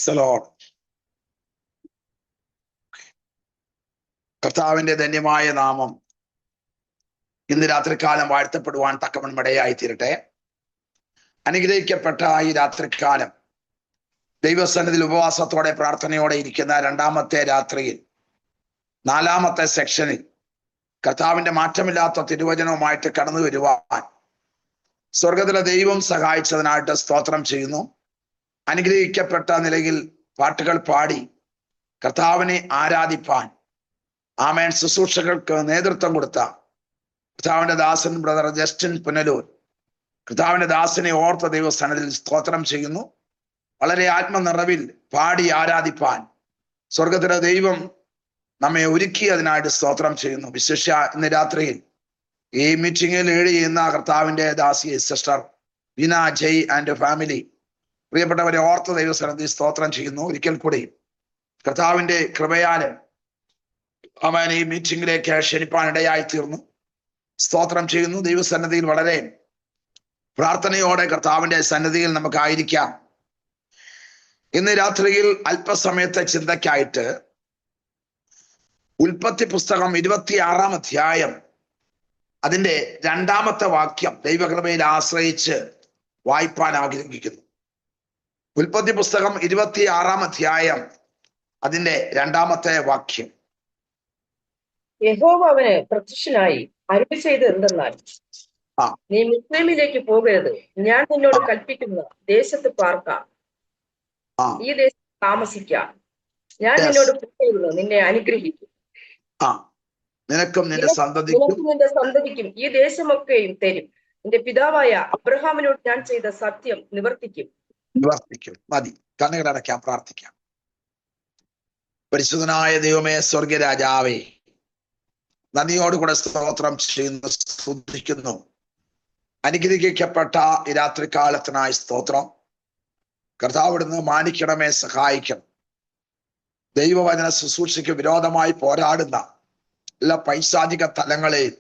Price the Lord. കർത്താവിന്റെ ധന്യമായ നാമം ഇന്ന് രാത്രികാലം വാഴ്ത്തപ്പെടുവാൻ തക്കവണ്ണം ഇടയായി തീരട്ടെ. അനുഗ്രഹിക്കപ്പെട്ട ഈ രാത്രികാലം ദൈവസന്നിധിയിൽ ഉപവാസത്തോടെ പ്രാർത്ഥനയോടെ ഇരിക്കുന്ന രണ്ടാമത്തെ രാത്രിയിൽ 4-ാമത്തെ സെക്ഷനിൽ കർത്താവിന്റെ മാറ്റമില്ലാത്ത തിരുവചനവുമായിട്ട് കടന്നു വരുവാൻ സ്വർഗത്തിലെ ദൈവം സഹായിച്ചതിനായിട്ട് സ്തോത്രം ചെയ്യുന്നു. അനുഗ്രഹിക്കപ്പെട്ട നിലയിൽ പാട്ടുകൾ പാടി കർത്താവിനെ ആരാധിപ്പാൻ ആമേൻ ശുശ്രൂഷകൾക്ക് നേതൃത്വം കൊടുത്ത കർത്താവിന്റെ ദാസൻ ബ്രദർ ജസ്റ്റിൻ പുനലൂർ, കർത്താവിന്റെ ദാസനെ ഓർത്ത ദൈവസ്ഥാനത്തിൽ സ്തോത്രം ചെയ്യുന്നു. വളരെ ആത്മനിറവിൽ പാടി ആരാധിപ്പാൻ സ്വർഗത്തിലെ ദൈവം നമ്മെ ഒരുക്കിയതിനായിട്ട് സ്തോത്രം ചെയ്യുന്നു. വിശേഷ ഇന്ന് രാത്രിയിൽ ഈ മീറ്റിംഗിൽ ലീഡ് ചെയ്യുന്ന കർത്താവിന്റെ ദാസി sister Beena Jai and family, പ്രിയപ്പെട്ടവരെ ഓർത്ത ദൈവസ്ഥാനത്തിൽ സ്തോത്രം ചെയ്യുന്നു. ഒരിക്കൽ കൂടി കർത്താവിന്റെ കൃപയാല് അവൻ ഈ മീറ്റിംഗിലേക്ക് ക്ഷണിപ്പാൻ ഇടയായി തീർന്നു. സ്തോത്രം ചെയ്യുന്നു. ദൈവസന്നിധിയിൽ വളരെ പ്രാർത്ഥനയോടെ കർത്താവിന്റെ സന്നിധിയിൽ നമുക്കായിരിക്കാം. ഇന്ന് രാത്രിയിൽ അല്പസമയത്തെ ചിന്തയ്ക്കായിട്ട് ഉൽപ്പത്തി പുസ്തകം 26-ാം അധ്യായം അതിന്റെ 2-ാമത്തെ വാക്യം ദൈവകൃപയിൽ ആശ്രയിച്ച് വായിപ്പാൻ ആഗ്രഹിക്കുന്നു. ഉൽപ്പത്തി പുസ്തകം 26-ാം അധ്യായം അതിന്റെ 2-ാമത്തെ വാക്യം. യഹോവ അവന് പ്രത്യക്ഷനായി അരുളി ചെയ്ത് എന്തെന്നാൽ, നീ മിസ്രയീമിലേക്ക് പോകരുത്, ഞാൻ നിന്നോട് കൽപ്പിക്കുന്ന ദേശത്ത് പാർക്കാം, ഈ ദേശത്ത് താമസിക്കാം, ഞാൻ നിന്നോട് പറയുന്നു, നിന്നെ അനുഗ്രഹിക്കും, നിനക്കും നിന്റെ സന്തതിക്കും ഈ ദേശമൊക്കെയും തരും, നിന്റെ പിതാവായ അബ്രഹാമിനോട് ഞാൻ ചെയ്ത സത്യം നിവർത്തിക്കും. മതി, കണ്ണുകളടയ്ക്കാം, പ്രാർത്ഥിക്കാം. പരിശുദ്ധനായ ദൈവമേ, സ്വർഗരാജാവേ, നന്ദിയോടുകൂടെ സ്തോത്രം ചെയ്യുന്നു, സ്തുതിക്കുന്നു. അനുഗ്രഹിക്കപ്പെട്ട ഈ രാത്രികാലത്തിനായി സ്തോത്രം. കർത്താവിടുന്ന് മാനിക്കണമേ, സഹായിക്കണം. ദൈവവചന ശുശ്രൂഷയ്ക്ക് വിരോധമായി പോരാടുന്ന എല്ലാ പൈശാചിക തലങ്ങളെയും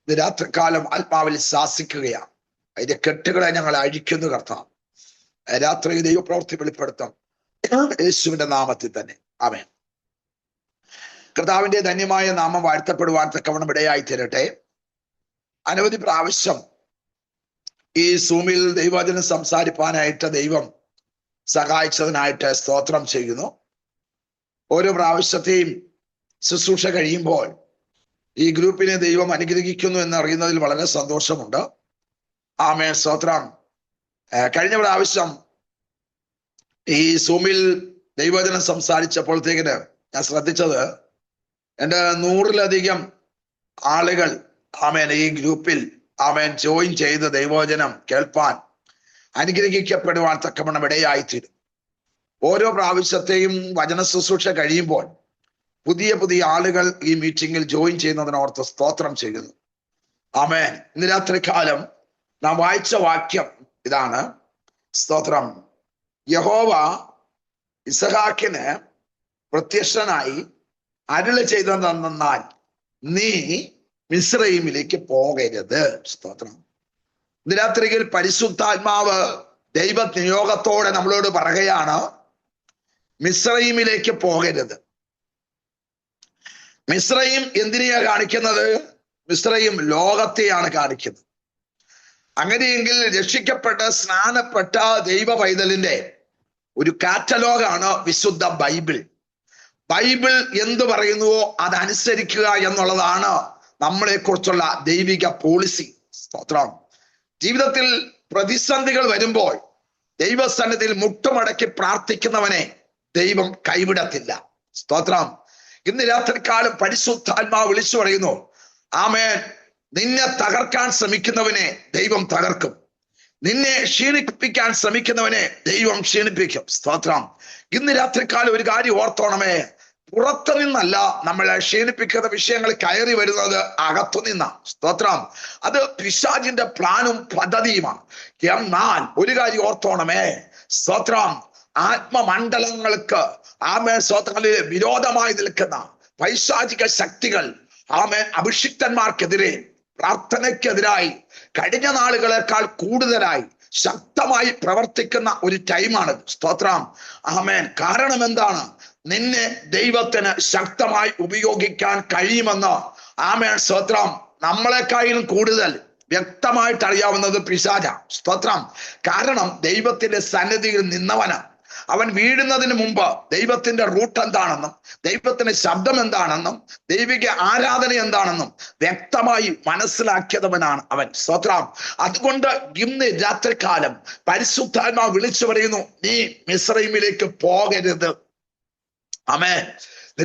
ഇത് രാത്രികാലം ആത്മാവിൽ ശാസിക്കുകയാണ്. അതിന്റെ കെട്ടുകളെ ഞങ്ങൾ അഴിക്കുന്നു. കർത്താവ് രാത്രി ദൈവപ്രവൃത്തി വെളിപ്പെടുത്തും യേശുവിന്റെ നാമത്തിൽ തന്നെ, ആമേൻ. കർത്താവിന്റെ ധന്യമായ നാമം വാഴ്ത്തപ്പെടുവാൻ തക്കവണ്ണം ഇടയായി തീരട്ടെ. അനവധി പ്രാവശ്യം ഈ സൂമിൽ ദൈവവചനം സംസാരിപ്പാനായിട്ട് ദൈവം സഹായിച്ചതിനായിട്ട് സ്തോത്രം ചെയ്യുന്നു. ഓരോ പ്രാവശ്യത്തെയും ശുശ്രൂഷ കഴിയുമ്പോൾ ഈ ഗ്രൂപ്പിനെ ദൈവം അനുഗ്രഹിക്കുന്നു എന്നറിയുന്നതിൽ വളരെ സന്തോഷമുണ്ട്. ആമേൻ, സ്തോത്രം. കഴിഞ്ഞ പ്രാവശ്യം ഈ സൂമിൽ ദൈവവചനം സംസാരിച്ചപ്പോഴത്തേക്കിന് ഞാൻ ശ്രദ്ധിച്ചത് എൻ്റെ 100-ലധികം ആളുകൾ ആമേൻ ഈ ഗ്രൂപ്പിൽ ആമേൻ ജോയിൻ ചെയ്ത് ദൈവവചനം കേൾപ്പാൻ അനുഗ്രഹിക്കപ്പെടുവാൻ തക്കവണ്ണം ഇടയായിത്തീരും. ഓരോ പ്രാവശ്യത്തെയും വചന ശുശ്രൂഷ കഴിയുമ്പോൾ പുതിയ പുതിയ ആളുകൾ ഈ മീറ്റിംഗിൽ ജോയിൻ ചെയ്യുന്നതിനോർത്ത് സ്തോത്രം ചെയ്യുന്നു. ആമേൻ. ഇന്ന് രാത്രികാലം നാം വായിച്ച വാക്യം ഇതാണ്. സ്തോത്രം. യഹോവ ഇസഹാക്കിന് പ്രത്യക്ഷനായി അരുളി ചെയ്തതെന്നാൽ, നീ മിസ്രയീമിലേക്ക് പോകരുത്. സ്തോത്രം. ഇന്ന് രാത്രിയിൽ പരിശുദ്ധാത്മാവ് ദൈവ നിയോഗത്തോടെ നമ്മളോട് പറയുകയാണ്, മിസ്രയീമിലേക്ക് പോകരുത്. മിസ്രയീം എന്തിനെയാ കാണിക്കുന്നത്? മിസ്രയീം ലോകത്തെയാണ് കാണിക്കുന്നത്. അങ്ങനെയെങ്കിൽ രക്ഷിക്കപ്പെട്ട സ്നാനപ്പെട്ട ദൈവ പൈതലിന്റെ ഒരു കാറ്റലോഗാണ് വിശുദ്ധ ബൈബിൾ. ബൈബിൾ എന്ത് പറയുന്നുവോ അതനുസരിക്കുക എന്നുള്ളതാണ് നമ്മളെ കുറിച്ചുള്ള ദൈവിക പോളിസി. സ്തോത്രം. ജീവിതത്തിൽ പ്രതിസന്ധികൾ വരുമ്പോൾ ദൈവസന്നിധിയിൽ മുട്ടുമടക്കി പ്രാർത്ഥിക്കുന്നവനെ ദൈവം കൈവിടത്തില്ല. സ്തോത്രം. ഇന്ന് രാത്രികാലം പരിശുദ്ധാത്മാവ് വിളിച്ചു പറയുന്നു, ആമേൻ, നിന്നെ തകർക്കാൻ ശ്രമിക്കുന്നവനെ ദൈവം തകർക്കും, നിന്നെ ക്ഷീണിപ്പിക്കാൻ ശ്രമിക്കുന്നവനെ ദൈവം ക്ഷീണിപ്പിക്കും. സ്തോത്രം. ഇന്ന് രാത്രികാലം ഒരു കാര്യം ഓർത്തോണമേ, പുറത്തു നിന്നല്ല നമ്മളെ ക്ഷീണിപ്പിക്കുന്ന വിഷയങ്ങൾ കയറി വരുന്നത് അകത്തു നിന്നാ. സ്തോത്രം. അത് പിശാചിന്റെ പ്ലാനും പദ്ധതിയുമാണ്. എന്നാൽ ഒരു കാര്യം ഓർത്തോണമേ, സ്തോത്രം, ആത്മമണ്ഡലങ്ങൾക്ക് ആമേൻ സ്തോത്രങ്ങളിൽ വിരോധമായി നിൽക്കുന്ന പൈശാചിക ശക്തികൾ ആമേൻ അഭിഷിക്തന്മാർക്കെതിരെ പ്രാർത്ഥനയ്ക്കെതിരായി കഴിഞ്ഞ നാളുകളെക്കാൾ കൂടുതലായി ശക്തമായി പ്രവർത്തിക്കുന്ന ഒരു ടൈമാണ്. സ്തോത്രം. ആമേൻ. കാരണം എന്താണ്? നിന്നെ ദൈവത്തിന് ശക്തമായി ഉപയോഗിക്കാൻ കഴിയുമെന്ന് ആമേൻ സ്തോത്രം നമ്മളെക്കാളും കൂടുതൽ വ്യക്തമായിട്ട് അറിയാവുന്നത് പിശാചാ. സ്തോത്രം. കാരണം ദൈവത്തിന്റെ സന്നിധിയിൽ നിന്നവന് അവൻ വീഴുന്നതിന് മുമ്പ് ദൈവത്തിന്റെ റൂട്ട് എന്താണെന്നും ദൈവത്തിന്റെ ശബ്ദം എന്താണെന്നും ദൈവിക ആരാധന എന്താണെന്നും വ്യക്തമായി മനസ്സിലാക്കിയവനാണ് അവൻ. സ്തോത്രം. അതുകൊണ്ട് ഇന്ന് രാത്രികാലം പരിശുദ്ധാത്മാവ് വിളിച്ചു പറയുന്നു, നീ മിസ്രയീമിലേക്ക് പോകരുത്. ആമേൻ.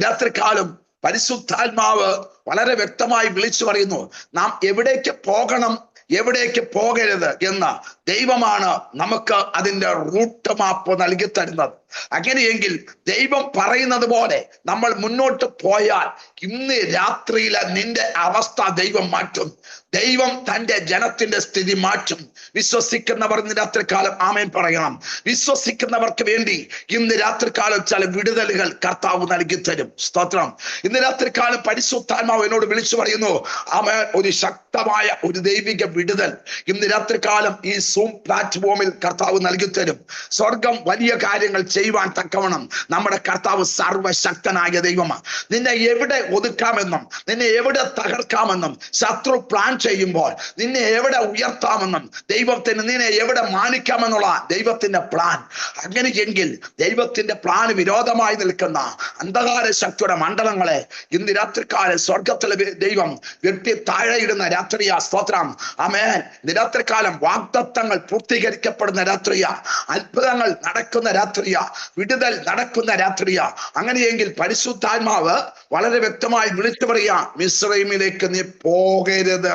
രാത്രികാലം പരിശുദ്ധാത്മാവ് വളരെ വ്യക്തമായി വിളിച്ചു പറയുന്നു, നാം എവിടേക്ക് പോകണം, എവിടേക്ക് പോകരുത് എന്ന് ദൈവമാണ് നമുക്ക് അതിൻ്റെ റൂട്ട് മാപ്പ് നൽകി തരുന്നത്. അങ്ങനെയെങ്കിൽ ദൈവം പറയുന്നത് പോലെ നമ്മൾ മുന്നോട്ട് പോയാൽ ഇന്ന് രാത്രിയിലെ നിന്റെ അവസ്ഥ ദൈവം മാറ്റും. ദൈവം തൻ്റെ ജനത്തിന്റെ സ്ഥിതി മാറ്റും. വിശ്വസിക്കുന്നവർ ഇന്ന് രാത്രികാലം ആമേൻ പറയണം. വിശ്വസിക്കുന്നവർക്ക് വേണ്ടി ഇന്ന് രാത്രികാലം ചില വിടുതലുകൾ കർത്താവ് നൽകി തരും. സ്തോത്രം. ഇന്ന് രാത്രികാലം പരിശുദ്ധാത്മാവ് എന്നോട് വിളിച്ചു പറയുന്നു, ആമേൻ, ഒരു ശക്തമായ ഒരു ദൈവിക വിടുതൽ ഇന്ന് രാത്രികാലം ഈ സൂം പ്ലാറ്റ്ഫോമിൽ കർത്താവ് നൽകി തരും. സ്വർഗം വലിയ കാര്യങ്ങൾ ചെയ്യുവാൻ തക്കവണ്ണം നമ്മുടെ കർത്താവ് സർവശക്തനായ ദൈവമാണ്. നിന്നെ എവിടെ ഒതുക്കാമെന്നും നിന്നെ എവിടെ തകർക്കാമെന്നും ശത്രു പ്ലാൻ ചെയ്യുമ്പോൾ നിന്നെ എവിടെ ഉയർത്താമെന്നും ദൈവത്തിന് നിന്നെ എവിടെ മാനിക്കാമെന്നുള്ള ദൈവത്തിന്റെ പ്ലാൻ. അങ്ങനെയെങ്കിൽ ദൈവത്തിന്റെ പ്ലാന് വിരോധമായി നിൽക്കുന്ന അന്ധകാര ശക്തിയുടെ മണ്ഡലങ്ങളെ ഇന്ന് രാത്രികാലം സ്വർഗത്തിലെ ദൈവം വെട്ടി താഴെയിടുന്ന രാത്രിയാ. സ്തോത്രം. ആമേൻ. രാത്രികാലം വാഗ്ദത്തങ്ങൾ പൂർത്തീകരിക്കപ്പെടുന്ന രാത്രിയാ. അത്ഭുതങ്ങൾ നടക്കുന്ന രാത്രിയാ. വിടുതൽ നടക്കുന്ന രാത്രിയാ. അങ്ങനെയെങ്കിൽ പരിശുദ്ധാത്മാവ് വളരെ വ്യക്തമായി വിളിച്ചു പറയാ, മിസ്രയീമിലേക്ക് നീ പോകരുത്.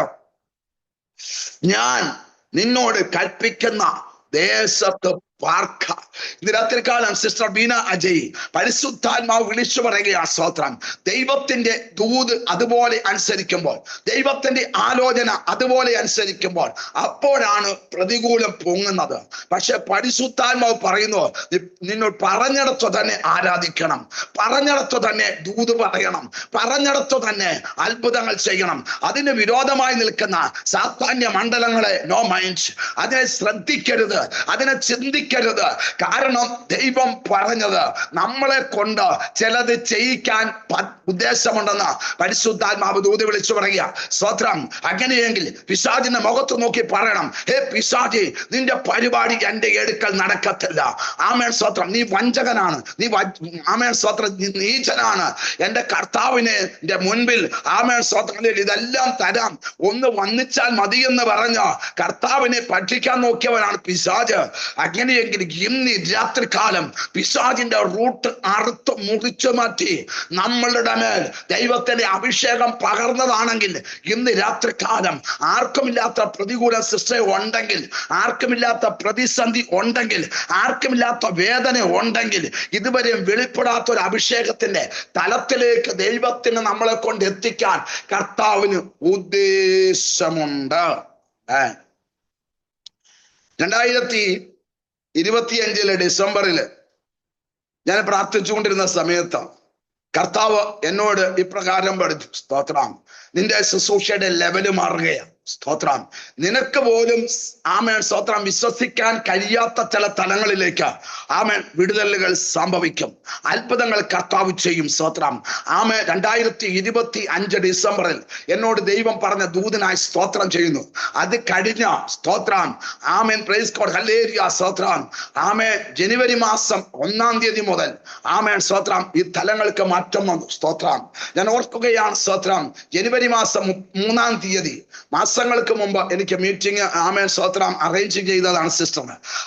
ഞാൻ നിന്നോട് കൽപ്പിക്കുന്ന ദേശത്ത് പാർക്ക. ഇന്ന് രാത്രികാലം സിസ്റ്റർ ബീന അജയ് പരിശുദ്ധാത്മാവ് വിളിച്ചു പറയുകയാണ്. സ്തോത്രം. ദൈവത്തിന്റെ ദൂത് അതുപോലെ അനുസരിക്കുമ്പോൾ, ദൈവത്തിന്റെ ആലോചന അതുപോലെ അനുസരിക്കുമ്പോൾ അപ്പോഴാണ് പ്രതികൂലം പൊങ്ങുന്നത്. പക്ഷെ പരിശുദ്ധാത്മാവ് പറയുന്നു, നിന്നോട് പറഞ്ഞിടത്തു തന്നെ ആരാധിക്കണം, പറഞ്ഞിടത്തു തന്നെ ദൂത് പറയണം, പറഞ്ഞിടത്തു തന്നെ അത്ഭുതങ്ങൾ ചെയ്യണം. അതിന് വിരോധമായി നിൽക്കുന്ന സാത്താന്യ മണ്ഡലങ്ങളെ നോ മൈൻഡ്, അതിനെ ശ്രദ്ധിക്കരുത്, അതിനെ ചിന്തിക്കരുത്. കാരണം ദൈവം പറഞ്ഞത് നമ്മളെ കൊണ്ട് ചിലത് ചെയ്യിക്കാൻ ഉദ്ദേശമുണ്ടെന്ന് പരിശുദ്ധാത്മാവ് ദൂത് വിളിച്ചു പറയുക. സ്തോത്രം. അങ്ങനെയെങ്കിൽ പിശാചിന്റെ മുഖത്ത് നോക്കി പറയണം, ഹേ പിശാചി, നിന്റെ പരിപാടി എന്റെ അടുക്കൽ നടക്കത്തില്ല. ആമേൻ. സ്തോത്രം. നീ വഞ്ചകനാണ്, നീ ആമേൻ സ്തോത്രം, നീ നീചനാണ്. എന്റെ കർത്താവിനെ മുൻപിൽ ആമേൻ സ്തോത്രം ഇതെല്ലാം തരാം, ഒന്ന് വന്നിച്ചാൽ മതിയെന്ന് പറഞ്ഞ് കർത്താവിനെ പഠിക്കാൻ നോക്കിയവനാണ് പിശാച്. അങ്ങനെയെങ്കിൽ ഇന്ന് രാത്രികാലം പിശാചിന്റെ റൂട്ട് അറുത്ത് മുറിച്ചു മാറ്റി നമ്മളുടെ മേൽ ദൈവത്തിന്റെ അഭിഷേകം പകർന്നതാണെങ്കിൽ ഇന്ന് രാത്രികാലം ആർക്കുമില്ലാത്ത പ്രതികൂല ശിക്ഷ ഉണ്ടെങ്കിൽ, ആർക്കുമില്ലാത്ത പ്രതിസന്ധി ഉണ്ടെങ്കിൽ, ആർക്കുമില്ലാത്ത വേദന ഉണ്ടെങ്കിൽ, ഇതുവരെ വെളിപ്പെടാത്ത ഒരു അഭിഷേകത്തിന്റെ തലത്തിലേക്ക് ദൈവത്തിന് നമ്മളെ കൊണ്ട് എത്തിക്കാൻ കർത്താവിന് ഉദ്ദേശമുണ്ട്. 2025 ഡിസംബറിൽ ഞാൻ പ്രാർത്ഥിച്ചുകൊണ്ടിരുന്ന സമയത്ത് കർത്താവ് എന്നോട് ഇപ്രകാരം പഠിച്ചു. സ്തോത്രം. നിന്റെ ശുശ്രൂഷയുടെ ലെവല് മാറുകയാണ്. സ്തോത്രം. നിനക്ക് പോലും ആമേൻ സ്തോത്രം വിശ്വസിക്കാൻ കഴിയാത്ത ചില തലങ്ങളിലേക്ക് ആമേൻ വിടുതലുകൾ സംഭവിക്കും, അത്ഭുതങ്ങൾ കർത്താവ് ചെയ്യും. സ്തോത്രം. ആമേൻ. 2025 ഡിസംബറിൽ എന്നോട് ദൈവം പറഞ്ഞ ദൂതനായി സ്തോത്രം ചെയ്യുന്നു. അത് കഴിഞ്ഞ സ്തോത്രം ആമേൻ പ്രൈസ് ഗോഡ് ഹല്ലേലൂയ സ്തോത്രം ആമേൻ ജനുവരി മാസം 1-ാം തീയതി മുതൽ ആമേൻ സ്തോത്രം ഈ തലങ്ങൾക്ക് മാറ്റം വന്നു. സ്തോത്രം. ഞാൻ ഓർക്കുകയാണ്. സ്തോത്രം. ജനുവരി മാസം 3-ാം തീയതി മാസങ്ങൾക്ക് മുമ്പ് എനിക്ക് മീറ്റിംഗ് ആമേൻ സ്തോത്രം അറേഞ്ച് ചെയ്തതാണ് സിസ്റ്റർ.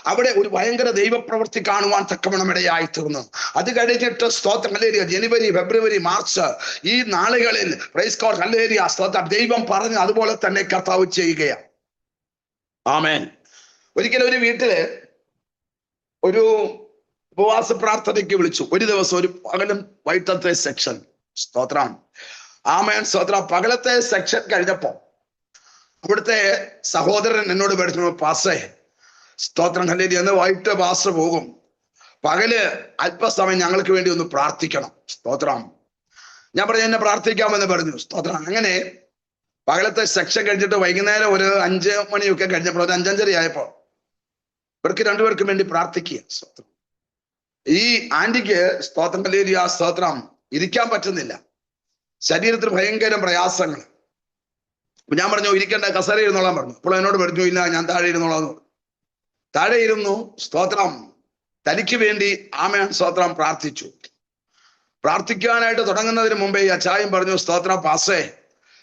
അവിടെ ഒരു ഭയങ്കര ദൈവപ്രവൃത്തി കാണുവാൻ തക്കവണ്ണം ഇടയായി തീർന്നു. അത് കഴിഞ്ഞിട്ട് സ്തോത്രം ഹല്ലേലൂയ ജനുവരി, ഫെബ്രുവരി, മാർച്ച് ഈ നാളുകളിൽ പ്രൈസ് ഗോഡ് ഹല്ലേലൂയ സ്തോത്രം ദൈവം പറഞ്ഞു അതുപോലെ തന്നെ കർത്താവ് ചെയ്യുകയാണ്. ആമേൻ. ഒരിക്കലും ഒരു വീട്ടില് ഒരു ഉപവാസ പ്രാർത്ഥനയ്ക്ക് വിളിച്ചു. ഒരു ദിവസം ഒരു പകലും വൈകിട്ടത്തെ സെക്ഷൻ. സ്തോത്രം. ആമേൻ സ്തോത്രം. പകലത്തെ സെക്ഷൻ കഴിഞ്ഞപ്പോ അവിടുത്തെ സഹോദരൻ എന്നോട് പഠിച്ചു, പാസ്റ്റേ സ്തോത്രം ഹല്ലേലൂയ എന്ന് വൈകിട്ട് പാസ്റ്റർ പോകും, പകല് അല്പസമയം ഞങ്ങൾക്ക് വേണ്ടി ഒന്ന് പ്രാർത്ഥിക്കണം. സ്തോത്രം. ഞാൻ പറഞ്ഞു എന്നെ പ്രാർത്ഥിക്കാമെന്ന് പറഞ്ഞു. സ്തോത്രം. അങ്ങനെ പകലത്തെ സെക്ഷൻ കഴിഞ്ഞിട്ട് വൈകുന്നേരം ഒരു 5 മണിയൊക്കെ കഴിഞ്ഞപ്പോൾ, ഒരു 5:30 ആയപ്പോ ഇവർക്ക് രണ്ടുപേർക്കും വേണ്ടി പ്രാർത്ഥിക്കുക. സ്തോത്രം. ഈ ആന്റിക്ക് സ്തോത്രം ഹല്ലേലൂയ സ്തോത്രം ഇരിക്കാൻ പറ്റുന്നില്ല, ശരീരത്തിൽ ഭയങ്കര പ്രയാസങ്ങൾ. ഞാൻ പറഞ്ഞു ഇരിക്കേണ്ട, കസേര ഇരുന്നോളാൻ പറഞ്ഞു. അപ്പോൾ എന്നോട് പറഞ്ഞു ഇല്ല ഞാൻ താഴെ ഇരുന്നോളാന്ന് പറഞ്ഞു. താഴെ ഇരുന്നു. സ്തോത്രം. തനിക്ക് വേണ്ടി ആമേൻ സ്തോത്രം പ്രാർത്ഥിച്ചു. പ്രാർത്ഥിക്കാനായിട്ട് തുടങ്ങുന്നതിന് മുമ്പേ ഈ അച്ചായൻ പറഞ്ഞു സ്തോത്രം പാസേ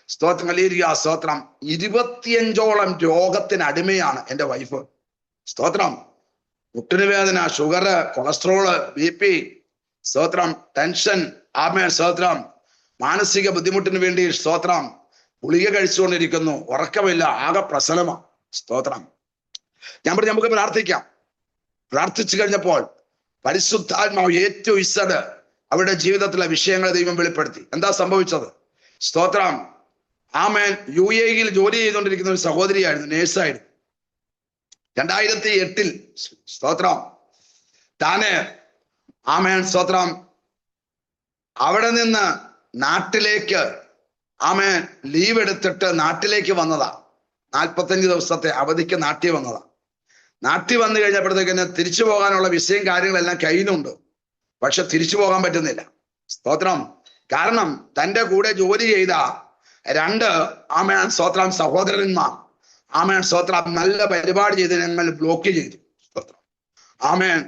സ്തോത്രം ഹല്ലേലൂയ സ്തോത്രം 25ഓളം രോഗത്തിന് അടിമയാണ് എൻ്റെ വൈഫ്. സ്തോത്രം. മുട്ടിന് വേദന, ഷുഗർ, കൊളസ്ട്രോള്, BP, സ്തോത്രം, ടെൻഷൻ, ആമേൻ സ്തോത്രം, മാനസിക ബുദ്ധിമുട്ടിന് വേണ്ടി സ്തോത്രം ഗുളിക കഴിച്ചുകൊണ്ടിരിക്കുന്നു, ഉറക്കമില്ല, ആകെ പ്രശ്നമാണ്. സ്തോത്രം. ഞാൻ പറഞ്ഞു നമുക്ക് പ്രാർത്ഥിക്കാം. പ്രാർത്ഥിച്ചു കഴിഞ്ഞപ്പോൾ പരിശുദ്ധാത്മാവ് ഏറ്റവും ഇസഡ് അവരുടെ ജീവിതത്തിലെ വിഷയങ്ങളെ ദൈവം വെളിപ്പെടുത്തി. എന്താ സംഭവിച്ചത്? സ്തോത്രം. ആമേൻ UAE ജോലി ചെയ്തുകൊണ്ടിരിക്കുന്ന ഒരു സഹോദരിയായിരുന്നു, നേഴ്സായിരുന്നു. 2008 സ്തോത്രം താന് ആമേൻ സ്തോത്രം അവിടെ നിന്ന് നാട്ടിലേക്ക് ആമേൻ ലീവ് എടുത്തിട്ട് നാട്ടിലേക്ക് വന്നതാ. 45 ദിവസത്തെ അവധിക്ക് നാട്ടിൽ വന്നതാ. നാട്ടിൽ വന്നു കഴിഞ്ഞപ്പോഴത്തേക്കിന് തിരിച്ചു പോകാനുള്ള വിഷയം കാര്യങ്ങളെല്ലാം കയ്യിലുണ്ട്, പക്ഷെ തിരിച്ചു പോകാൻ പറ്റുന്നില്ല. സ്തോത്രം. കാരണം തൻ്റെ കൂടെ ജോലി ചെയ്ത 2 ആമേൻ സ്തോത്രം സഹോദരന്മാർ ആമേൻ സ്തോത്രം നല്ല പരിപാടി ചെയ്ത് ഞങ്ങൾ ബ്ലോക്ക് ചെയ്തു. സ്തോത്രം. ആമേൻ.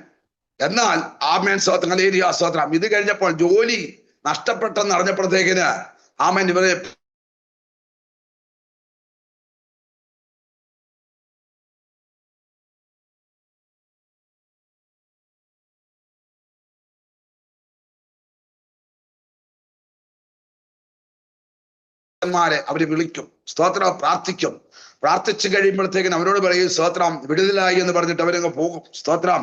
എന്നാൽ ആമേൻ സ്തോത്രം ഹല്ലേലൂയ സ്തോത്രം ഇത് കഴിഞ്ഞപ്പോൾ ജോലി നഷ്ടപ്പെട്ടെന്ന് അറിഞ്ഞപ്പോഴത്തേക്കിന് ആമേൻ ഇവരെ അവര് വിളിക്കും. സ്തോത്രം. പ്രാർത്ഥിക്കും. പ്രാർത്ഥിച്ചു കഴിയുമ്പോഴത്തേക്കിന് അവരോട് പറയും സ്തോത്രം വിടുതലായി എന്ന് പറഞ്ഞിട്ട് അവരങ്ങ് പോകും. സ്തോത്രം.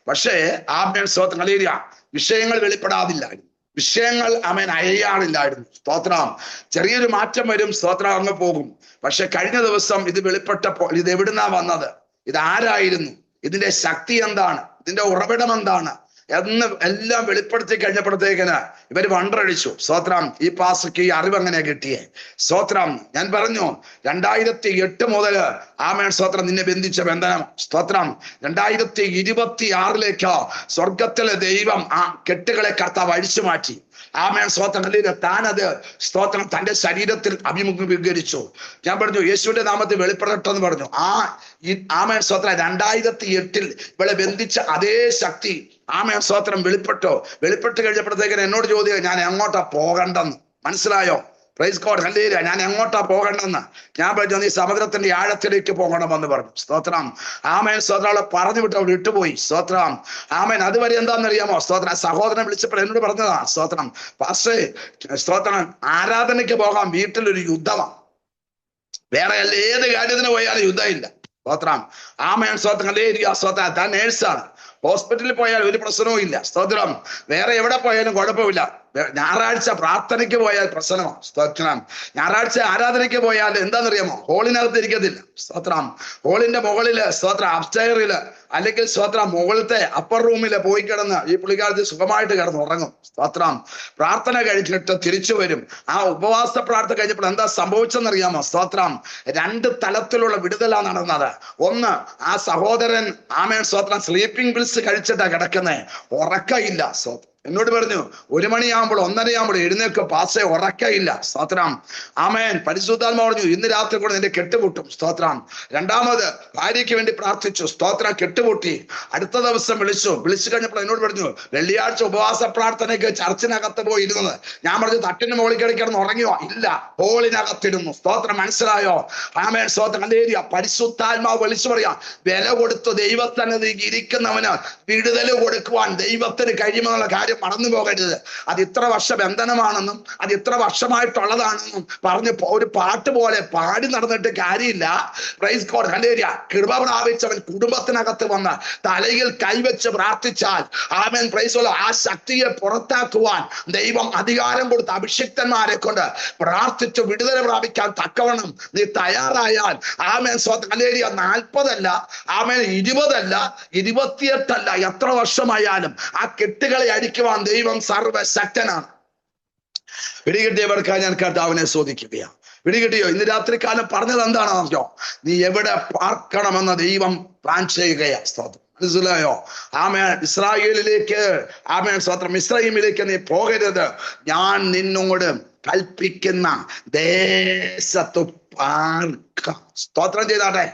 പക്ഷേ ആമേൻ സ്തോത്രം ഹല്ലേലൂയ വിഷയങ്ങൾ വെളിപ്പെടാതില്ലായിരുന്നു, വിഷയങ്ങൾ ആമേൻ അയയാറില്ലായിരുന്നു. സ്തോത്രം. ചെറിയൊരു മാറ്റം വരും, സ്തോത്രം അങ്ങ് പോകും. പക്ഷെ കഴിഞ്ഞ ദിവസം ഇത് വെളിപ്പെട്ടപ്പോൾ ഇത് എവിടുന്നാ വന്നത്, ഇത് ആരായിരുന്നു, ഇതിന്റെ ശക്തി എന്താണ്, ഇതിന്റെ ഉറവിടം എന്താണ് എന്ന് എല്ലാം വെളിപ്പെടുത്തി കഴിഞ്ഞപ്പോഴത്തേക്കിന് ഇവർ വണ്ടടിച്ചു. സ്തോത്രം. ഈ പാസക്ക് ഈ അറിവ് എങ്ങനെ കിട്ടിയേ? സ്തോത്രം. ഞാൻ പറഞ്ഞു 2008 മുതൽ ആമേൻ സ്തോത്രം നിന്നെ ബന്ധിച്ച ബന്ധനം. സ്തോത്രം. 2026 സ്വർഗത്തിലെ ദൈവം ആ കെട്ടുകളെ കർത്താവ് അഴിച്ചു മാറ്റി. ആമേൻ സ്തോത്രം ഹല്ലേലൂയ താനത് സ്തോത്രം തന്റെ ശരീരത്തിൽ അഭിമുഖീകരിച്ചു. ഞാൻ പറഞ്ഞു യേശുവിന്റെ നാമത്തിൽ വെളിപ്പെടട്ടെന്ന് പറഞ്ഞു. ആമേൻ സ്തോത്രം 2008 ഇവളെ ബന്ധിച്ച അതേ ശക്തി ആമേൻ സ്തോത്രം വെളിപ്പെട്ട് കഴിഞ്ഞപ്പോഴത്തേക്കിന് എന്നോട് ചോദിക്കുക ഞാൻ എങ്ങോട്ടാ പോകണ്ടെന്ന്. മനസ്സിലായോ? Price God hallelujah. ഞാൻ എങ്ങോട്ടാ പോകണ്ടെന്ന് ഞാൻ പറഞ്ഞു നീ സമുദ്രത്തിന്റെ ആഴത്തിലേക്ക് പോകണമെന്ന് പറഞ്ഞു. സ്തോത്രം. ആമേൻ സ്തോത്രം അവളെ പറഞ്ഞു വിട്ട് അവൾ ഇട്ടുപോയി. സ്തോത്രം. ആമേൻ. അതുവരെ എന്താണെന്നറിയാമോ? സ്തോത്രം സഹോദരനെ വിളിച്ചപ്പോൾ എന്നോട് പറഞ്ഞതാ സ്തോത്രം പാസ്റ്റേ സ്തോത്രം ആരാധനയ്ക്ക് പോകാം, വീട്ടിലൊരു യുദ്ധമാണ്. വേറെ ഏത് കാര്യത്തിന് പോയാലും യുദ്ധമില്ല. സ്തോത്രം. ആമേൻ സ്തോത്രം ഹല്ലേലൂയ സ്തോത്രം. താൻ നേഴ്സാണ്. ഹോസ്പിറ്റലിൽ പോയാൽ ഒരു പ്രശ്നവും ഇല്ല. സ്തോത്രം. വേറെ എവിടെ പോയാലും കുഴപ്പമില്ല. ഞായറാഴ്ച പ്രാർത്ഥനയ്ക്ക് പോയാൽ പ്രശ്നമാണ്. സ്തോത്രം. ഞായറാഴ്ച ആരാധനയ്ക്ക് പോയാൽ എന്താണെന്നറിയാമോ? ഹോളിനകത്ത് ഇരിക്കത്തില്ല. സ്തോത്രം. ഹോളിന്റെ മുകളില് സ്തോത്രം അപ്സ്റ്റെയറില് അല്ലെങ്കിൽ സ്തോത്രം മുകളിലത്തെ അപ്പർ റൂമില് പോയി കിടന്ന് ഈ പുള്ളിക്കാലത്ത് സുഖമായിട്ട് കിടന്ന് ഉറങ്ങും. സ്തോത്രം. പ്രാർത്ഥന കഴിച്ചിട്ട് തിരിച്ചു വരും. ആ ഉപവാസ പ്രാർത്ഥന കഴിഞ്ഞപ്പോൾ എന്താ സംഭവിച്ചെന്നറിയാമോ? സ്തോത്രം. 2 തലത്തിലുള്ള വിടുതലാ നടന്നത്. ഒന്ന്, ആ സഹോദരൻ ആമേൻ സ്തോത്രം സ്ലീപ്പിംഗ് പിൽസ് കഴിച്ചിട്ടാ കിടക്കുന്നേ, ഉറക്കമില്ല. സ്തോത്രം. എന്നോട് പറഞ്ഞു 1 മണിയാകുമ്പോൾ 1:30 എഴുന്നേൽക്ക് പാസേ, ഉറക്കമില്ല. സ്തോത്രം. ആമേൻ. പരിശുദ്ധാത്മാവ് പറഞ്ഞു ഇന്ന് രാത്രി കൂടെ നിന്റെ കെട്ടുപൊട്ടും. സ്തോത്രം. രണ്ടാമത് ഭാര്യയ്ക്ക് വേണ്ടി പ്രാർത്ഥിച്ചു. സ്തോത്രം. കെട്ടുപൊട്ടി. അടുത്ത ദിവസം വിളിച്ചു കഴിഞ്ഞപ്പോൾ എന്നോട് പറഞ്ഞു വെള്ളിയാഴ്ച ഉപവാസ പ്രാർത്ഥനയ്ക്ക് ചർച്ചിനകത്ത് പോയി ഇരുന്നത്. ഞാൻ പറഞ്ഞു തട്ടിന് മുകളിൽ കിടന്ന് ഉറങ്ങിയോ? ഇല്ല, ഹോളിനകത്തിരുന്നു. സ്തോത്രം. മനസ്സിലായോ? ആമേൻ സ്തോത്രം ഹല്ലേലൂയ. പരിശുദ്ധാത്മാവ് വിളിച്ചു പറയാ വില കൊടുത്തു ദൈവസന്നിധിയിൽ ഇരിക്കുന്നവന് വിടുതൽ കൊടുക്കുവാൻ ദൈവത്തിന് കഴിയുമെന്നുള്ള കാര്യം മറന്നു പോകരുത്. അത് ഇത്ര വർഷ ബന്ധനമാണെന്നും അത് ഇത്ര വർഷമായിട്ടുള്ളതാണെന്നും പറഞ്ഞ് ഒരു പാട്ട് പോലെ പാടി നടന്നിട്ട് കാര്യമില്ല. Price God hallelujah. കൃപ പ്രാപിച്ചവൻ കുടുംബത്തിനകത്ത് വന്ന് തലയിൽ കൈവച്ച് പ്രാർത്ഥിച്ചാൽ ആമേൻ പ്രൈസ് ഗോഡ് ആ ശക്തിയെ പുറത്താക്കുവാൻ ദൈവം അധികാരം കൊടുത്ത അഭിഷിക്തന്മാരെ കൊണ്ട് പ്രാർത്ഥിച്ചു വിടുതൽ പ്രാപിക്കാൻ തക്കവണ്ണം നീ തയ്യാറായാൽ ആമേൻ സ്തോത്രം ഹല്ലേലൂയ 40 അല്ല, ആമേൻ 20 അല്ല, 28 അല്ല, എത്ര വർഷമായാലും ആ കെട്ടുകളെ അടിക്കുവാൻ ദൈവം സർവശക്തനാണ്. പിടികിട്ടിയവർക്കായി ഞാൻ കർത്താവിനെ സ്തുതിക്കുകയാണ്. പിടികിട്ടിയോ? ഇന്ന് രാത്രി കാലം പറഞ്ഞത് എന്താണെന്നോ? നീ എവിടെ പാർക്കണമെന്ന് ദൈവം പ്ലാൻ ചെയ്യുകയാ. സ്തോത്രം. മനസ്സിലായോ? ആമേൻ. ഇസ്രായേലിലേക്ക്, ആമേൻ സ്തോത്രം, മിസ്രയീമിലേക്ക് നീ പോകരുത്, ഞാൻ നിന്നോട് കൽപ്പിക്കുന്ന ദേശത്ത് പാർക്കാം. സ്തോത്രം ചെയ്താട്ടെ.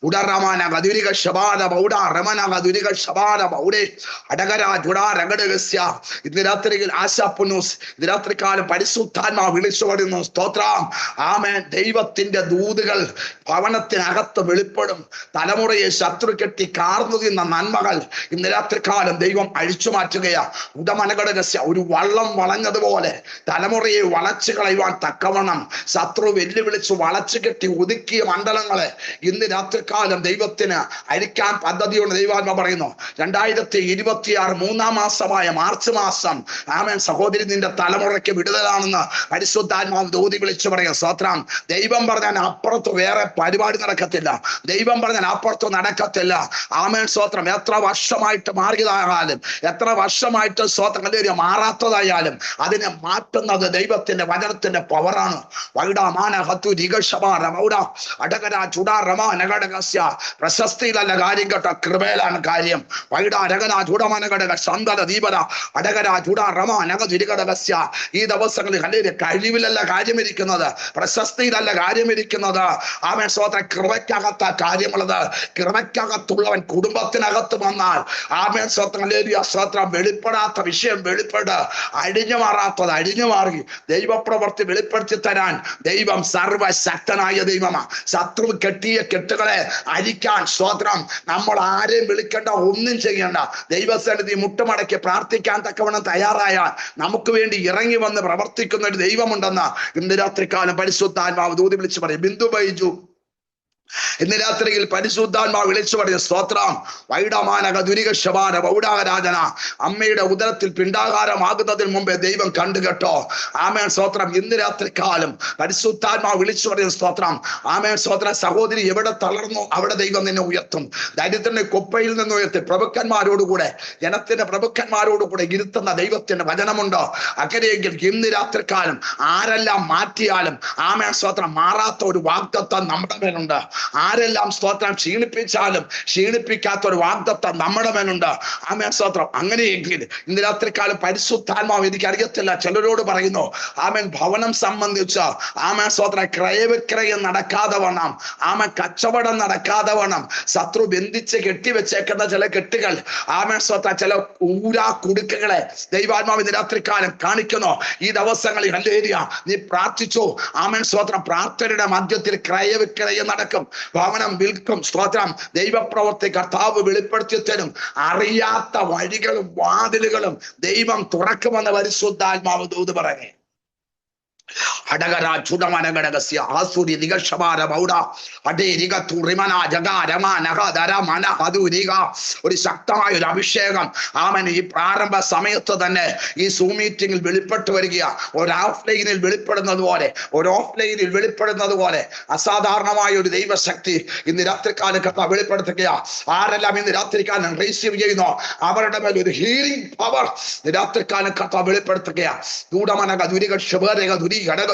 ഉടറമാനക ശബാല ബൗഡ റമനക ദുരിക ശബാല ബൗഡേ അടകര ജുഡാ രഗടഗസ്യ. ഇന്ന് രാത്രിയിൽ ആശാപ്പുന്നൂസ്, ഇന്ന് രാത്രികാലം പരിശുദ്ധാത്മാവ് വിളിച്ചു പറയുന്നു. സ്തോത്രം. ആമേൻ. ദൈവത്തിന്റെ ദൂതുകൾ ഭവനത്തിനകത്ത് വെളിപ്പെടും. തലമുറയെ ശത്രു കെട്ടി കാർന്നു തിന്ന നന്മകൾ ഇന്ന് രാത്രികാലം ദൈവം അഴിച്ചു മാറ്റുകയാ. ഉടമനഘടകസ്യ. ഒരു വള്ളം വളഞ്ഞതുപോലെ തലമുറയെ വളച്ചു കളയുവാൻ തക്കവണ്ണം ശത്രു വെല്ലുവിളിച്ച് വളച്ചു കെട്ടി ഒതുക്കിയ മണ്ഡലങ്ങളെ ഇന്ന് രാത്രികാലം ദൈവത്തിന് അഴിക്കാൻ പദ്ധതിയുണ്ട്. ദൈവാത്മ പറയുന്നു 2026 മൂന്നാം മാസമായ മാർച്ച് മാസം, ആമേൻ സഹോദരി, നിന്റെ തലമുറയ്ക്ക് വിടുതലാണെന്ന് പരിശുദ്ധാത്മാവ് ദൂതി വിളിച്ചു പറയാം. സ്തോത്രം. ദൈവം പറഞ്ഞാൽ അപ്പുറത്ത് വേറെ പരിപാടി നടക്കത്തില്ല. ദൈവം പറഞ്ഞാൽ അപ്പുറത്ത് നടക്കത്തില്ല. ആമേൻ സ്തോത്രം. എത്ര വർഷമായിട്ട് മാറിയതായാലും, എത്ര വർഷമായിട്ട് സ്തോത്രം മാറാത്തതായാലും, അതിനെ മാറ്റുന്നത് ദൈവത്തിന്റെ വചനത്തിന്റെ പവറാണ്. പ്രശസ്തിയിലല്ല കാര്യം കേട്ടോ, കൃപയിലാണ് കാര്യം. ഈ ദിവസങ്ങളിൽ കഴിവിലല്ല കാര്യമിരിക്കുന്നത്, പ്രശസ്തിയിലല്ല കാര്യമിരിക്കുന്നത്. ആമേൻ സ്തോത്രം. കൃപയ്ക്കകത്ത കാര്യമുള്ളത്. കൃപയ്ക്കകത്തുള്ളവൻ കുടുംബത്തിനകത്ത് വന്നാൽ, ആമേൻ സ്തോത്രം, സ്തോത്രം, വെളിപ്പെടാത്ത വിഷയം വെളിപ്പെട്ട് അഴിഞ്ഞു മാറാത്തത് അഴിഞ്ഞു മാറി ദൈവപ്രവൃത്തി വെളിപ്പെടുത്തി തരാൻ ദൈവം സർവശക്തനായ ദൈവമാണ്. ശത്രു കെട്ടിയ കെട്ടുകളെ അഴിക്കാൻ, സ്തോത്രം, നമ്മൾ ആരെയും വിളിക്കേണ്ട, ഒന്നും ചെയ്യണ്ട. ദൈവസന്നിധി മുട്ടുമടക്കി പ്രാർത്ഥിക്കാൻ തക്കവണ്ണം തയ്യാറായാൽ നമുക്ക് വേണ്ടി ഇറങ്ങി വന്ന് പ്രവർത്തിക്കുന്ന ഒരു ദൈവമുണ്ടെന്ന് ഇന്ന് രാത്രികാലം പരിശുദ്ധാത്മാവ് ദൂതി വിളിച്ചു പറയും. ബിന്ദു ബൈജു ഇന്ന് രാത്രിയിൽ പരിശുദ്ധാത്മാവ് വിളിച്ചു പറയും. സ്തോത്രം. വൈഡമാനക ദുരിക ശബാന ബൗഡാരാധന. അമ്മയുടെ ഉദരത്തിൽ പിണ്ടാകാരമാകുന്നതിന് മുമ്പേ ദൈവം കണ്ടു കേട്ടോ. ആമേൻ സ്തോത്രം. ഇന്ന് രാത്രികാലം പരിശുദ്ധാത്മാവ് വിളിച്ചു പറയും. സ്തോത്രം. ആമേൻ സ്തോത്രം. സഹോദരി, എവിടെ തളർന്നു അവിടെ ദൈവം നിന്നെ ഉയർത്തും. ദരിദ്രന്റെ കൊപ്പയിൽ നിന്ന് ഉയർത്തി പ്രഭുക്കന്മാരോടുകൂടെ, ജനത്തിന്റെ പ്രഭുക്കന്മാരോടുകൂടെ ഇരുത്തുന്ന ദൈവത്തിന്റെ വചനമുണ്ടോ? അങ്ങനെയെങ്കിൽ ഇന്ന് രാത്രികാലം ആരെല്ലാം മാറ്റിയാലും, ആമേൻ സ്തോത്രം, മാറാത്ത ഒരു വാഗ്ദത്തം നമ്മുടെ മേലുണ്ട്. ആരെല്ലാം സ്തോത്രം ക്ഷീണിപ്പിച്ചാലും ക്ഷീണിപ്പിക്കാത്ത ഒരു വാഗ്ദത്തം നമ്മുടെ മേലുണ്ട്. ആമേൻ സ്തോത്രം. അങ്ങനെയെങ്കിൽ ഇന്ന് രാത്രികാലം പരിശുദ്ധാത്മാവ്, എനിക്ക് അറിയത്തില്ല, ചിലരോട് പറയുന്നു, ആമേൻ, ഭവനം സംബന്ധിച്ച്, ആമേൻ സ്തോത്രം, ക്രയവിക്രയം നടക്കാതെ വണ്ണം, ആമേൻ കച്ചവടം നടക്കാതെ വണ്ണം ശത്രു ബന്ധിച്ച് കെട്ടിവെച്ചേക്കുന്ന ചില കെട്ടുകൾ, ആമേൻ സ്തോത്രം, ചില ഊരാ കുടുക്കുകളെ ദൈവാത്മാവ് ഇന്ന് രാത്രികാലം കാണിക്കുന്നു. ഈ ദിവസങ്ങളിൽ ഹല്ലേലൂയ, നീ പ്രാർത്ഥിച്ചു. ആമേൻ സ്തോത്രം. പ്രാർത്ഥനയുടെ മധ്യത്തിൽ ക്രയവിക്രയം നടക്കും, ഭവനം വിൽക്കും. സ്തോത്രം. ദൈവപ്രവൃത്തി കർത്താവ് വെളിപ്പെടുത്തി തരും. അറിയാത്ത വഴികളും വാതിലുകളും ദൈവം തുറക്കുമെന്ന് പരിശുദ്ധാത്മാവ് ദൂത് പറഞ്ഞു. ഒരു ശക്തമായ ഒരു അഭിഷേകം ആമൻ ഈ പ്രാരംഭ സമയത്ത് തന്നെ ഈ സൂം മീറ്റിംഗിൽ വെളിപ്പെട്ടു വരിക. ഒരു ഓഫ്ലൈനിൽ വെളിപ്പെടുന്നത് പോലെ, ഒരു ഓഫ്ലൈനിൽ വെളിപ്പെടുന്നത് പോലെ അസാധാരണമായ ഒരു ദൈവശക്തി ഇന്ന് രാത്രികാലം കർത്താവ് വെളിപ്പെടുത്തുക. ആരെല്ലാം ഇന്ന് രാത്രികാലം റിസീവ് ചെയ്യുന്നു അവരുടെ മേൽ ഒരു ഹീലിംഗ് പവർ രാത്രികാലം കർത്താവ് വെളിപ്പെടുത്തുക. ദൂഢമനക ദുരിക ശുഭരക ദുരി ഘടകസ്യ.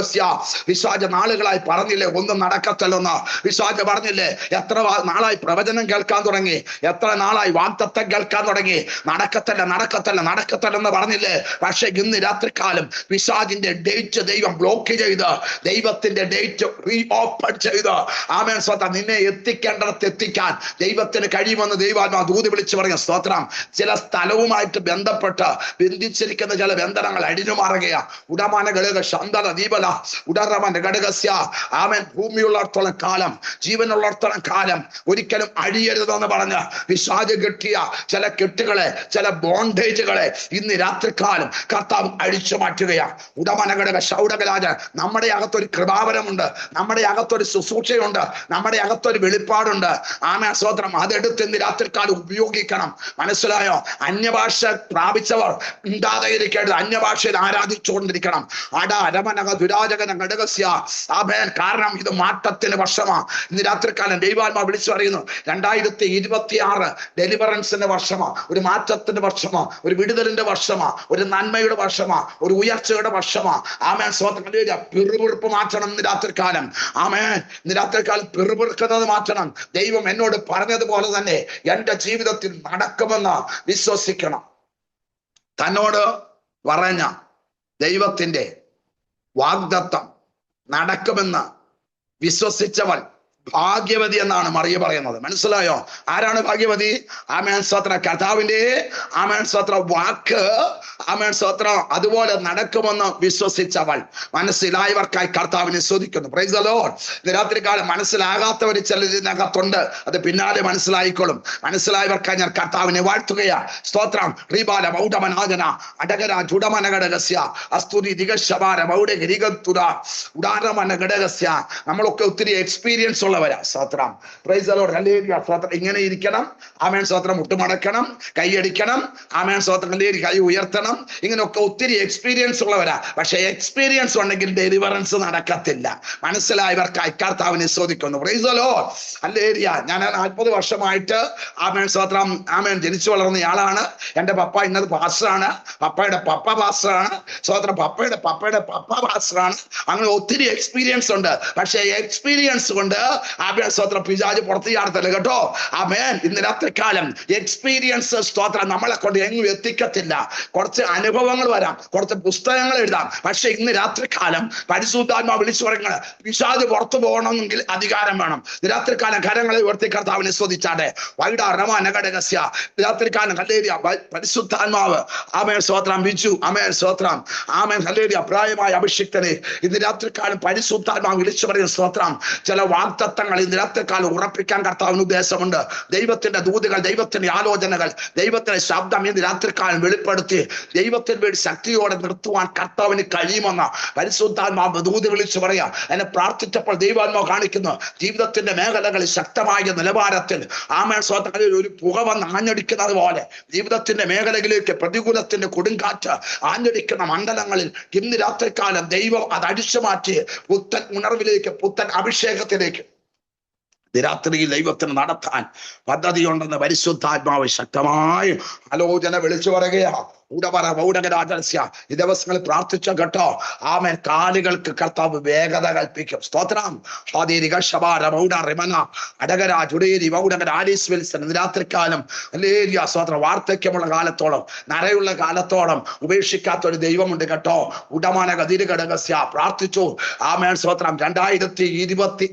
പിശാച് നാളുകളായി പറഞ്ഞില്ലേ ഒന്നും നടക്കത്തില്ലെന്ന്. പിശാച് പറഞ്ഞില്ലേ എത്ര നാളായി പ്രവചനം കേൾക്കാൻ തുടങ്ങി, എത്ര നാളായി വാഗ്ദത്തം കേൾക്കാൻ തുടങ്ങി, നടക്കത്തില്ല നടക്കത്തില്ല നടക്കത്തില്ലെന്ന് പറഞ്ഞില്ലേ. പക്ഷെ ഇന്ന് രാത്രികാലം പിശാചിന്റെ ഡേറ്റ് ദൈവം ബ്ലോക്ക് ചെയ്ത് ദൈവത്തിന്റെ ഡേറ്റ് റീ ഓപ്പൺ ചെയ്ത്, ആമേൻ സ്തോത്രം, നിന്നെ എത്തിക്കേണ്ടടത്ത് എത്തിക്കാൻ ദൈവത്തിന് കഴിയുമെന്ന് ദൈവാത്മാവ് ദൂത് വിളിച്ചു പറയും. സ്തോത്രം. ചില സ്ഥലവുമായിട്ട് ബന്ധപ്പെട്ട് ബന്ധിച്ചിരിക്കുന്ന ചില ബന്ധനങ്ങൾ അടിഞ്ഞു മാറുകയാണ്. ഉടമാന ഘടക ശാന്തന ദീപല ഉടറമന്റെ ഘടകസ്യ. ആമേൻ. ഭൂമിയുള്ളിടത്തോളം കാലം, ജീവനുള്ളിടത്തോളം കാലം ഒരിക്കലും അഴിയരുതെന്ന് പറഞ്ഞ് പിശാച് കെട്ടിയ ചില കെട്ടുകളെ, ചില ബോണ്ടേജുകളെ ഇന്ന് രാത്രികാലം കർത്താവ് അഴിച്ചു മാറ്റുകയാണ്. ഉടമന ഘടക ശൗടകരാജ. നമ്മുടെ അകത്തൊരു കൃപാവരമുണ്ട്, നമ്മുടെ അകത്തൊരു ശുശ്രൂഷയുണ്ട്, നമ്മുടെ അകത്തൊരു വെളിപ്പാടുണ്ട്. ആമേൻ സ്തോത്രം. അതെടുത്ത് ഇന്ന് രാത്രികാലം ഉപയോഗിക്കണം. മനസ്സിലായോ? അന്യഭാഷ പ്രാപിച്ചവർ ഉണ്ടാതെ ഇരിക്കേണ്ടത് അന്യഭാഷയിൽ ആരാധിച്ചുകൊണ്ടിരിക്കണം. അരമനക ദുരാജ പ്രവാചകന ഘടകസ്യ. ആമേൻ. കാരണം ഇത് മാറ്റത്തിന് വർഷമാ. ഇന്ന് രാത്രികാലം ദൈവാത്മാ വിളിച്ചു പറയുന്നു, 2026 ഡെലിവറൻസിന്റെ വർഷമാ, ഒരു മാറ്റത്തിന്റെ വർഷമാ, ഒരു വിടുതലിന്റെ വർഷമാ, ഒരു നന്മയുടെ വർഷമാ, ഒരു ഉയർച്ചയുടെ വർഷമാ. ആമേൻ. സ്വന്തം പിറുപിറുപ്പ് മാറ്റണം ഇന്ന് രാത്രികാലം. ആമേൻ. ഇന്ന് രാത്രികാലം പിറുപിറുക്കുന്നത് മാറ്റണം. ദൈവം എന്നോട് പറഞ്ഞതുപോലെ തന്നെ എന്റെ ജീവിതത്തിൽ നടക്കുമെന്ന് വിശ്വസിക്കണം. തന്നോട് പറഞ്ഞ ദൈവത്തിന്റെ വാഗ്ദത്തം നടക്കുമെന്ന് വിശ്വസിച്ചവൾ ഭാഗ്യവതി എന്നാണ് മറിയ പറയുന്നത്. മനസ്സിലായോ? ആരാണ് ഭാഗ്യവതി? ആമേൻ സ്തോത്രം. കർത്താവിന്റെ ആമേൻ സ്തോത്രം വാക്ക് ആമേൻ സ്തോത്രം അതുപോലെ നടക്കുമെന്ന് വിശ്വസിച്ചവൾ. മനസ്സിലായവർക്കായി കർത്താവിനെ സ്തുതിക്കുന്നു. Praise the lord. രാത്രികാലം മനസ്സിലാകാത്തവർ ചിലതിനകത്തുണ്ട്, അത് പിന്നാലെ മനസ്സിലായിക്കൊള്ളും. മനസ്സിലായവർക്കായി ഞാൻ കർത്താവിനെ വാഴ്ത്തുകയാ. സ്തോത്രം. റീബാല മൗഢമനാഗന അടകര ചുടമനഘടകസ്യ അസ്തുതി ദിഗശവാര മൗഢഗരികത്തുര ഉടാരമന ഘടകസ്യ. നമ്മളൊക്കെ ഒത്തിരി എക്സ്പീരിയൻസ് ഉള്ളവരാ. സ്തോത്രം. Price the lord. ഹല്ലേലൂയ. സ്തോത്രം. ഇങ്ങനെ ഇരിക്കണം. ആമേൻ സ്തോത്രം. മുട്ടുമടക്കണം, കൈയടിക്കണം. ആമേൻ സ്തോത്രം. കൈ ഉയർത്തണം. ഇങ്ങനെയൊക്കെ ഒത്തിരി എക്സ്പീരിയൻസ് ഉള്ളവരാ. പക്ഷെ എക്സ്പീരിയൻസ് ഉണ്ടെങ്കിൽ ഡെലിവറൻസ് നടക്കത്തില്ല. മനസ്സിലായവർക്കായി കർത്താവിനെ സ്തുതിക്കുന്നു. Praise the lord. ഹല്ലേലൂയ. ഞാൻ 40 വർഷമായിട്ട് ആമേൻ സ്തോത്രം ആമേൻ ജനിച്ചു വളർന്നയാളാണ്. എന്റെ പപ്പ ഇന്നത് പാസ്റ്ററാണ്, പപ്പയുടെ പപ്പ പാസ്റ്ററാണ്. സ്തോത്രം. പപ്പയുടെ പപ്പ പാസ്റ്ററാണ്. അങ്ങനെ ഒത്തിരി എക്സ്പീരിയൻസ് ഉണ്ട്. പക്ഷെ എക്സ്പീരിയൻസ് കൊണ്ട് ആമേൻ സ്തോത്രം പിശാച് പുറത്ത് ചാടത്തില്ല കേട്ടോ. ആമേൻ. ഇന്ന് രാത്രികാലം എക്സ്പീരിയൻസ് സ്തോത്രം നമ്മളെ കൊണ്ട് എങ്ങും എത്തിക്കത്തില്ല. കുറച്ച് അനുഭവങ്ങൾ വരാം, കുറച്ച് പുസ്തകങ്ങൾ എഴുതാം. പക്ഷെ ഇന്ന് രാത്രികാലം പരിശുദ്ധാത്മാ വിളിച്ചു പറയുന്നത് പിശാച് പുറത്തു പോകണമെങ്കിൽ അധികാരം വേണം. രാത്രികാലം കരങ്ങളെ ഉയർത്തി കർത്താവിനെ സ്തുതിച്ചാട്ടെ. വൈഡാരമാനഘടകസ്യ. രാത്രികാലം ഹല്ലേലൂയ. പരിശുദ്ധാത്മാവ് ആമേൻ സ്തോത്രം ബിജു ആമേൻ സ്തോത്രം ആമേൻ ഹല്ലേലൂയ. പ്രായമായ അഭിഷിക്തനെ ഇന്ന് രാത്രികാലം പരിശുദ്ധാത്മാവ് വിളിച്ചു പറയുന്ന സ്തോത്രം. ചില വാഗ്ദത്തങ്ങൾ ഇന്ന് രാത്രികാലം ഉറപ്പിക്കാൻ കർത്താവിന് ഉദ്ദേശമുണ്ട്. ദൈവത്തിന്റെ ദൂതുകൾ, ദൈവത്തിന്റെ ആലോചനകൾ, ദൈവത്തിന്റെ ശബ്ദം ഇന്ന് രാത്രികാലം വെളിപ്പെടുത്തി ദൈവത്തിന് വേണ്ടി ശക്തിയോടെ നിർത്തുവാൻ കർത്താവിന് കഴിയുമെന്ന് പരിശുദ്ധാത്മാവ് ദൂത് വിളിച്ചു പറയാ. എന്നെ പ്രാർത്ഥിച്ചപ്പോൾ ദൈവാത്മാവ് കാണിക്കുന്നു, ജീവിതത്തിന്റെ മേഖലകളിൽ ശക്തമായ നിലവാരത്തിൽ ആമേൻ സ്തോത്രം ഒരു പുക വന്ന് ആഞ്ഞടിക്കുന്നത് പോലെ ജീവിതത്തിന്റെ മേഖലകളിലേക്ക് പ്രതികൂലത്തിന്റെ കൊടുങ്കാറ്റ് ആഞ്ഞടിക്കുന്ന മണ്ഡലങ്ങളിൽ ഇന്ന് രാത്രികാലം ദൈവം അത് അടിച്ചു മാറ്റി പുത്തൻ ഉണർവിലേക്ക്, പുത്തൻ അഭിഷേകത്തിലേക്ക് രാത്രിയിൽ ദൈവത്തിന് നടത്താൻ പദ്ധതിയുണ്ടെന്ന് പരിശുദ്ധാത്മാവ് ശക്തമായി ആലോചന വിളിച്ചു പറയുകയാ. ഈ ദിവസങ്ങളിൽ പ്രാർത്ഥിച്ച കേട്ടോ. ആമേൻ. കാലുകൾക്ക് കർത്താവ് വേഗത കൽപ്പിക്കും. സ്തോത്രം. രാത്രിക്കാലം സ്തോത്രം. വാർദ്ധക്യമുള്ള കാലത്തോളം, നരയുള്ള കാലത്തോളം ഉപേക്ഷിക്കാത്ത ഒരു ദൈവമുണ്ട് കേട്ടോ. ഉടമാന ഗതിര് ഘടകസ്യ. പ്രാർത്ഥിച്ചു. ആമേൻ സ്തോത്രം. 2026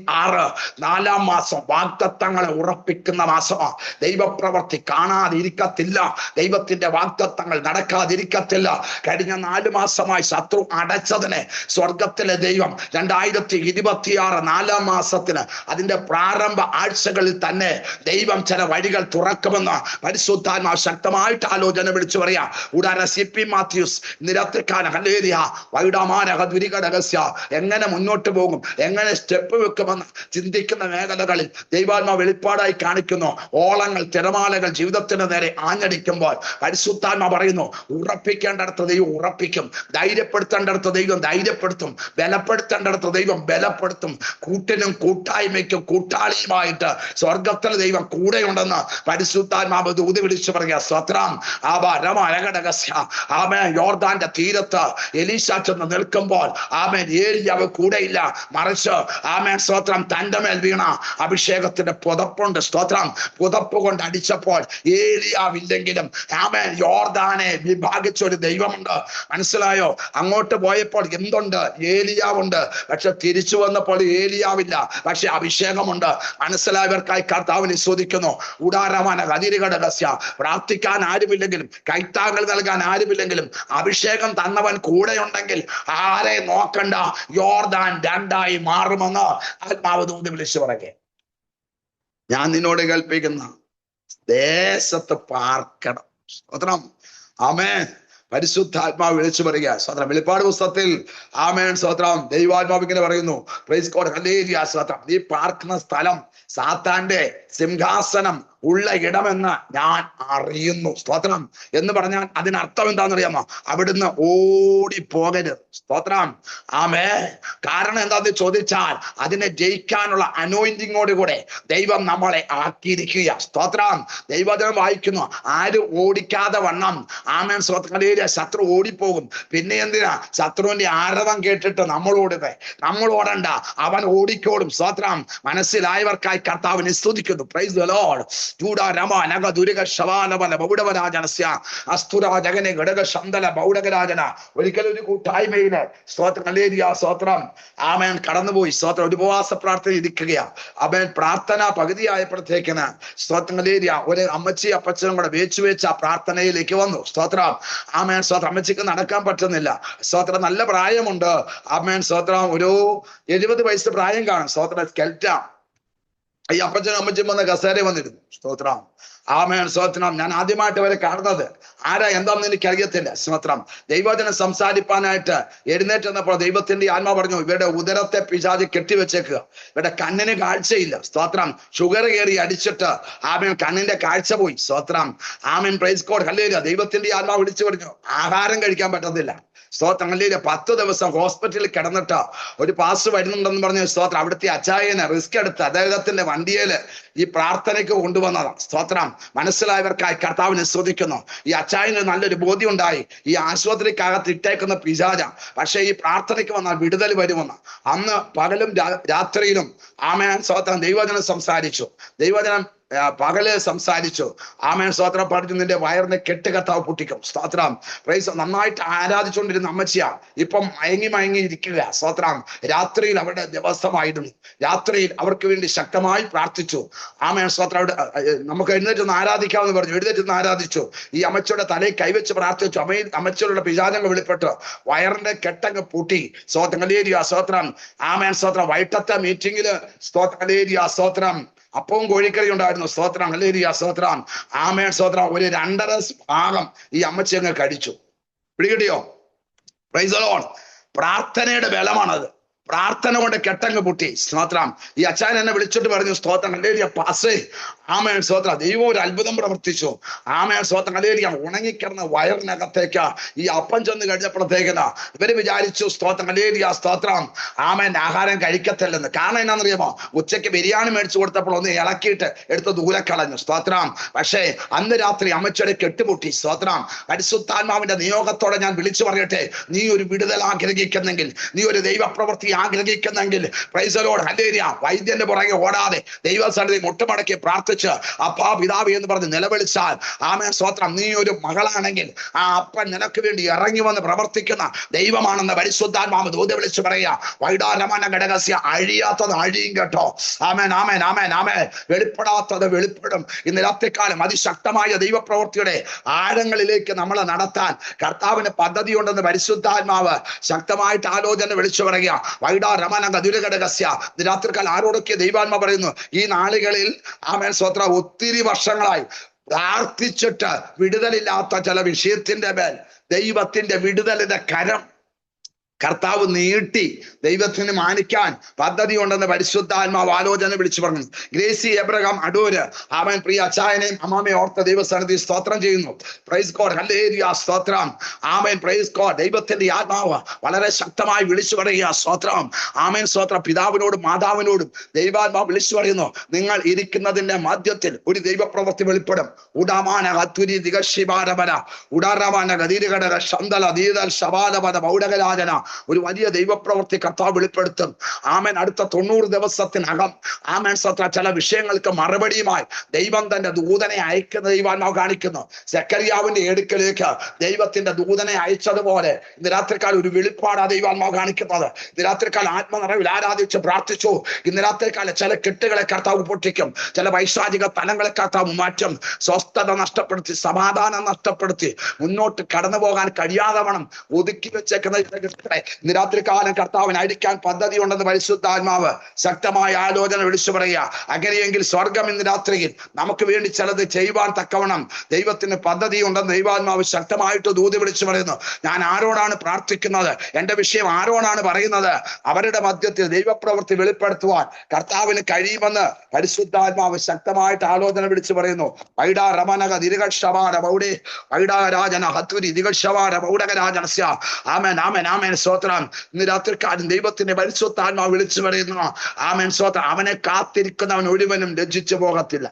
4-ാം മാസം വാഗ്ദത്തങ്ങളെ ഉറപ്പിക്കുന്ന മാസമാണ്. ദൈവപ്രവൃത്തി കാണാതിരിക്കത്തില്ല. ദൈവത്തിന്റെ വാഗ്ദത്തങ്ങൾ നടക്കാതിരിക്കത്തില്ല. കഴിഞ്ഞ 4 മാസമായി ശത്രു അടച്ചതിനെ സ്വർഗത്തിലെ ദൈവം 2026 4-ാം മാസത്തിന് അതിന്റെ പ്രാരംഭ ആഴ്ചകളിൽ തന്നെ ദൈവം ചില വഴികൾ തുറക്കുമെന്ന് പരിശുദ്ധാത്മാവ് ശക്തമായിട്ട് ആലോചന വിളിച്ചു പറയാ. ഉടാര CP മാത്യൂസ് നിരത്തിക്കാന ഹല്ലേലൂയ വൈഡമാനഘടകസ്യ. എങ്ങനെ മുന്നോട്ട് പോകും, എങ്ങനെ സ്റ്റെപ്പ് വെക്കുമെന്ന് ചിന്തിക്കുന്ന മേഖലകളിൽ ദൈവാത്മാവ് വെളിപ്പാടായി കാണിക്കുന്നു. ഓളങ്ങൾ, തിരമാലകൾ ജീവിതത്തിന് നേരെ ആഞ്ഞടിക്കുമ്പോൾ പരിശുദ്ധാത്മാവ് പറയുന്നു, ഉറപ്പിക്കേണ്ടടുത്ത് ദൈവം ഉറപ്പിക്കും, ധൈര്യപ്പെടുത്തേണ്ടടുത്ത് ദൈവം ധൈര്യപ്പെടുത്തും, ബലപ്പെടുത്തേണ്ടടുത്ത് ദൈവം ബലപ്പെടുത്തും. കൂട്ടിനും കൂട്ടായ്മയ്ക്കും കൂട്ടാളിയുമായിട്ട് സ്വർഗത്തിലെ ദൈവം കൂടെയുണ്ടെന്ന് പരിശുദ്ധാത്മാവ് ദൂത് വിളിച്ചു പറയുക. സ്വത്രം. ആമേൻ. യോർദാന്റെ തീരത്ത് എലീശ ചെന്ന് നിൽക്കുമ്പോൾ ആമേൻ ഏലിയാവ് കൂടെയില്ല, മറിച്ച് ആമേൻ സ്തോത്രം തന്റെ മേൽ വീണ അഭിഷേകത്തിന്റെ പുതപ്പുണ്ട്. സ്തോത്രം. പുതപ്പ് കൊണ്ട് അടിച്ചപ്പോൾ ഏലിയാവില്ലെങ്കിലും ആമേൻ യോർദാനെ വിഭാഗിച്ച ഒരു ദൈവമുണ്ട്. മനസ്സിലായോ? അങ്ങോട്ട് പോയപ്പോൾ എന്തുണ്ട്? ഏലിയാവുണ്ട്. പക്ഷെ തിരിച്ചു വന്നപ്പോൾ ഏലിയാവില്ല, പക്ഷെ അഭിഷേകമുണ്ട്. മനസ്സിലായവർക്കായി കർത്താവിനെ സ്തുതിക്കുന്നു. ഉടാരമാന ഗതിരിഘടകസ്യ. പ്രാർത്ഥിക്കാൻ ആരുമില്ലെങ്കിലും, കൈത്താങ്ങൾ നൽകാൻ ആരുമില്ലെങ്കിലും അഭിഷേകം തന്നവൻ കൂടെയുണ്ടെങ്കിൽ ആരെ നോക്കണ്ട, യോർദാൻ 2ആയി മാറുമെന്ന് ആത്മാവ് ദൂത് വിളിച്ചു പറയേ. ഞാൻ നിന്നോട് കൽപ്പിക്കുന്ന ദേശത്ത് പാർക്കണം. സ്തോത്രം. ആമേൻ. പരിശുദ്ധാത്മാവ് വിളിച്ചു പറയുക. സ്തോത്രം. വെളിപ്പാട് പുസ്തകത്തിൽ ആമേൻ സ്തോത്രം ദൈവാത്മാവ് ഇങ്ങനെ പറയുന്നു. Price God. ഹല്ലേലൂയ. സ്തോത്രം. നീ പാർക്കുന്ന സ്ഥലം സാത്താന്റെ സിംഹാസനം ഉള്ള ഇടമെന്ന് ഞാൻ അറിയുന്നു. സ്തോത്രം എന്ന് പറഞ്ഞാൽ അതിനർത്ഥം എന്താണെന്നറിയാമോ? അവിടുന്ന് ഓടിപ്പോകരുത്. സ്തോത്രം. ആമേ. കാരണം എന്താന്ന് ചോദിച്ചാൽ അതിനെ ജയിക്കാനുള്ള അനോയിന്റിങ്ങോട് കൂടെ ദൈവം നമ്മളെ ആക്കിയിരിക്കുക. സ്തോത്രം. ദൈവവചനം വായിക്കുന്നു, ആരും ഓടിക്കാതെ വണ്ണം. ആമേൻ. സ്തോത്രം. ശത്രു ഓടിപ്പോകും. പിന്നെ എന്തിനാ ശത്രുവിന്റെ ആരവം കേട്ടിട്ട് നമ്മൾ ഓടുക? നമ്മൾ ഓടണ്ട, അവൻ ഓടിക്കോളും. സ്തോത്രം. മനസ്സിലായവർക്കായി കർത്താവിനെ സ്തുതിക്കുന്നു. Praise the lord. ജൂഡ രമ നഗ ദുരിക ശവാനവന ബൗഡവരാജനസ്യ അസ്തുരാജകനെ ഘടക ശന്തല ബൗഡകരാജന. ഒരിക്കലും ഒരു കൂട്ടായ്മയില് സ്തോത്രം സ്തോത്രം ആമേൻ കടന്നുപോയി. സ്തോത്രം. ഒരു ഉപവാസ പ്രാർത്ഥന ഇരിക്കുകയാ. അവൻ പ്രാർത്ഥന പകുതിയായപ്പോഴത്തേക്കിന് സ്തോത്രം ഒരു അമ്മച്ചി അപ്പച്ചനും കൂടെ വേച്ച് ആ പ്രാർത്ഥനയിലേക്ക് വന്നു. സ്തോത്രം. ആമേൻ. സ്തോത്രം. അമ്മച്ചിക്ക് നടക്കാൻ പറ്റുന്നില്ല. സ്തോത്രം. നല്ല പ്രായമുണ്ട്. ആമേൻ. സ്തോത്രം. ഒരു 70 വയസ്സ് പ്രായം കാണും. സ്തോത്രം. സ്കെൽറ്റ. ഈ അപ്പച്ചനും അമ്മച്ചും വന്ന് കസേര വന്നിരുന്നു. സ്തോത്രം. ആമേൻ. സ്തോത്രം. ഞാൻ ആദ്യമായിട്ട് അവരെ കാണുന്നത്. ആരാ എന്താണെന്ന് എനിക്ക് അറിയത്തില്ല. സ്തോത്രം. ദൈവവചനം സംസാരിപ്പാനായിട്ട് എഴുന്നേറ്റ് വന്നപ്പോൾ ദൈവത്തിന്റെ ആത്മാ പറഞ്ഞു, ഇവരുടെ ഉദരത്തെ പിശാച് കെട്ടിവെച്ചേക്കുക, ഇവരുടെ കണ്ണിന് കാഴ്ചയില്ല. സ്തോത്രം. ഷുഗർ കയറി അടിച്ചിട്ട് ആമേൻ കണ്ണിന്റെ കാഴ്ച പോയി. സ്തോത്രം. ആമേൻ. Praise God. ഹല്ലേലൂയ. ദൈവത്തിന്റെ ആത്മാ വിളിച്ചു പറഞ്ഞു, ആഹാരം കഴിക്കാൻ പറ്റത്തില്ല. സ്തോത്രം. ഹല്ലേലൂയ. 10 ദിവസം ഹോസ്പിറ്റലിൽ കിടന്നിട്ട് ഒരു പാസ് വരുന്നുണ്ടെന്ന് പറഞ്ഞ സ്തോത്രം അവിടുത്തെ അച്ചായനെ റിസ്ക് എടുത്ത് അദ്ദേഹത്തിന്റെ വണ്ടിയേല് ഈ പ്രാർത്ഥനയ്ക്ക് കൊണ്ടുവന്നതാണ്. സ്തോത്രം. മനസ്സിലായവർക്കായി കർത്താവിനെ സ്തുതിക്കുന്നു. ഈ അച്ചായന് നല്ലൊരു ബോധ്യം ഉണ്ടായി, ഈ ആശുപത്രിക്കകത്ത് ഇട്ടേക്കുന്ന പിശാച, പക്ഷെ ഈ പ്രാർത്ഥനയ്ക്ക് വന്നാൽ വിടുതൽ വരുമെന്ന്. അന്ന് പകലും രാത്രിയിലും ആമേൻ. സ്തോത്രം. ദൈവവചനം സംസാരിച്ചു. ദൈവവചനം പകല് സംസാരിച്ചു. ആമേൻ. സ്തോത്രം. പറഞ്ഞു, നിന്റെ വയറിനെ കെട്ട് കർത്താവ് പൊട്ടിക്കും. സ്തോത്രം. പ്രൈസ്. നന്നായിട്ട് ആരാധിച്ചുകൊണ്ടിരുന്ന അമ്മച്ചിയാ ഇപ്പം മയങ്ങി ഇരിക്കുക. സ്തോത്രം. രാത്രിയിൽ അവരുടെ ദിവസമായിരുന്നു. രാത്രിയിൽ അവർക്ക് വേണ്ടി ശക്തമായി പ്രാർത്ഥിച്ചു. ആമേൻ. സ്തോത്രം. അവിടെ നമുക്ക് എഴുന്നേറ്റൊന്ന് ആരാധിക്കാമെന്ന് പറഞ്ഞു. എഴുന്നേറ്റൊന്ന് ആരാധിച്ചു. ഈ അമ്മച്ചിയുടെ തലയിൽ കൈവച്ച് പ്രാർത്ഥിച്ചു. അമ്മച്ചിയുടെ പിശാചങ്ങൾ വെളിപ്പെട്ടു. വയറിന്റെ കെട്ടങ്ങ് പൂട്ടി. സ്തോത്രം. ഹല്ലേലൂയ. സ്തോത്രം. ആമേൻ. സ്തോത്രം. വൈകിട്ടത്തെ മീറ്റിംഗില് സ്തോത്രം. ഹല്ലേലൂയ. സ്തോത്രം. അപ്പവും കോഴിക്കറി ഉണ്ടായിരുന്നു. സ്തോത്രം. ഹല്ലേലൂയ. സ്തോത്രം. ആമേൻ. സ്തോത്രം. ഒരു 2.5 ഭാഗം ഈ അമ്മച്ചി അങ്ങ് കഴിച്ചു. പിടികിട്ടിയോ? Praise the lord. പ്രാർത്ഥനയുടെ ബലമാണത്. പ്രാർത്ഥന കൊണ്ട് കെട്ടങ്ങ് പൊട്ടി. സ്തോത്രം. ഈ അച്ചായൻ എന്നെ വിളിച്ചിട്ട് പറഞ്ഞു, സ്തോത്രം. ഹല്ലേലൂയ പാസ്റ്റേ. ആമേൻ. സ്തോത്രം. ദൈവം ഒരു അത്ഭുതം പ്രവർത്തിച്ചു. ആമേൻ. സ്തോത്രം. ഹല്ലേലൂയ. ഉണങ്ങിക്കിടന്ന വയറിനകത്തേക്ക് ഈ അപ്പം ചെന്ന് കഴിഞ്ഞപ്പോഴത്തേക്കിന് ഇവര് വിചാരിച്ചു, സ്തോത്രം. ഹല്ലേലൂയ. സ്തോത്രം. ആമേൻ. ആഹാരം കഴിക്കത്തില്ലെന്ന്. കാരണം എന്നാന്നറിയാമോ? ഉച്ചയ്ക്ക് ബിരിയാണി മേടിച്ചു കൊടുത്തപ്പോൾ ഒന്ന് ഇളക്കിയിട്ട് എടുത്ത് ദൂരെ കളഞ്ഞു. സ്തോത്രം. പക്ഷേ അന്ന് രാത്രി അമ്മച്ചിയുടെ കെട്ടുപൊട്ടി. സ്തോത്രം. പരിശുദ്ധാത്മാവിന്റെ നിയോഗത്തോടെ ഞാൻ വിളിച്ചു പറയട്ടെ, നീ ഒരു വിടുതൽ ആഗ്രഹിക്കുന്നെങ്കിൽ, നീ ഒരു ദൈവപ്രവൃത്തി ആഗ്രഹിക്കുന്നെങ്കിൽ, പ്രൈസ് ദി ലോർഡ്. ഹല്ലേലൂയ. വൈദ്യന്റെ പുറകെ ഓടാതെ ദൈവസന്നിധി മുട്ടുമടക്കി പ്രാർത്ഥിച്ച് അപ്പാ പിതാവേ എന്ന് പറഞ്ഞ് നിലവിളിച്ചാൽ, ആമേൻ. സ്തോത്രം. നീ ഒരു മകളാണെങ്കിൽ ആ അപ്പൻ നിനക്ക് വേണ്ടി ഇറങ്ങി വന്ന് പ്രവർത്തിക്കുന്ന ദൈവമാണെന്ന് പരിശുദ്ധാത്മാവ് ദൂത വിളിച്ചു പറയുക. വൈഡാരമന ഘടകസ്യ. അഴിയാത്തത് അഴിയും കേട്ടോ. ആമേൻ. ആമേൻ. ആമേൻ. ആമേൻ. വെളിപ്പെടാത്തത് വെളിപ്പെടും. ഇന്ന് രാത്രികാലം അതിശക്തമായ ദൈവപ്രവൃത്തിയുടെ ആഴങ്ങളിലേക്ക് നമ്മളെ നടത്താൻ കർത്താവിന് പദ്ധതിയുണ്ടെന്ന് പരിശുദ്ധാത്മാവ് ശക്തമായിട്ട് ആലോചന വിളിച്ചു പറയുക. വൈഡാരമന ഗതുരഘടകസ്യ. ഇന്ന് രാത്രികാലം ആരോടൊക്കെ ദൈവാത്മ പറയുന്നു, ഈ നാളുകളിൽ ആമേൻ. സ്തോത്രം. ഒത്തിരി വർഷങ്ങളായി പ്രാർത്ഥിച്ചിട്ട് വിടുതലില്ലാത്ത ചില വിഷയത്തിന്റെ മേൽ ദൈവത്തിന്റെ വിടുതലിന്റെ കരം കർത്താവ് നീട്ടി ദൈവത്തിന് മാനിക്കാൻ പദ്ധതി ഉണ്ടെന്ന് പരിശുദ്ധാത്മാവ് ആലോചന വിളിച്ചു പറഞ്ഞു. ഗ്രേസി എബ്രഹാം അടൂര് അവൻ പ്രിയ അച്ചായനെയും അമ്മാമയെ ഓർത്ത ദൈവസന്നിധി സ്തോത്രം ചെയ്യുന്നു. Praise God. ഹല്ലേലൂയ. സ്തോത്രം. ആമേൻ. Praise God. ദൈവത്തിന്റെ ആത്മാവ് വളരെ ശക്തമായി വിളിച്ചു പറയുക. സ്തോത്രം. ആമേൻ. സ്തോത്രം. പിതാവിനോടും മാതാവിനോടും ദൈവാത്മാവ് വിളിച്ചു പറയുന്നു, നിങ്ങൾ ഇരിക്കുന്നതിന്റെ മധ്യത്തിൽ ഒരു ദൈവപ്രവൃത്തി വെളിപ്പെടും. ഉടാമാന ഹത്തുരി ദിഗശിബാരവന ഉടാരവാന ഗതീരഘടക ശന്തല ദീതൽ ശവാലവന ബൗഡകരാജന. ഒരു വലിയ ദൈവപ്രവൃത്തി കർത്താവ് വെളിപ്പെടുത്തും. ആമേൻ. അടുത്ത 90 ദിവസത്തിനകം ആമേൻ. സ്തോത്രം. ചില വിഷയങ്ങൾക്ക് മറുപടിയുമായി ദൈവം തന്റെ ദൂതനെ അയക്കുന്ന ദൈവാത്മാവ് കാണിക്കുന്നു. സെക്കറിയാവിന്റെ അടുക്കലേക്ക് ദൈവത്തിന്റെ ദൂതനെ അയച്ചതുപോലെ ഇന്ന് രാത്രിക്കാലം ഒരു വെളിപ്പാടാ ദൈവാത്മാവ് കാണിക്കുന്നത്. ഇന്ന് രാത്രിക്കാലം ആത്മനിറവിൽ ആരാധിച്ച് പ്രാർത്ഥിച്ചു. ഇന്ന് രാത്രിക്കാലം ചില കെട്ടുകളെ കർത്താവ് പൊട്ടിക്കും. ചില വൈശാചിക തലങ്ങളെ കർത്താവ് മാറ്റും. സ്വസ്ഥത നഷ്ടപ്പെടുത്തി, സമാധാനം നഷ്ടപ്പെടുത്തി മുന്നോട്ട് കടന്നു പോകാൻ കഴിയാതെ വണ്ണം ഒതുക്കി വെച്ചേക്കുന്ന ഇന്ന് രാത്രി കാലം കർത്താവിനെ അടിക്കാൻ പദ്ധതി ഉണ്ടെന്ന് പരിശുദ്ധാത്മാവ് ശക്തമായ ആലോചന വിളിച്ചു പറയുക. അങ്ങനെയെങ്കിൽ സ്വർഗം ഇന്ന് രാത്രിയിൽ നമുക്ക് വേണ്ടി ചിലത് ചെയ്യുവാൻ തക്കവണ്ണം ദൈവത്തിന് പദ്ധതി ഉണ്ടെന്ന് ദൈവാത്മാവ് ശക്തമായിട്ട് ദൂത് വിളിച്ചു പറയുന്നു. ഞാൻ ആരോടാണ് പ്രാർത്ഥിക്കുന്നത്? എന്റെ വിഷയം ആരോടാണ് പറയുന്നത്? അവരുടെ മധ്യത്തിൽ ദൈവപ്രവൃത്തി വെളിപ്പെടുത്തുവാൻ കർത്താവിന് കഴിയുമെന്ന് പരിശുദ്ധാത്മാവ് ശക്തമായിട്ട് ആലോചന വിളിച്ചു പറയുന്നു. വൈഡാ രമനക ദിരികക്ഷവാര ബൗഡേ വൈഡാ രാജന ഹത്തുരി ദിഗക്ഷവാര ബൗഡകരാജനസ്യ. ആമേൻ ആമേൻ ആമേൻ സ്തോത്രം. ഇന്ന് രാത്രിക്കാരൻ ദൈവത്തിന്റെ പരിശുദ്ധാത്മാവ് വിളിച്ചു പറയുന്നു. ആമേൻ സ്തോത്രം. അവനെ കാത്തിരിക്കുന്നവൻ ഒരുവനും ലജ്ജിച്ചു പോകത്തില്ല.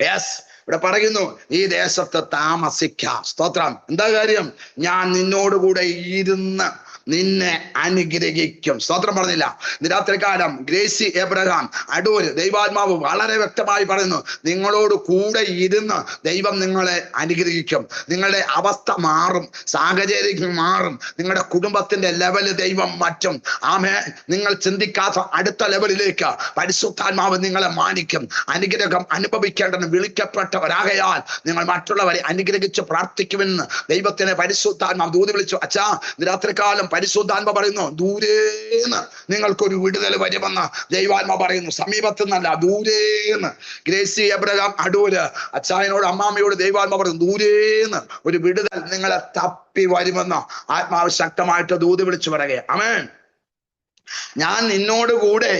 യെസ്, ഇവിടെ പറയുന്നു ഈ ദേശത്ത് താമസിക്കാം. സ്തോത്രം. എന്താ കാര്യം? ഞാൻ നിന്നോടുകൂടെ ഇരുന്ന് നിന്നെ അനുഗ്രഹിക്കും. സ്തോത്രം. പറഞ്ഞില്ല ഇന്ന് രാത്രികാലം ഗ്രേസി എബ്രഹാം അടൂര് ദൈവാത്മാവ് വളരെ വ്യക്തമായി പറയുന്നു, നിങ്ങളോട് കൂടെ ഇരുന്ന് ദൈവം നിങ്ങളെ അനുഗ്രഹിക്കും. നിങ്ങളുടെ അവസ്ഥ മാറും, സാഹചര്യം മാറും, നിങ്ങളുടെ കുടുംബത്തിന്റെ ലെവല് ദൈവം മാറ്റും. ആമേൻ. നിങ്ങൾ ചിന്തിക്കാത്ത അടുത്ത ലെവലിലേക്ക് പരിശുദ്ധാത്മാവ് നിങ്ങളെ മാനിക്കും. അനുഗ്രഹം അനുഭവിക്കേണ്ടെന്ന് വിളിക്കപ്പെട്ടവരാകയാൽ നിങ്ങൾ മറ്റുള്ളവരെ അനുഗ്രഹിച്ച് പ്രാർത്ഥിക്കുമെന്ന് ദൈവത്തിന് പരിശുദ്ധാത്മാവ് ദൂത് വിളിച്ചു. അച്ഛാ, ഇന്ന് രാത്രികാലം പരിശുദ്ധാത്മ പറയുന്നു, ദൂരേന്ന് നിങ്ങൾക്കൊരു വിടുതൽ വരുമെന്ന് ദൈവാത്മ പറയുന്നു. സമീപത്ത് നിന്നല്ല, ദൂരേന്ന്. ഗ്രേസി എബ്രഹാം അടൂര് അച്ചായനോട് അമ്മാമ്മയോട് ദൈവാത്മ പറയുന്നു, ദൂരേന്ന് ഒരു വിടുതൽ നിങ്ങളെ തപ്പി വരുമെന്ന് ആത്മാവ് ശക്തമായിട്ട് ദൂത് വിളിച്ചു പറയുക. ആമേൻ. ഞാൻ നിന്നോട് കൂടെ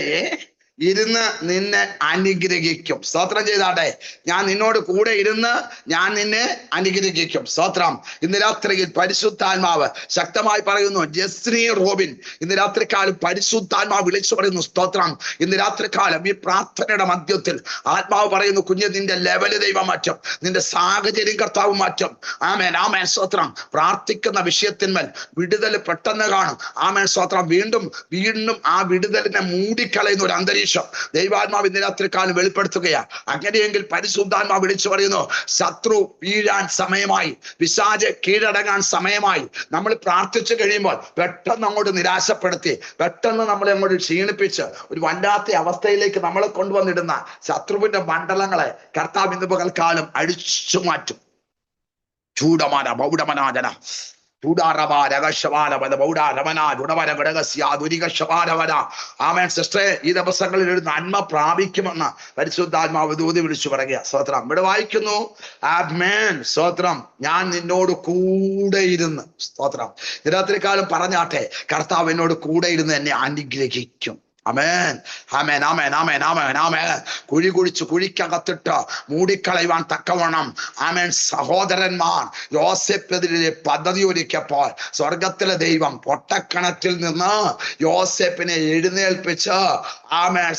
ഇരുന്ന് നിന്നെ അനുഗ്രഹിക്കും. സ്തോത്രം ചെയ്താട്ടെ. ഞാൻ നിന്നോട് കൂടെ ഇരുന്ന് ഞാൻ നിന്നെ അനുഗ്രഹിക്കും. സ്തോത്രം. ഇന്ന് രാത്രിയിൽ പരിശുദ്ധാത്മാവ് ശക്തമായി പറയുന്നു. ജസ്രീ റോബിൻ ഇന്ന് രാത്രിക്കാലം പരിശുദ്ധാത്മാവ് വിളിച്ചു പറയുന്നു. സ്തോത്രം. ഇന്ന് രാത്രികാലം ഈ പ്രാർത്ഥനയുടെ മധ്യത്തിൽ ആത്മാവ് പറയുന്നു, കുഞ്ഞ് നിന്റെ ലെവല് ദൈവം മാറ്റും, നിന്റെ സാഹചര്യം കർത്താവ് മാറ്റും. ആമേൻ ആമേൻ സ്തോത്രം. പ്രാർത്ഥിക്കുന്ന വിഷയത്തിന്മേൽ വിടുതൽ പെട്ടെന്ന് കാണും. ആമേൻ സ്തോത്രം. വീണ്ടും വീണ്ടും ആ വിടുതലിനെ മൂടിക്കളയുന്ന ഒരു അന്തരീക്ഷം ദൈവാത്മാവ് ഇന്ന് രാത്രികാലം വെളിപ്പെടുത്തുകയാ. അങ്ങനെയെങ്കിൽ പരിശുദ്ധാത്മാവ് വിളിച്ചു പറയുന്നു, ശത്രു വീഴാൻ സമയമായി, പിശാച് കീഴടങ്ങാൻ സമയമായി. നമ്മൾ പ്രാർത്ഥിച്ചു കഴിയുമ്പോൾ പെട്ടെന്ന് അങ്ങോട്ട് നിരാശപ്പെടുത്തി, പെട്ടെന്ന് നമ്മളെ അങ്ങോട്ട് ക്ഷീണിപ്പിച്ച് ഒരു വല്ലാത്ത അവസ്ഥയിലേക്ക് നമ്മളെ കൊണ്ടുവന്നിടുന്ന ശത്രുവിന്റെ മണ്ഡലങ്ങളെ കർത്താവ് ഇന്ന് പകൽക്കാലം അഴിച്ചു മാറ്റും. ചൂടമാന ബൗഡമനാജന ആമേൻ സിസ്റ്ററെ, ഈ ദിവസങ്ങളിൽ ഒരു നന്മ പ്രാപിക്കുമെന്ന് പരിശുദ്ധാത്മാവ് ദൂത് വിളിച്ചു പറയുക. സ്തോത്രം. ഇവിടെ വായിക്കുന്നു, ആമേൻ സ്തോത്രം, ഞാൻ നിന്നോട് കൂടെ ഇരുന്ന്. സ്തോത്രം. രാത്രികാലം പറഞ്ഞാട്ടെ, കർത്താവ് എന്നോട് കൂടെ ഇരുന്ന് എന്നെ അനുഗ്രഹിക്കും. ആമേൻ ആമേൻ ആമേൻ ആമേൻ ആമേൻ ആമേൻ. കുഴി കുഴിച്ച് കുഴിക്കകത്തിട്ട് മൂടിക്കളയുവാൻ തക്കവണ്ണം ആമേൻ സഹോദരന്മാർ യോസേപ്പിനെതിരെ പദ്ധതി ഒരുക്കിയപ്പോൾ സ്വർഗത്തിലെ ദൈവം പൊട്ടക്കണത്തിൽ നിന്ന് യോസേപ്പിനെ എഴുന്നേൽപ്പിച്ച് ആമേൻ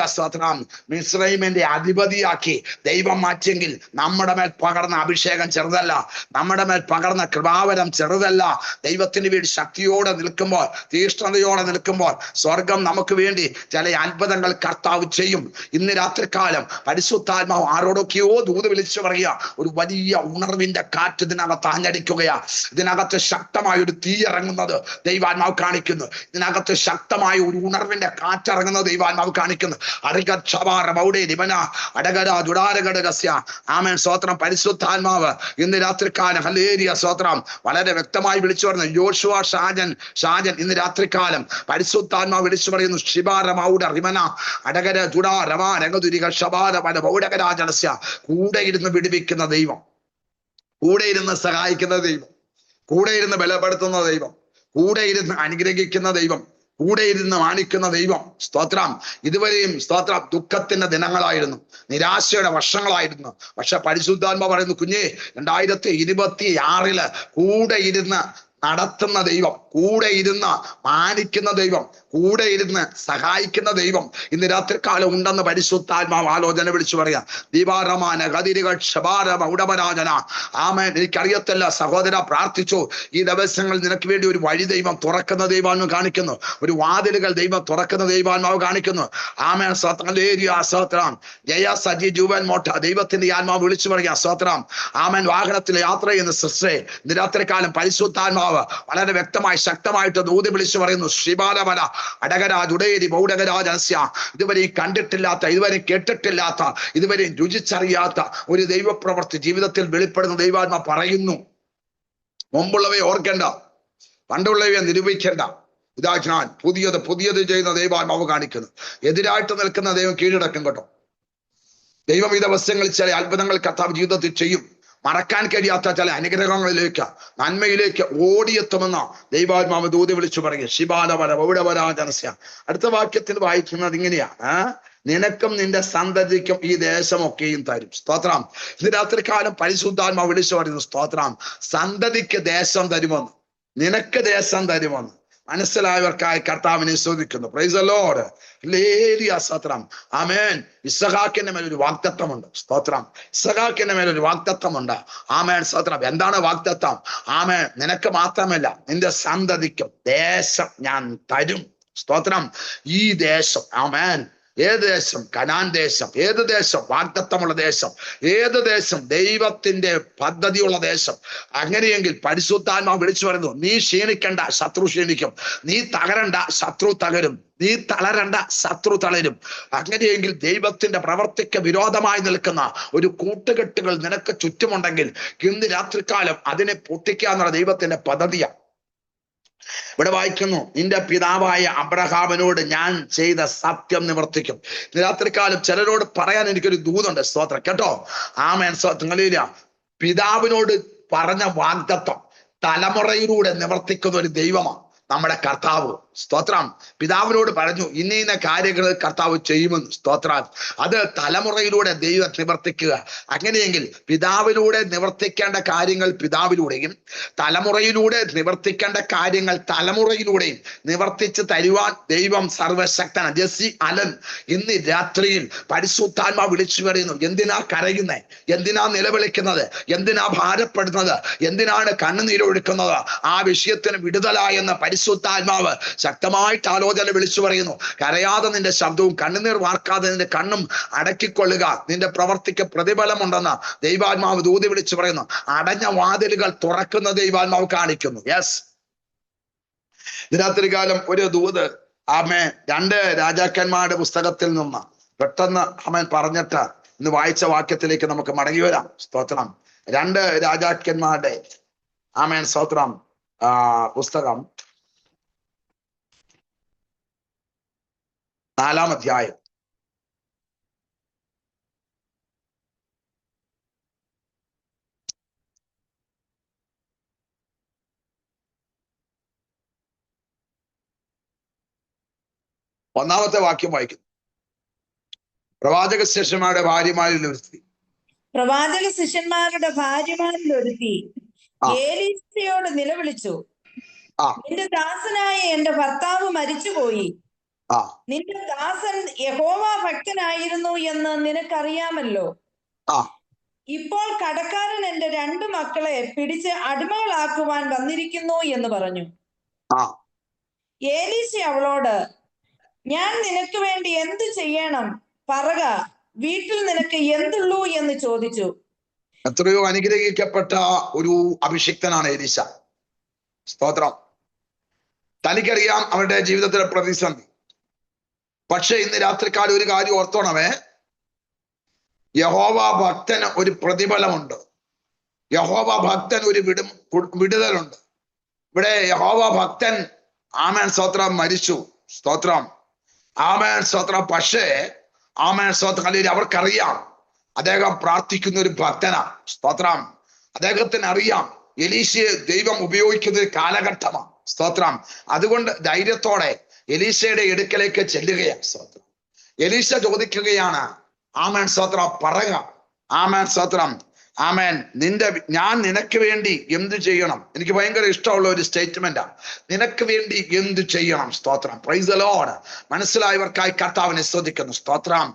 സ്തോത്രം മിസ്രൈമിന്റെ അധിപതിയാക്കി ദൈവം മാറ്റിയെങ്കിൽ നമ്മുടെ മേൽ പകർന്ന അഭിഷേകം ചെറുതല്ല, നമ്മുടെ മേൽ പകർന്ന കൃപാവരം ചെറുതല്ല. ദൈവത്തിന് വേണ്ടി ശക്തിയോടെ നിൽക്കുമ്പോൾ, തീഷ്ണതയോടെ നിൽക്കുമ്പോൾ സ്വർഗം നമുക്ക് വേണ്ടി ചില അത്ഭുതങ്ങൾ കർത്താവ് ചെയ്യും. ഇന്ന് രാത്രികാലം പരിശുദ്ധാത്മാവ് ആരോടൊക്കെയോ ദൂത് വിളിച്ചു പറയുക. ഒരു വലിയ ഉണർവിന്റെ കാറ്റ് ഇതിനകത്ത് ആഞ്ഞടിക്കുകയാ. ഇതിനകത്ത് ശക്തമായ ഒരു തീ ഇറങ്ങുന്നത് ദൈവാത്മാവ് കാണിക്കുന്നു. ഇതിനകത്ത് ശക്തമായ ഒരു ഉണർവിന്റെ കാറ്റിറങ്ങുന്നത് ദൈവാത്മാവ് കാണിക്കുന്നു. ആമേൻ സ്തോത്രം. പരിശുദ്ധാത്മാവ് ഇന്ന് രാത്രികാലം ഹല്ലേലൂയ സ്തോത്രം വളരെ വ്യക്തമായി വിളിച്ചു പറഞ്ഞു. യോശുവ ഷാജൻ ഇന്ന് രാത്രികാലം പരിശുദ്ധാത്മാവ് വിളിച്ചു പറയുന്നു, കൂടെ ഇരുന്ന് വിടുവിക്കുന്ന ദൈവം, കൂടെ ഇരുന്ന് സഹായിക്കുന്ന ദൈവം, കൂടെ ഇരുന്ന് ബലപ്പെടുത്തുന്ന ദൈവം, കൂടെ ഇരുന്ന് അനുഗ്രഹിക്കുന്ന ദൈവം, കൂടെ ഇരുന്ന് മാനിക്കുന്ന ദൈവം. സ്തോത്രം. ഇതുവരെയും സ്തോത്രം ദുഃഖത്തിന്റെ ദിനങ്ങളായിരുന്നു, നിരാശയുടെ വർഷങ്ങളായിരുന്നു. പക്ഷെ പരിശുദ്ധാത്മാവ് പറയുന്നു, കുഞ്ഞേ 2026 കൂടെ ഇരുന്ന് നടത്തുന്ന ദൈവം, കൂടെ ഇരുന്ന് മാനിക്കുന്ന ദൈവം, കൂടെ ഇരുന്ന് സഹായിക്കുന്ന ദൈവം ഇന്ന് രാത്രികാലം ഉണ്ടെന്ന് പരിശുദ്ധാത്മാവ് ആലോചന വിളിച്ചു പറയാം. ദീപാരമാന ഗതിരികൾ ക്ഷപാരമ ഉടമരാജന. ആമേൻ. എനിക്കറിയത്തില്ല സഹോദര, പ്രാർത്ഥിച്ചു. ഈ ദിവസങ്ങളിൽ നിനക്ക് വേണ്ടി ഒരു വഴി ദൈവം തുറക്കുന്ന ദൈവാത്മാവ് കാണിക്കുന്നു, ഒരു വാതിലുകൾ ദൈവം തുറക്കുന്ന ദൈവാത്മാവ് കാണിക്കുന്നു. ആമേൻ സ്തോത്രം. ജയ സജി ജൂവൻ മോട്ട ദൈവത്തിന്റെ ആത്മാവ് വിളിച്ചു പറയാ. സ്തോത്രം. ആമേൻ. വാഹനത്തിൽ യാത്ര ചെയ്യുന്ന സിസ്റ്ററെ ഇന്ന് രാത്രികാലം പരിശുദ്ധാത്മാവ് വളരെ വ്യക്തമായി ശക്തമായിട്ട് ദൂത് വിളിച്ചു പറയുന്നു. ശ്രീബാലമല അടകരാജുടേരി ബൗഡകരാജസ്യ. ഇതുവരെ കണ്ടിട്ടില്ലാത്ത, ഇതുവരെ കേട്ടിട്ടില്ലാത്ത, ഇതുവരെ രുചിച്ചറിയാത്ത ഒരു ദൈവപ്രവൃത്തി ജീവിതത്തിൽ വെളിപ്പെടുന്ന ദൈവാത്മ പറയുന്നു. മുമ്പുള്ളവയെ ഓർക്കേണ്ട, പണ്ടുള്ളവയെ നിരൂപിക്കേണ്ട. ഇതാ ഞാൻ പുതിയത് ചെയ്യുന്ന ദൈവാത്മാവ് കാണിക്കുന്നു. എതിരായിട്ട് നിൽക്കുന്ന ദൈവം കീഴടക്കും കേട്ടോ. ദൈവം ഈ ദിവസങ്ങളിൽ ചില അത്ഭുതങ്ങൾ കർത്താവ് ജീവിതത്തിൽ ചെയ്യും. മറക്കാൻ കഴിയാത്ത ചില അനുഗ്രഹങ്ങളിലേക്ക്, നന്മയിലേക്ക് ഓടിയെത്തുമെന്ന ദൈവാത്മാവ് ദൂതി വിളിച്ചു പറയും. ശിബാലവര പൗരവരാജനസ്യ. അടുത്ത വാക്യത്തിൽ വായിക്കുന്നത് ഇങ്ങനെയാ, നിനക്കും നിന്റെ സന്തതിക്കും ഈ ദേശമൊക്കെയും തരും. സ്തോത്രം. ഇന്ന് രാത്രികാലം പരിശുദ്ധാത്മാവ് വിളിച്ചു പറയുന്നു. സ്തോത്രം. സന്തതിക്ക് ദേശം തരുമെന്ന്, നിനക്ക് ദേശം തരുമെന്ന്. മനസ്സിലായവർക്കായി കർത്താവിനെ സ്തുതിക്കുന്നു. Praise the lord. ഹല്ലേലൂയ. സ്തോത്രം. ആമേൻ. ഇസ്ഹാക്കിന്റെ മേലൊരു വാഗ്ദത്തമുണ്ട്. സ്തോത്രം. ഇസ്ഹാക്കിന്റെ മേലൊരു വാഗ്ദത്തമുണ്ട്. ആമേൻ. സ്തോത്രം. എന്താണ് വാഗ്ദത്തം? ആമേൻ. നിനക്ക് മാത്രമല്ല നിന്റെ സന്തതിക്കും ദേശം ഞാൻ തരും. സ്തോത്രം. ഈ ദേശം, ആമേൻ, ഏത് ദേശം? കനാൻ ദേശം. ഏത് ദേശം? വാഗ്ദത്തമുള്ള ദേശം. ഏത് ദേശം? ദൈവത്തിന്റെ പദ്ധതിയുള്ള ദേശം. അങ്ങനെയെങ്കിൽ പരിശുദ്ധാത്മാവ് വിളിച്ചു പറയുന്നു, നീ ക്ഷീണിക്കണ്ട, ശത്രു ക്ഷീണിക്കും. നീ തകരണ്ട, ശത്രു തകരും. നീ തളരണ്ട, ശത്രു തളരും. അങ്ങനെയെങ്കിൽ ദൈവത്തിന്റെ പ്രവർത്തിക്ക് വിരോധമായി നിൽക്കുന്ന ഒരു കൂട്ടുകെട്ടുകൾ നിനക്ക് ചുറ്റുമുണ്ടെങ്കിൽ ഇന്ന് രാത്രികാലം അതിനെ പൊട്ടിക്കുക എന്നുള്ള ദൈവത്തിന്റെ പദ്ധതിയാണ്. ഇവിടെ വായിക്കുന്നു, നിന്റെ പിതാവായ അബ്രഹാമിനോട് ഞാൻ ചെയ്ത സത്യം നിവർത്തിക്കും. രാത്രികാലം ചിലരോട് പറയാൻ എനിക്കൊരു ദൂതുണ്ട്. സ്തോത്രം കേട്ടോ. ആമേൻ. സ്തോത്രം. പിതാവിനോട് പറഞ്ഞ വാഗ്ദത്തം തലമുറയിലൂടെ നിവർത്തിക്കുന്ന ഒരു ദൈവമാണ് നമ്മുടെ കർത്താവ്. സ്തോത്രം. പിതാവിനോട് പറഞ്ഞു ഇന്ന കാര്യങ്ങൾ കർത്താവ് ചെയ്യുമെന്ന്. സ്തോത്രം. അത് തലമുറയിലൂടെ ദൈവം നിവർത്തിക്കുക. അങ്ങനെയെങ്കിൽ പിതാവിലൂടെ നിവർത്തിക്കേണ്ട കാര്യങ്ങൾ പിതാവിലൂടെയും തലമുറയിലൂടെ നിവർത്തിക്കേണ്ട കാര്യങ്ങൾ തലമുറയിലൂടെയും നിവർത്തിച്ച് തരുവാൻ ദൈവം സർവശക്തനാണ്. ജെസ്സി അലൻ ഇന്ന് രാത്രിയിൽ പരിശുദ്ധാത്മാവ് വിളിച്ചു പറയുന്നു. എന്തിനാ കരയുന്നത്? എന്തിനാ നിലവിളിക്കുന്നത്? എന്തിനാ ഭാരപ്പെടുന്നത്? എന്തിനാണ് കണ്ണുനീരൊഴുക്കുന്നത്? ആ വിഷയത്തിന് വിടുതലായെന്ന പരിശുദ്ധാത്മാവ് ശക്തമായിട്ട് ആലോചന വിളിച്ചു പറയുന്നു. കരയാതെ നിന്റെ ശബ്ദവും കണ്ണുനീർ വാർക്കാതെ നിന്റെ കണ്ണും അടക്കിക്കൊള്ളുക. നിന്റെ പ്രവർത്തിക്ക് പ്രതിഫലമുണ്ടെന്ന് ദൈവാത്മാവ് ദൂതി വിളിച്ചു പറയുന്നു. അടഞ്ഞ വാതിലുകൾ തുറക്കുന്ന ദൈവാത്മാവ് കാണിക്കുന്നു. യെസ്. രാത്രികാലം ഒരു ദൂത് ആമേ 2 രാജാക്കന്മാരുടെ പുസ്തകത്തിൽ നിന്ന് പെട്ടെന്ന് ആമേൻ പറഞ്ഞിട്ട് ഇന്ന് വായിച്ച വാക്യത്തിലേക്ക് നമുക്ക് മടങ്ങി വരാം. സ്തോത്രം. 2 രാജാക്കന്മാരുടെ ആമേൻ സ്തോത്രം പുസ്തകം 4-ാം അധ്യായം. ഒന്നാമത്തെ വാക്യം വായിക്കുന്നു. പ്രവാചക ശിഷ്യന്മാരുടെ ഭാര്യമാരിൽ ഒരുത്തി ഏലീശയോട് നിലവിളിച്ചു, നിന്റെ ദാസനായ എന്റെ ഭർത്താവ് മരിച്ചുപോയി. നിന്റെ ദാസൻ യഹോവ ഭക്തനായിരുന്നു എന്ന് നിനക്കറിയാമല്ലോ. ഇപ്പോൾ കടക്കാരൻ എന്റെ 2 മക്കളെ പിടിച്ച് അടിമകളാക്കുവാൻ വന്നിരിക്കുന്നു എന്ന് പറഞ്ഞു. ഏലീശ അവളോട്, ഞാൻ നിനക്ക് വേണ്ടി എന്ത് ചെയ്യണം? പറക, വീട്ടിൽ നിനക്ക് എന്തുള്ളൂ എന്ന് ചോദിച്ചു. എത്രയോ അനുഗ്രഹിക്കപ്പെട്ട ഒരു അഭിഷിക്തനാണ് എലീശ. സ്തോത്രം. തനിക്കറിയാം അവരുടെ ജീവിതത്തിലെ പ്രതിസന്ധി. പക്ഷെ ഇന്ന് രാത്രിക്കാലം ഒരു കാര്യം ഓർത്തോണമേ, യഹോവ ഭക്തന് ഒരു പ്രതിഫലമുണ്ട്. യഹോവ ഭക്തൻ ഒരു വിടുതലുണ്ട്. ഇവിടെ യഹോവ ഭക്തൻ ആമേൻ സ്തോത്രം മരിച്ചു. സ്തോത്രം. ആമേൻ സ്തോത്രം. പക്ഷേ ആമേൻ സ്തോത്രം അല്ലെങ്കിൽ അവർക്കറിയാം അദ്ദേഹം പ്രാർത്ഥിക്കുന്ന ഒരു ഭക്തനാണ്. സ്തോത്രം. അദ്ദേഹത്തിന് അറിയാം എലീശയെ ദൈവം ഉപയോഗിക്കുന്ന ഒരു കാലഘട്ടമാണ്. സ്തോത്രം. അതുകൊണ്ട് ധൈര്യത്തോടെ എലീശയുടെ അടുക്കലേക്ക് ചെല്ലുകയാണ്. സ്തോത്രം. എലീശ ചോദിക്കുകയാണ്, ആമേൻ സ്തോത്രം, പറയുക. ആമേൻ സ്തോത്രം. ആമേൻ. ഞാൻ നിനക്ക് വേണ്ടി എന്ത് ചെയ്യണം? എനിക്ക് ഭയങ്കര ഇഷ്ടമുള്ള ഒരു സ്റ്റേറ്റ്മെന്റാണ്. നിനക്ക് വേണ്ടി എന്ത് ചെയ്യണം? സ്തോത്രം. Price the Lord. മനസ്സിലായവർക്കായി കർത്താവിനെ സ്തുതിക്കുന്നു. സ്തോത്രം.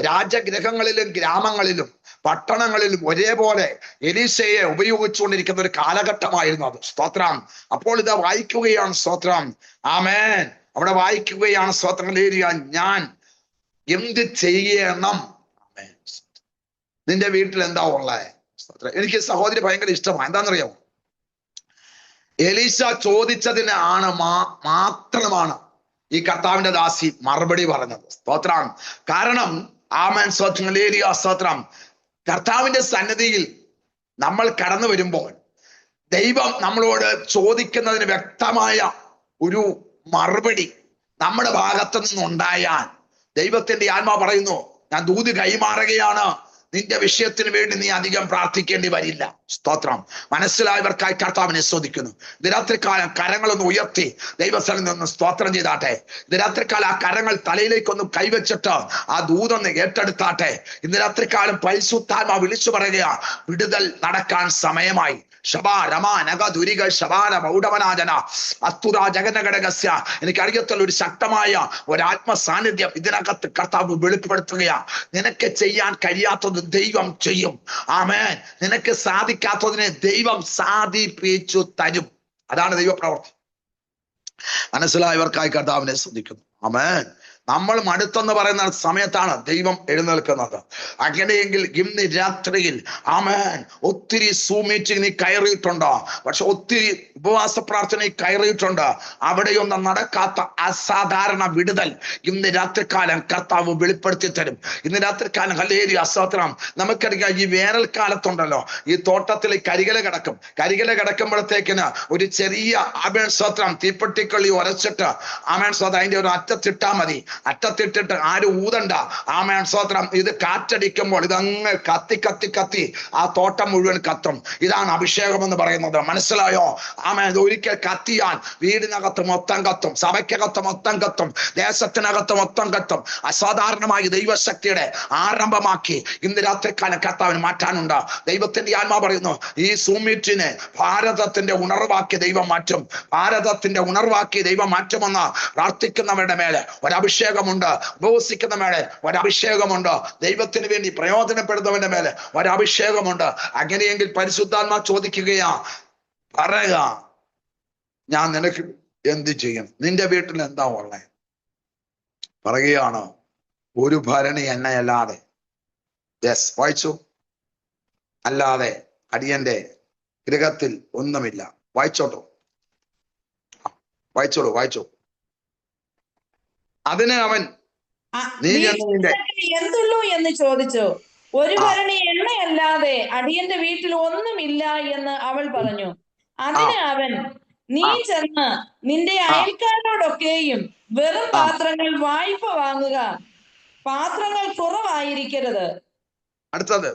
രാജഗൃഹങ്ങളിലും ഗ്രാമങ്ങളിലും പട്ടണങ്ങളിലും ഒരേപോലെ എലീശയെ ഉപയോഗിച്ചുകൊണ്ടിരിക്കുന്ന ഒരു കാലഘട്ടമായിരുന്നു അത്. സ്തോത്രം. അപ്പോൾ ഇത് വായിക്കുകയാണ്. സ്തോത്രം. ആമേൻ. അവിടെ വായിക്കുകയാണ്. സ്തോത്രം. ഞാൻ എന്ത് ചെയ്യണം? ആമേൻ. നിന്റെ വീട്ടിൽ എന്താ ഉള്ളത്? എനിക്ക് സഹോദരി ഭയങ്കര ഇഷ്ടമാണ്. എന്താണെന്നറിയാമോ? എലീശ ചോദിച്ചതിന് മാത്രമാണ് ഈ കർത്താവിന്റെ ദാസി മറുപടി പറഞ്ഞത്. സ്തോത്രം. കാരണം ആമേൻ സ്തോത്രം. കർത്താവിന്റെ സന്നിധിയിൽ നമ്മൾ കടന്നു വരുമ്പോൾ ദൈവം നമ്മളോട് ചോദിക്കുന്നതിന് വ്യക്തമായ ഒരു മറുപടി നമ്മുടെ ഭാഗത്തു നിന്നുണ്ടായാൽ ദൈവത്തിന്റെ ആത്മാവ് പറയുന്നു, ഞാൻ ദൂത് കൈമാറുകയാണ്, നിന്റെ വിഷയത്തിന് വേണ്ടി നീ അധികം പ്രാർത്ഥിക്കേണ്ടി വരില്ല. സ്തോത്രം. മനസ്സിലായവർക്കായി കർത്താവിനെ സ്തുതിക്കുന്നു. ഇത് രാത്രികാലം കരങ്ങളൊന്ന് ഉയർത്തി ദൈവസ്ഥലിൽ നിന്ന് സ്തോത്രം ചെയ്താട്ടെ. ഇത് രാത്രികാലം ആ കരങ്ങൾ തലയിലേക്കൊന്ന് കൈവച്ചിട്ട് ആ ദൂതൊന്ന് ഏറ്റെടുത്താട്ടെ. ഇന്ന് രാത്രികാലം പരിശുദ്ധാത്മാവ് വിളിച്ചു പറയുക, വിടുതൽ നടക്കാൻ സമയമായി. എനിക്കറിയത്തുള്ള ഒരു ശക്തമായ ഒരാത്മ സാന്നിധ്യം ഇതിനകത്ത് കർത്താവ് വെളിപ്പെടുത്തുകയാണ്. നിനക്ക് ചെയ്യാൻ കഴിയാത്തത് ദൈവം ചെയ്യും. ആമേൻ. നിനക്ക് സാധിക്കാത്തതിനെ ദൈവം സാധിപ്പിച്ചു തരും. അതാണ് ദൈവപ്രവൃത്തി. മനസ്സിലായവർക്കായി കർത്താവിനെ ശ്രദ്ധിക്കുന്നു. ആമേൻ. നമ്മൾ മടുത്തെന്ന് പറയുന്ന സമയത്താണ് ദൈവം എഴുന്നേൽക്കുന്നത്. അങ്ങനെയെങ്കിൽ ഇന്ന് രാത്രിയിൽ ആമേൻ ഒത്തിരി സൂം മീറ്റിംഗ് നീ കയറിയിട്ടുണ്ടോ, പക്ഷെ ഒത്തിരി ഉപവാസ പ്രാർത്ഥന കയറിയിട്ടുണ്ട്. അവിടെയൊന്നും നടക്കാത്ത അസാധാരണ വിടുതൽ ഇന്ന് രാത്രികാലം കർത്താവ് വെളിപ്പെടുത്തി തരും. ഇന്ന് രാത്രികാലം ഹല്ലേലൂയ സ്തോത്രം. നമുക്കറിയാം, ഈ വേനൽക്കാലത്തുണ്ടല്ലോ, ഈ തോട്ടത്തിൽ കരികില കിടക്കും. കരികില കിടക്കുമ്പോഴത്തേക്കിന് ഒരു ചെറിയ ആമേൻ സ്തോത്രം തീപ്പെട്ടിക്കള്ളി ഉരച്ചിട്ട് ആമേൻ സ്തോത്രം അതിന്റെ ഒരു അറ്റത്തിട്ടാ മതി. അറ്റത്തിട്ടിട്ട് ആരും ഊതണ്ട. ആമേൻ സ്തോത്രം. ഇത് കാറ്റടിക്കുമ്പോൾ ഇതങ്ങ് കത്തി കത്തി കത്തി ആ തോട്ടം മുഴുവൻ കത്തും. ഇതാണ് അഭിഷേകം എന്ന് പറയുന്നത്. മനസ്സിലായോ? ആമേൻ. ഒരിക്കൽ കത്തിയാൽ വീടിനകത്ത് മൊത്തം കത്തും, സഭയ്ക്കകത്ത് മൊത്തം കത്തും, ദേശത്തിനകത്ത് മൊത്തം കത്തും. അസാധാരണമായി ദൈവശക്തിയുടെ ആരംഭമാക്കി ഇന്ന് രാത്രിക്കാലം കർത്താവിന് മാറ്റാനുണ്ട്. ദൈവത്തിന്റെ ആത്മാവ് പറയുന്നു, ഈ സൂമീറ്റിനെ ഭാരതത്തിന്റെ ഉണർവാക്കി ദൈവം മാറ്റും. ഭാരതത്തിന്റെ ഉണർവാക്കി ദൈവം മാറ്റുമെന്ന് പ്രാർത്ഥിക്കുന്നവരുടെ മേലെ ഒരഭിഷേകമുണ്ട്. ഉപവസിക്കുന്ന മേലെ ഒരഭിഷേകമുണ്ട്. ദൈവത്തിന് വേണ്ടി പ്രയോജനപ്പെടുന്നവന്റെ മേലെ ഒരഭിഷേകമുണ്ട്. അങ്ങനെയെങ്കിൽ പരിശുദ്ധാത്മാ ചോദിക്കുകയാ, പറയുക, ഞാൻ നിനക്ക് എന്ത് ചെയ്യും? നിന്റെ വീട്ടിൽ എന്താ ഉള്ളത്? പറയുകയാണ്, ഒരു ഭരണി എണ്ണയല്ലാതെ. യെസ്, വായിച്ചു. അല്ലാതെ അടിയന്റെ ഗൃഹത്തിൽ ഒന്നുമില്ല. വായിച്ചോട്ടോ, വായിച്ചോളൂ. അതിന് അവൻ, നീ എന്തുള്ളൂ എന്ന് ചോദിച്ചു. ഒരു ഭരണി എണ്ണയല്ലാതെ അടിയന്റെ വീട്ടിൽ ഒന്നുമില്ല എന്ന് അവൾ പറഞ്ഞു. അതിന് അവൻ, നീ ചെന്ന് നിന്റെ അയൽക്കാരോടൊക്കെയും വെറും പാത്രങ്ങൾ വായ്പ വാങ്ങുക, പാത്രങ്ങൾ കുറവായിരിക്കരുത്. അടുത്തത്,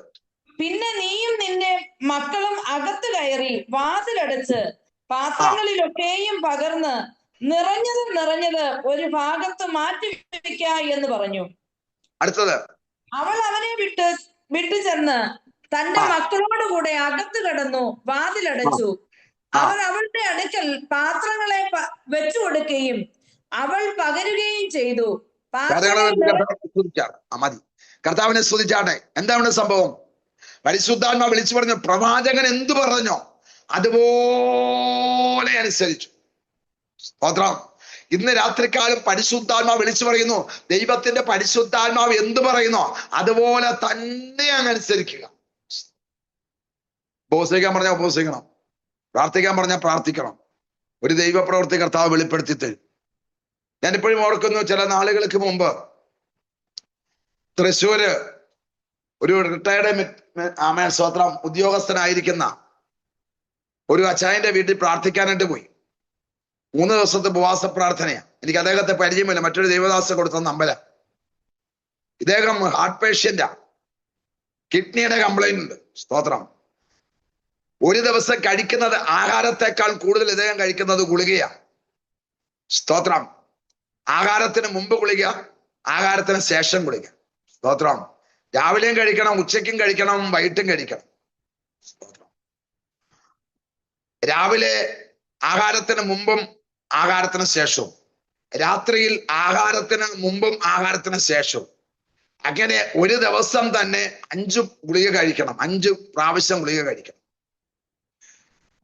പിന്നെ നീയും നിന്റെ മക്കളും അകത്ത് കയറി വാതിലടച്ച് പാത്രങ്ങളിലൊക്കെയും പകർന്ന് നിറഞ്ഞത് ഒരു ഭാഗത്ത് മാറ്റി വെക്ക എന്ന് പറഞ്ഞു. അടുത്തത്, അവൾ അവനെ വിട്ടു ചെന്ന് തന്റെ മക്കളോട് കൂടെ അകത്ത് കടന്നു വാതിലടച്ചു. അവർ അവളുടെ അടുക്കൽ പാത്രങ്ങളെ വെച്ചു കൊടുക്കുകയും അവൾ പകരുകയും ചെയ്തു. മതി. കർത്താവിനെ സ്തുതിച്ചാട്ടെ. എന്താണ് സംഭവം? പരിശുദ്ധാത്മാ വിളിച്ചു പറഞ്ഞു, പ്രവാചകൻ എന്തു പറഞ്ഞോ അതുപോലെ അനുസരിച്ചു. സ്തോത്രം. ഇന്ന് രാത്രികാലം പരിശുദ്ധാത്മാവ് വിളിച്ചു പറയുന്നു, ദൈവത്തിന്റെ പരിശുദ്ധാത്മാവ് എന്തു പറയുന്നോ അതുപോലെ തന്നെ അങ്ങ് അനുസരിക്കുക. ഉപവസിക്കാൻ പറഞ്ഞാൽ ഉപവസിക്കണം, പ്രാർത്ഥിക്കാൻ പറഞ്ഞാൽ പ്രാർത്ഥിക്കണം. ഒരു ദൈവപ്രവൃത്തി കർത്താവ് വെളിപ്പെടുത്തി തരും. ഞാനിപ്പോഴും ഓർക്കുന്നു, ചില നാളുകൾക്ക് മുമ്പ് തൃശ്ശൂര് ഒരു റിട്ടയർഡ് ആമേൻ സ്തോത്രം ഉദ്യോഗസ്ഥനായിരിക്കുന്ന ഒരു അച്ചായന്റെ വീട്ടിൽ പ്രാർത്ഥിക്കാനായിട്ട് പോയി. 3 ദിവസത്തെ ഉപവാസ പ്രാർത്ഥനയാണ്. എനിക്ക് അദ്ദേഹത്തെ പരിചയമില്ല, മറ്റൊരു ദൈവദാസ കൊടുത്ത നമ്പല. ഇദ്ദേഹം ഹാർട്ട് പേഷ്യന്റാ, കിഡ്നിയുടെ കംപ്ലൈന്റ് ഉണ്ട്. സ്തോത്രം. ഒരു ദിവസം കഴിക്കുന്നത് ആഹാരത്തെക്കാൾ കൂടുതൽ ഇദ്ദേഹം കഴിക്കുന്നത് ഗുളികയാ. സ്തോത്രം. ആഹാരത്തിന് മുമ്പ് ഗുളിക, ആഹാരത്തിന് ശേഷം ഗുളിക. സ്തോത്രം. രാവിലെയും കഴിക്കണം, ഉച്ചയ്ക്കും കഴിക്കണം, വൈകിട്ടും കഴിക്കണം. സ്തോത്രം. രാവിലെ ആഹാരത്തിന് മുമ്പും ആഹാരത്തിന് ശേഷവും, രാത്രിയിൽ ആഹാരത്തിന് മുമ്പും ആഹാരത്തിന് ശേഷവും. അങ്ങനെ ഒരു ദിവസം തന്നെ 5 ഗുളിക കഴിക്കണം, 5 പ്രാവശ്യം ഗുളിക കഴിക്കണം.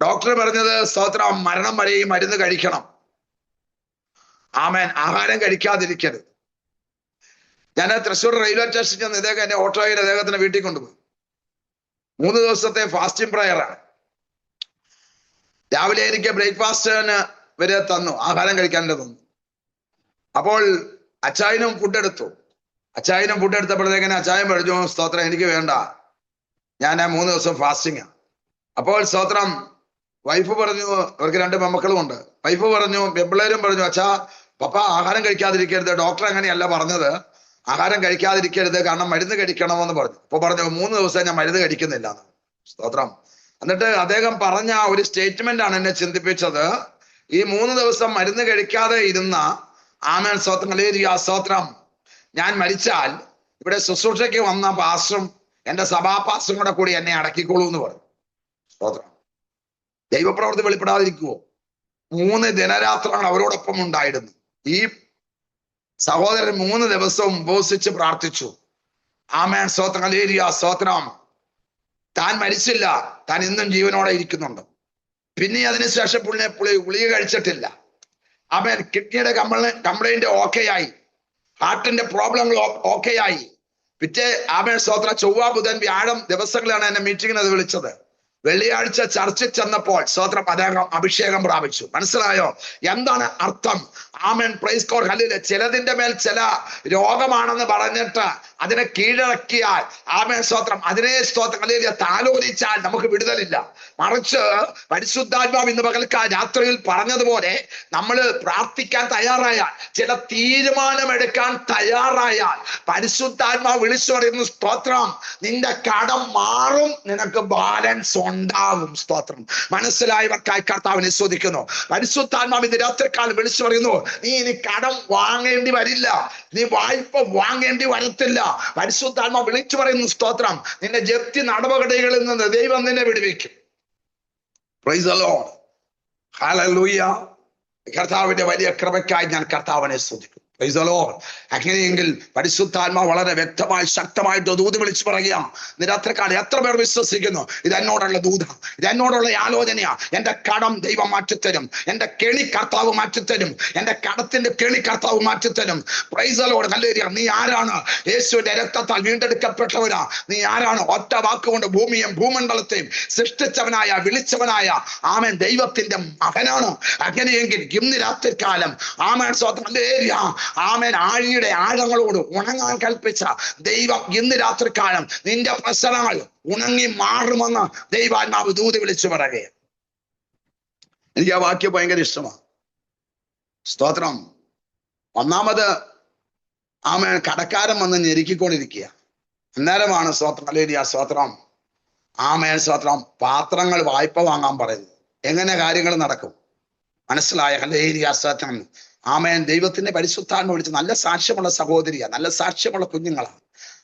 ഡോക്ടർ പറഞ്ഞത് സ്തോത്രം, മരണം വരെ ഈ മരുന്ന് കഴിക്കണം. ആമേൻ. ആഹാരം കഴിക്കാതിരിക്കരുത്. ഞാൻ തൃശ്ശൂർ റെയിൽവേ സ്റ്റേഷനിൽ ചെന്ന് ഇദ്ദേഹം എന്നെ ഓട്ടോയിൽ അദ്ദേഹത്തിന്റെ വീട്ടിൽ കൊണ്ടുപോയി. 3 ദിവസത്തെ ഫാസ്റ്റിംഗ് പ്രയറാണ്. രാവിലെ എനിക്ക് ബ്രേക്ക്ഫാസ്റ്റിന് വരെ തന്നു, ആഹാരം കഴിക്കാനായിട്ട് തന്നു. അപ്പോൾ അച്ചായനും ഫുഡ് എടുത്തു. അച്ചായനും ഫുഡ് എടുത്തപ്പോഴത്തേക്കിന് അച്ചായൻ പറഞ്ഞു, സ്തോത്രം എനിക്ക് വേണ്ട, ഞാൻ 3 ദിവസം ഫാസ്റ്റിംഗ്. അപ്പോൾ സ്തോത്രം വൈഫ് പറഞ്ഞു, അവർക്ക് 2 പെൺമക്കളും ഉണ്ട്. വൈഫ് പറഞ്ഞു, പെമ്പിള്ളേരും പറഞ്ഞു, അച്ഛാ പപ്പ ആഹാരം കഴിക്കാതിരിക്കരുത്, ഡോക്ടർ അങ്ങനെയല്ല പറഞ്ഞത്, ആഹാരം കഴിക്കാതിരിക്കരുത്, കാരണം മരുന്ന് കഴിക്കണമെന്ന് പറഞ്ഞു. അപ്പൊ പറഞ്ഞു 3 ദിവസം ഞാൻ മരുന്ന് കഴിക്കുന്നില്ല. സ്തോത്രം. എന്നിട്ട് അദ്ദേഹം പറഞ്ഞ ഒരു സ്റ്റേറ്റ്മെന്റ് ആണ് എന്നെ ചിന്തിപ്പിച്ചത്. ഈ 3 ദിവസം മരുന്ന് കഴിക്കാതെ ഇരുന്ന ആമേൻ സ്തോത്രം, ഹല്ലേലൂയ സ്തോത്രം, ഞാൻ മരിച്ചാൽ ഇവിടെ ശുശ്രൂഷയ്ക്ക് വന്ന പാസ്റ്ററും എന്റെ സഭാ പാസ്റ്ററും കൂടി എന്നെ അടക്കിക്കോളൂ എന്ന് പറഞ്ഞു. സ്തോത്രം. ദൈവപ്രവൃത്തി വെളിപ്പെടാതിരിക്കുവോ? 3 ദിനരാത്രങ്ങൾ അവരോടൊപ്പം ഉണ്ടായിരുന്നു. ഈ സഹോദരൻ 3 ദിവസവും ഉപവസിച്ച് പ്രാർത്ഥിച്ചു. ആമേൻ സ്തോത്രം, ഹല്ലേലൂയ സ്തോത്രം. താൻ മരിച്ചില്ല, താൻ ഇന്നും ജീവനോടെ ഇരിക്കുന്നുണ്ട്. പിന്നെ അതിനുശേഷം ഗുളിക കഴിച്ചിട്ടില്ല. ആമേൻ. കിഡ്നിയുടെ കംപ്ലൈന്റ് ഓക്കെ ആയി, ഹാർട്ടിന്റെ പ്രോബ്ലങ്ങൾ ഓക്കെ ആയി. പിറ്റേ ആമേൻ സ്തോത്രം, ചൊവ്വ ബുധൻ വ്യാഴം ദിവസങ്ങളാണ് എന്നെ മീറ്റിങ്ങിന് വിളിച്ചത്. വെള്ളിയാഴ്ച ചർച്ചിൽ ചെന്നപ്പോൾ സ്തോത്രം അദ്ദേഹം അഭിഷേകം പ്രാപിച്ചു. മനസ്സിലായോ എന്താണ് അർത്ഥം? ആമേൻ പ്രൈസ് ഗോഡ് ഹല്ലേലൂയ. ചിലതിന്റെ മേൽ ചില രോഗമാണെന്ന് പറഞ്ഞിട്ട് അതിനെ കീഴടക്കിയാൽ ആമേൻ സ്തോത്രം, അതിനെ സ്തോത്രം ഹല്ലേലൂയ താലോലിച്ചാൽ നമുക്ക് വിടുതലില്ല. മറിച്ച് പരിശുദ്ധാത്മാവ് ഇന്ന് പകൽക്കാ രാത്രിയിൽ പറഞ്ഞതുപോലെ നമ്മൾ പ്രാർത്ഥിക്കാൻ തയ്യാറായാൽ, ചില തീരുമാനമെടുക്കാൻ തയ്യാറായാൽ, പരിശുദ്ധാത്മാവ് വിളിച്ചു പറയുന്നു സ്തോത്രം, നിന്റെ കടം മാറും, നിനക്ക് ബാലൻസ് ഉണ്ടാവും. സ്തോത്രം. മനസ്സിലായവർക്കായി കർത്താവിനെ സ്തുതിക്കുന്നു. പരിശുദ്ധാത്മാവ് ഇന്ന് രാത്രിക്കാലം വിളിച്ചു പറയുന്നു, നീ ഇനി കടം വാങ്ങേണ്ടി വരില്ല, നീ വായ്പ വാങ്ങേണ്ടി വരത്തില്ല. പരിശുദ്ധാത്മാവ് വിളിച്ചു പറയുന്നു സ്തോത്രം, നിന്റെ ജപ്തി നടപടികളിൽ നിന്ന് ദൈവം നിന്നെ വിടുവിക്കും. Price the lord. ഹല്ലേലൂയ. കർത്താവിന്റെ വലിയ കൃപയ്ക്കായി ഞാൻ കർത്താവിനെ സ്തുതിക്കുന്നു. Praise the Lord. അങ്ങനെയെങ്കിൽ പരിശുദ്ധാത്മാവ് വളരെ വ്യക്തമായി ശക്തമായിട്ട് ദൂത് വിളിച്ചു പറയുക. നിരാത്രക്കാലം എത്ര പേർ വിശ്വസിക്കുന്നു ഇത് എന്നോടുള്ള ദൂത, ഇത് എന്നോടുള്ള ആലോചനയാ? എന്റെ കടം ദൈവം മാറ്റിത്തരും, എന്റെ കെണി കർത്താവ് മാറ്റിത്തരും, എന്റെ കടത്തിന്റെ കെണി കർത്താവ് മാറ്റിത്തരും. Praise the lord. ഹല്ലേലൂയ. നീ ആരാണ്? യേശുവിന്റെ രക്തത്താൽ വീണ്ടെടുക്കപ്പെട്ടവരാ. നീ ആരാണ്? ഒറ്റ വാക്കുകൊണ്ട് ഭൂമിയും ഭൂമണ്ഡലത്തെയും സൃഷ്ടിച്ചവനായ വിളിച്ചവനായ ആമേൻ ദൈവത്തിന്റെ മകനാണ്. അങ്ങനെയെങ്കിൽ ഇന്ന് രാത്രികാലം ആമേൻ സ്തോത്രം, ഹല്ലേലൂയ, ആമേൻ ആഴിയുടെ ആഴങ്ങളോട് ഉണങ്ങാൻ കൽപ്പിച്ച ദൈവം ഇന്ന് രാത്രികാലം നിന്റെ പ്രശ്നങ്ങൾ ഉണങ്ങി മാറുമെന്ന് ദൈവാത്മാവ് ദൂത് വിളിച്ചു പറയുകയാണ്. എനിക്ക് ആ വാക്യം ഭയങ്കര ഇഷ്ടമാണ്. സ്തോത്രം. ഒന്നാമത് ആമേൻ കടക്കാരൻ വന്ന് ഞെരുക്കിക്കൊണ്ടിരിക്കുക. അന്നേരമാണ് സ്തോത്രം, ഹല്ലേലൂയ സ്തോത്രം, ആമേൻ സ്തോത്രം, പാത്രങ്ങൾ വായ്പ വാങ്ങാൻ പറയുന്നു. എങ്ങനെ കാര്യങ്ങൾ നടക്കും? മനസ്സിലായ? ഹല്ലേലൂയ സ്തോത്രം. ആമേൻ. ദൈവത്തിന്റെ പരിശുദ്ധാത്മ വിളിച്ച് നല്ല സാക്ഷ്യമുള്ള സഹോദരിയാ, നല്ല സാക്ഷ്യമുള്ള കുഞ്ഞുങ്ങളാണ്.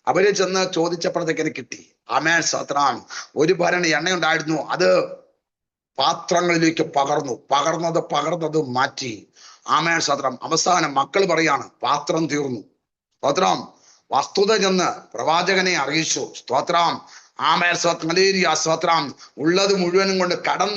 അവര് ചെന്ന് ചോദിച്ചപ്പോഴത്തേക്കിന് കിട്ടി. ആമേൻ സ്തോത്രം. ഒരു ഭരണി എണ്ണയുണ്ടായിരുന്നു, അത് പാത്രങ്ങളിലേക്ക് പകർന്നത് മാറ്റി. ആമേൻ സ്തോത്രം. അവസാനം മക്കൾ പറയാണ് പാത്രം തീർന്നു. സ്തോത്രം. വസ്തുത ചെന്ന് പ്രവാചകനെ അറിയിച്ചു. സ്തോത്രം. ആമേൻ സ്തോത്രം, ഹല്ലേലൂയ സ്തോത്രം. ഉള്ളത് മുഴുവനും കൊണ്ട് കടം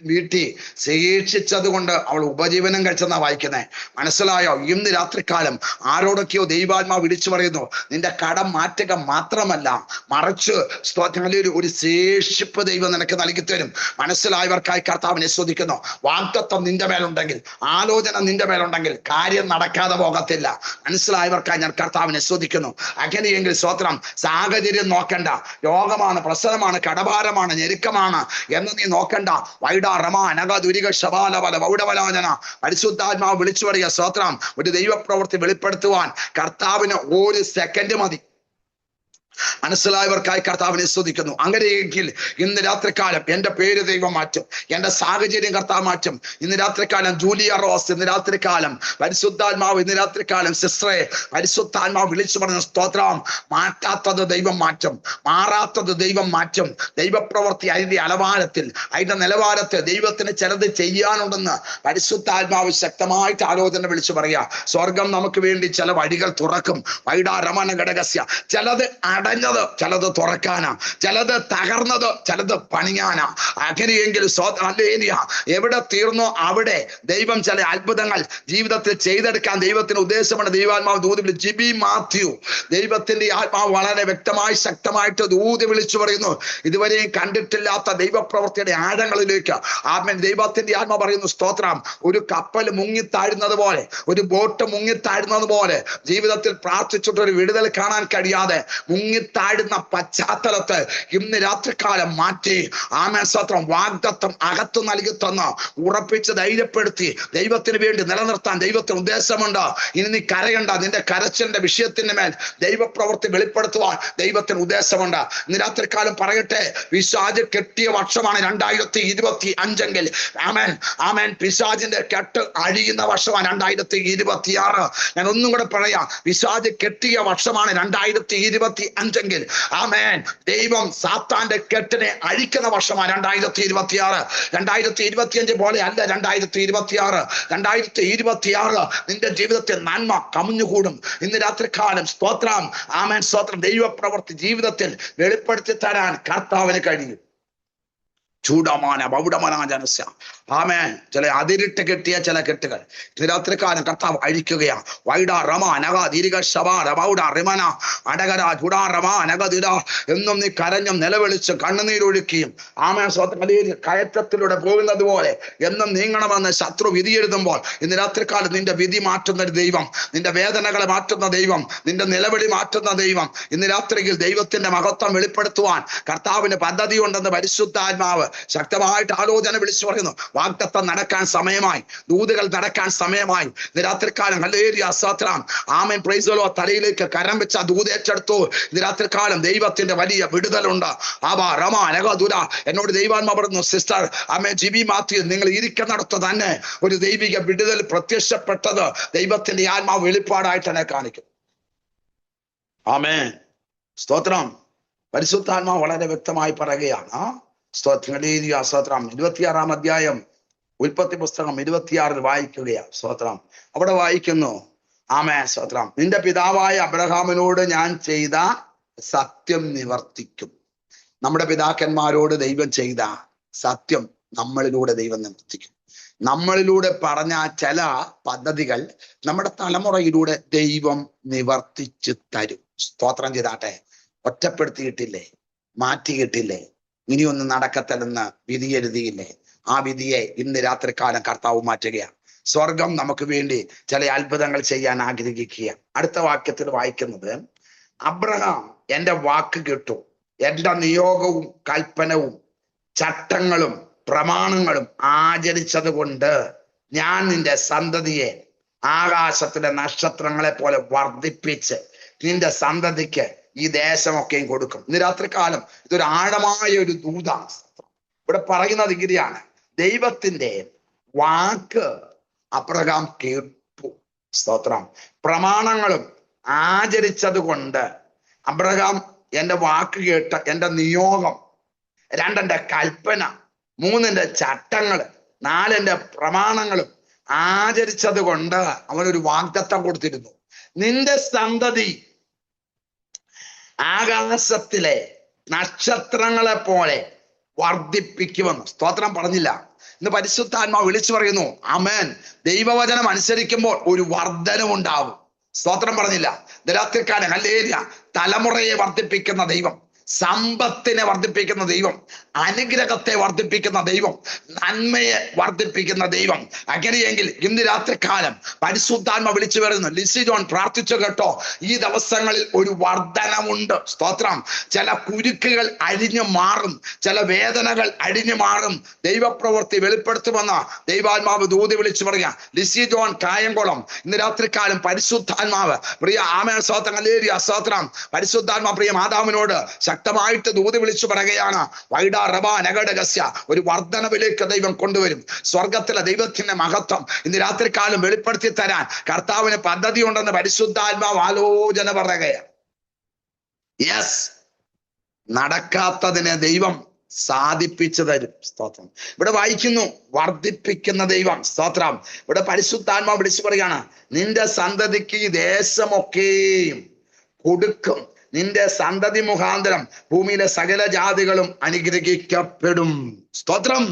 വീട്ടി ശേഷിച്ചത് കൊണ്ട് അവൾ ഉപജീവനം കഴിച്ചെന്നാ വായിക്കുന്നേ. മനസ്സിലായോ? ഇന്ന് രാത്രികാലം ആരോടൊക്കെയോ ദൈവാത്മാവ് വിളിച്ചു പറയുന്നു, നിന്റെ കടം മാറ്റുക മാത്രമല്ല, മറിച്ച് സ്തോത്രം, ഹല്ലേലൂയ, ഒരു ശേഷിപ്പ് ദൈവം നിനക്ക് നൽകി തരും. മനസ്സിലായവർക്കായി കർത്താവിനെ സ്തുതിക്കുന്നു. വാഗ്ദത്തം നിന്റെ മേലുണ്ടെങ്കിൽ, ആലോചന നിന്റെ മേലുണ്ടെങ്കിൽ കാര്യം നടക്കാതെ പോകത്തില്ല. മനസ്സിലായവർക്കായി ഞാൻ കർത്താവിനെ സ്തുതിക്കുന്നു. അങ്ങനെയെങ്കിൽ സ്തോത്രം, സാഹചര്യം നോക്കണ്ട, രോഗമാണ്, പ്രശ്നമാണ്, കടഭാരമാണ്, ഞെരുക്കമാണ് എന്ന് നീ നോക്കണ്ട. പരിശുദ്ധാത്മാവ് വിളിച്ചു പറയുക. സ്തോത്രം. ഒരു ദൈവപ്രവൃത്തി വെളിപ്പെടുത്തുവാൻ കർത്താവിന് 1 സെക്കൻഡ് മതി. മനസ്സിലായവർക്കായി കർത്താവിനെ സ്തുതിക്കുന്നു. അങ്ങനെയെങ്കിൽ ഇന്ന് രാത്രികാലം എന്റെ പേര് ദൈവം മാറ്റും, എന്റെ സാഹചര്യം കർത്താവ് മാറ്റും. ഇന്ന് രാത്രികാലം ജൂലിയ റോസ്, ഇന്ന് രാത്രികാലം പരിശുദ്ധാത്മാവ്, ഇന്ന് രാത്രികാലം സിസ്റ്ററെ പരിശുദ്ധാത്മാവ് വിളിച്ചു പറഞ്ഞ സ്തോത്രം, മാറ്റാത്തത് ദൈവം മാറ്റും, മാറാത്തത് ദൈവം മാറ്റും. ദൈവപ്രവൃത്തി അതിന്റെ അലവാരത്തിൽ, അതിന്റെ നിലവാരത്തിൽ ദൈവത്തിന് ചിലത് ചെയ്യാനുണ്ടെന്ന് പരിശുദ്ധാത്മാവ് ശക്തമായിട്ട് ആലോചന വിളിച്ചു പറയാ. സ്വർഗം നമുക്ക് വേണ്ടി ചില വഴികൾ തുറക്കും. വൈഡാരമന ഘടകസ്യ. ചിലത് അടഞ്ഞത് ചിലത് തുറക്കാനാ, ചിലത് തകർന്നത് ചിലത് പണിയാനാ. അങ്ങനെയെങ്കിൽ ഹല്ലേലൂയ, എവിടെ തീർന്നോ അവിടെ ദൈവം ചില അത്ഭുതങ്ങൾ ജീവിതത്തിൽ ചെയ്തെടുക്കാൻ ദൈവത്തിന് ഉദ്ദേശമാണ്. ദൈവാത്മാവ് ദൂത് വിളിച്ചു. ജിബി മാത്യു, ദൈവത്തിന്റെ ആത്മാവ് വളരെ വ്യക്തമായി ശക്തമായിട്ട് ദൂത് വിളിച്ചു പറയുന്നു, ഇതുവരെയും കണ്ടിട്ടില്ലാത്ത ദൈവപ്രവൃത്തിയുടെ ആഴങ്ങളിലേക്ക്. ആമേൻ. ദൈവത്തിന്റെ ആത്മാവ് പറയുന്നു സ്തോത്രം, ഒരു കപ്പൽ മുങ്ങിത്താഴുന്നത് പോലെ, ഒരു ബോട്ട് മുങ്ങിത്താഴുന്നത് പോലെ ജീവിതത്തിൽ പ്രാർത്ഥിച്ചിട്ട് ഒരു വിടുതൽ കാണാൻ കഴിയാതെ മുങ്ങി താഴുന്ന പശ്ചാത്തലത്തെ ഇന്ന് രാത്രികാലം മാറ്റി ആമേൻ സ്തോത്രം വാഗ്ദത്തം അകത്തു നൽകി തന്ന് ഉറപ്പിച്ച് ധൈര്യപ്പെടുത്തി ദൈവത്തിന് വേണ്ടി നിലനിർത്താൻ ദൈവത്തിന് ഉദ്ദേശമുണ്ട്. ഇനി നീ കരയണ്ട. നിന്റെ കരച്ചിലിന്റെ വിഷയത്തിന്റെ മേൽ ദൈവപ്രവൃത്തി വെളിപ്പെടുത്തുവാൻ ദൈവത്തിന് ഉദ്ദേശമുണ്ട്. ഇന്ന് രാത്രികാലം പറയട്ടെ, പിശാച് കെട്ടിയ വർഷമാണ് 2025 ആമേൻ ആമേൻ. പിശാചിന്റെ കെട്ട് അഴിയുന്ന വർഷമാണ് 2026. ഞാൻ ഒന്നും കൂടെ പറയാം, പിശാച് കെട്ടിയ വർഷമാണ് 2025. ആമേൻ. ദൈവം സാത്താന്റെ കെട്ടിനെ അഴിക്കുന്ന വർഷമാണ് 2026. 2025 പോലെ അല്ല 2026. 2026 നിന്റെ ജീവിതത്തിൽ നന്മ കമിഞ്ഞുകൂടും. ഇന്ന് രാത്രികാലം സ്തോത്രം ആമേൻ സ്തോത്രം ദൈവപ്രവൃത്തി ജീവിതത്തിൽ വെളിപ്പെടുത്തി തരാൻ കർത്താവിന് കഴിയും. ചൂടമാന ബൗഡമനാജനസ്യ ആമേൻ. ചില അതിരിട്ട് കെട്ടിയ ചില കെട്ടുകൾ രാത്രികാലം കർത്താവ് അഴിക്കുകയാണ്. വൈഡ റമ നഗ ദീർഘ ശബാ ബൗഡ റിമന അടകര ചുടാ റമ നഗതിര എന്നും നീ കരഞ്ഞും നിലവിളിച്ചും കണ്ണുനീരൊഴുക്കിയും ആമേൻ സ്വന്തം കയറ്റത്തിലൂടെ പോകുന്നത് പോലെ എന്നും നീങ്ങണമെന്ന് ശത്രു വിധി എഴുതുമ്പോൾ ഇന്ന് രാത്രികാലം നിന്റെ വിധി മാറ്റുന്ന ഒരു ദൈവം, നിന്റെ വേദനകളെ മാറ്റുന്ന ദൈവം, നിന്റെ നിലവിളി മാറ്റുന്ന ദൈവം, ഇന്ന് രാത്രിയിൽ ദൈവത്തിന്റെ മഹത്വം വെളിപ്പെടുത്തുവാൻ കർത്താവിന് പദ്ധതി ഉണ്ടെന്ന് പരിശുദ്ധാത്മാവ് ശക്തമായിട്ട് ആലോചന വിളിച്ചു പറയുന്നു. വാഗ്ദത്തം നടക്കാൻ സമയമായി, ദൂതുകൾ നടക്കാൻ സമയമായി. ഇന്ന് രാത്രികാലം ഹല്ലേലൂയ സ്തോത്രം ആമേൻ പ്രൈസ് ദി ലോർഡ്. തലയിലേക്ക് കരം വെച്ച ദൂത് ഏറ്റെടുത്തു. ഇന്ന് രാത്രികാലം ദൈവത്തിന്റെ വലിയ വിടുതലുണ്ട്. ആബാ റമ നഗദുര. എന്നോട് ദൈവാത്മാവ് പറഞ്ഞു, സിസ്റ്റർ ആമേൻ ജിബി മാത്യു, നിങ്ങൾ ഇരിക്കുന്നിടത്ത് തന്നെ ഒരു ദൈവിക വിടുതൽ പ്രത്യക്ഷപ്പെട്ടത് ദൈവത്തിന്റെ ആത്മാവ് വെളിപ്പാടായിട്ട് എന്നെ കാണിക്കും. ആമേൻ സ്തോത്രം. പരിശുദ്ധാത്മാവ് വളരെ വ്യക്തമായി പറയുകയാണ്. സ്തോത്രം 26-ാം അധ്യായം ഉൽപ്പത്തി പുസ്തകം 26 വായിക്കുകയാണ്. സ്തോത്രം. അവിടെ വായിക്കുന്നു, ആമേൻ സ്തോത്രം, നിന്റെ പിതാവായ അബ്രഹാമിനോട് ഞാൻ ചെയ്ത സത്യം നിവർത്തിക്കും. നമ്മുടെ പിതാക്കന്മാരോട് ദൈവം ചെയ്ത സത്യം നമ്മളിലൂടെ ദൈവം നിവർത്തിക്കും. നമ്മളിലൂടെ പറഞ്ഞ ചില പദ്ധതികൾ നമ്മുടെ തലമുറയിലൂടെ ദൈവം നിവർത്തിച്ചു തരും. സ്തോത്രം ചെയ്താട്ടെ. ഒറ്റപ്പെടുത്തിയിട്ടില്ലേ, മാറ്റിയിട്ടില്ലേ, ഇനിയൊന്നും നടക്കത്തില്ലെന്ന് വിധി എഴുതിയില്ലേ, ആ വിധിയെ ഇന്ന് രാത്രികാലം കർത്താവ് മാറ്റുകയാണ്. സ്വർഗം നമുക്ക് വേണ്ടി ചില അത്ഭുതങ്ങൾ ചെയ്യാൻ ആഗ്രഹിക്കുക. അടുത്ത വാക്യത്തിൽ വായിക്കുന്നത്, അബ്രഹാം എന്റെ വാക്ക് കേട്ടു, എന്റെ നിയോഗവും കൽപ്പനവും ചട്ടങ്ങളും പ്രമാണങ്ങളും ആചരിച്ചത് കൊണ്ട് ഞാൻ നിന്റെ സന്തതിയെ ആകാശത്തിലെ നക്ഷത്രങ്ങളെ പോലെ വർദ്ധിപ്പിച്ച് നിന്റെ സന്തതിക്ക് ഈ ദേശമൊക്കെയും കൊടുക്കും. ഇന്ന് രാത്രികാലം ഇതൊരു ആഴമായ ഒരു ദൂതാണ്. ഇവിടെ പറയുന്നത് ഇങ്ങനെയാണ്, ദൈവത്തിന്റെ വാക്ക് അബ്രഹാം കേട്ടു. സ്തോത്രം. പ്രമാണങ്ങളും ആചരിച്ചത് കൊണ്ട് അബ്രഹാം എന്റെ വാക്ക് കേട്ട, എന്റെ നിയോഗം, 2 എന്റെ കൽപ്പന, 3 എന്റെ ചട്ടങ്ങള്, 4 എന്റെ പ്രമാണങ്ങളും ആചരിച്ചത് കൊണ്ട് അവനൊരു വാഗ്ദത്തം കൊടുത്തിരുന്നു. നിന്റെ സന്തതി ആകാശത്തിലെ നക്ഷത്രങ്ങളെ പോലെ വർദ്ധിപ്പിക്കുമെന്ന്. സ്തോത്രം പറഞ്ഞില്ല. ഇന്ന് പരിശുദ്ധാത്മാവ് വിളിച്ചു പറയുന്നു, ആമേൻ. ദൈവവചനം അനുസരിക്കുമ്പോൾ ഒരു വർധനമുണ്ടാവും. സ്തോത്രം പറഞ്ഞില്ല. രാത്രിക്കാലം ഹല്ലേലൂയ. തലമുറയെ വർദ്ധിപ്പിക്കുന്ന ദൈവം, സമ്പത്തിനെ വർദ്ധിപ്പിക്കുന്ന ദൈവം, അനുഗ്രഹത്തെ വർദ്ധിപ്പിക്കുന്ന ദൈവം, നന്മയെ വർദ്ധിപ്പിക്കുന്ന ദൈവം. അങ്ങനെയെങ്കിൽ ഇന്ന് രാത്രികാലം പരിശുദ്ധാത്മ വിളിച്ചു വരുന്നു. ലിസി ജോൺ പ്രാർത്ഥിച്ചു കേട്ടോ, ഈ ദിവസങ്ങളിൽ ഒരു വർധനമുണ്ട്. സ്തോത്രം. ചില കുരുക്കുകൾ അഴിഞ്ഞു മാറും, ചില വേദനകൾ അഴിഞ്ഞു മാറും. ദൈവപ്രവൃത്തി വെളിപ്പെടുത്തുമെന്ന ദൈവാത്മാവ് ദൂതി വിളിച്ചു പറയാ. ലിസി ജോൺ കായംകുളം, ഇന്ന് രാത്രികാലം പരിശുദ്ധാത്മാവ് പ്രിയ ആമേൻ സ്തോത്രം ഹല്ലേലൂയ സ്തോത്രം. പരിശുദ്ധാത്മാ പ്രിയ മാതാവിനോട് ശക്തമായിട്ട് ദൂതി വിളിച്ചു പറയുകയാണ്, വൈഡാ റബാ നഗഡഗസ്യ, ഒരു വർധനവിലേക്ക് ദൈവം കൊണ്ടുവരും. സ്വർഗത്തിലെ ദൈവത്തിന്റെ മഹത്വം ഇന്ന് രാത്രികാലം വെളിപ്പെടുത്തി തരാൻ കർത്താവിന് പദ്ധതി ഉണ്ടെന്ന് പരിശുദ്ധാത്മാവ് ആലോചന പറയുകയാണ്. യെസ്, നടക്കാത്തതിനെ ദൈവം സാധിപ്പിച്ചു തരും. സ്തോത്രം. ഇവിടെ വായിക്കുന്നു, വർദ്ധിപ്പിക്കുന്ന ദൈവം. സ്തോത്രം. ഇവിടെ പരിശുദ്ധാത്മാവ് വിളിച്ചു പറയുകയാണ്, നിന്റെ സന്തതിക്ക് ഈ ദേശമൊക്കെയും കൊടുക്കും, നിന്റെ സന്തതി മുഖാന്തരം ഭൂമിയിലെ സകല ജാതികളും അനുഗ്രഹിക്കപ്പെടും. സ്തോത്രം.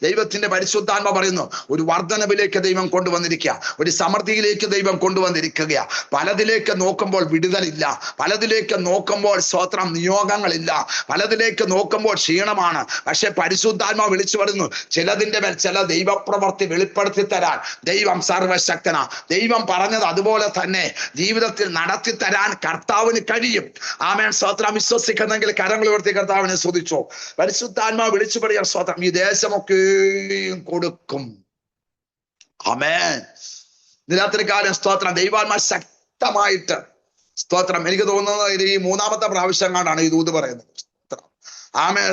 ദൈവത്തിന്റെ പരിശുദ്ധാത്മ പറയുന്നു, ഒരു വർധനവിലേക്ക് ദൈവം കൊണ്ടുവന്നിരിക്കുക, ഒരു സമൃദ്ധിയിലേക്ക് ദൈവം കൊണ്ടുവന്നിരിക്കുക. പലതിലേക്ക് നോക്കുമ്പോൾ വിടുതലില്ല, പലതിലേക്ക് നോക്കുമ്പോൾ സ്തോത്രം നിയോഗങ്ങളില്ല, പലതിലേക്ക് നോക്കുമ്പോൾ ക്ഷീണമാണ്. പക്ഷെ പരിശുദ്ധാത്മ വിളിച്ചു പറയുന്നു, ചിലതിന്റെ മേൽ ചില ദൈവപ്രവൃത്തി വെളിപ്പെടുത്തി തരാൻ ദൈവം സർവശക്തനാ. ദൈവം പറഞ്ഞത് അതുപോലെ തന്നെ ജീവിതത്തിൽ നടത്തി തരാൻ കർത്താവിന് കഴിയും. ആമേൻ. സ്തോത്രം. വിശ്വസിക്കുന്നെങ്കിൽ കരങ്ങൾ ഉയർത്തി കർത്താവിനെ സ്തുതിച്ചോ. പരിശുദ്ധാത്മാ വിളിച്ചു പറയാൻ സ്തോത്രം, ഈ ദേശമൊക്കെയും കൊടുക്കും. ആമേൻ. രാത്രികാലം സ്തോത്രം ദൈവാത്മാ ശക്തമായിട്ട് സ്തോത്രം. എനിക്ക് തോന്നുന്നത് ഈ 3-ാമത്തെ പ്രാവശ്യം കൊണ്ടാണ് ഈ ദൂത് പറയുന്നത്. ആമേൻ.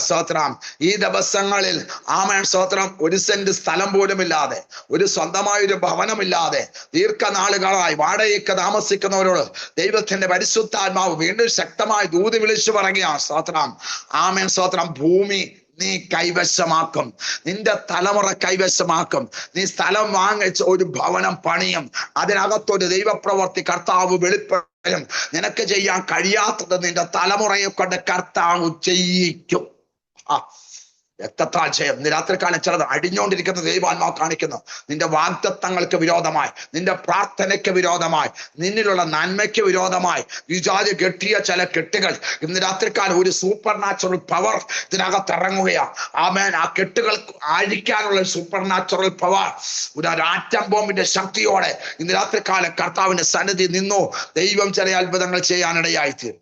സ്തോത്രം. ഈ ദിവസങ്ങളിൽ ആമേൻ സ്തോത്രം, ഒരു സെന്റ് സ്ഥലം പോലും ഇല്ലാതെ, ഒരു സ്വന്തമായൊരു ഭവനമില്ലാതെ ദീർഘനാളുകളായി വാടകയ്ക്ക് താമസിക്കുന്നവരോട് ദൈവത്തിന്റെ പരിശുദ്ധാത്മാവ് വീണ്ടും ശക്തമായി ദൂത് വിളിച്ചു പറയുക. സ്തോത്രം. ആമേൻ. സ്തോത്രം. ഭൂമി നീ കൈവശമാക്കും, നിന്റെ തലമുറ കൈവശമാക്കും. നീ സ്ഥലം വാങ്ങിച്ച് ഒരു ഭവനം പണിയും, അതിനകത്തൊരു ദൈവപ്രവർത്തി കർത്താവ് വെളിപ്പെടും. നിനക്ക് ചെയ്യാൻ കഴിയാത്തത് നിന്റെ തലമുറയെ കൊണ്ട് കർത്താവ് ചെയ്യിക്കും. എത്തത്താൽ ചെയ്യും. ഇന്ന് രാത്രിക്കാലം ചിലത് അടിഞ്ഞുകൊണ്ടിരിക്കുന്ന ദൈവാത്മാവ് കാണിക്കുന്നു. നിന്റെ വാഗ്ദത്തങ്ങൾക്ക് വിരോധമായി, നിന്റെ പ്രാർത്ഥനയ്ക്ക് വിരോധമായി, നിന്നിലുള്ള നന്മയ്ക്ക് വിരോധമായി വിചാരി കെട്ടിയ ചില കെട്ടുകൾ ഇന്ന് രാത്രിക്കാലം ഒരു സൂപ്പർ നാച്ചുറൽ പവർ ഇതിനകത്ത് ഇറങ്ങുകയാണ്. ആമേൻ. ആ കെട്ടുകൾ അഴിക്കാനുള്ള സൂപ്പർ നാച്ചുറൽ പവർ, ഒരു ആറ്റം ബോംബിന്റെ ശക്തിയോടെ ഇന്ന് രാത്രിക്കാലം കർത്താവിന്റെ സന്നിധി നിന്നു ദൈവം ചില അത്ഭുതങ്ങൾ ചെയ്യാനിടയായിത്തീരും.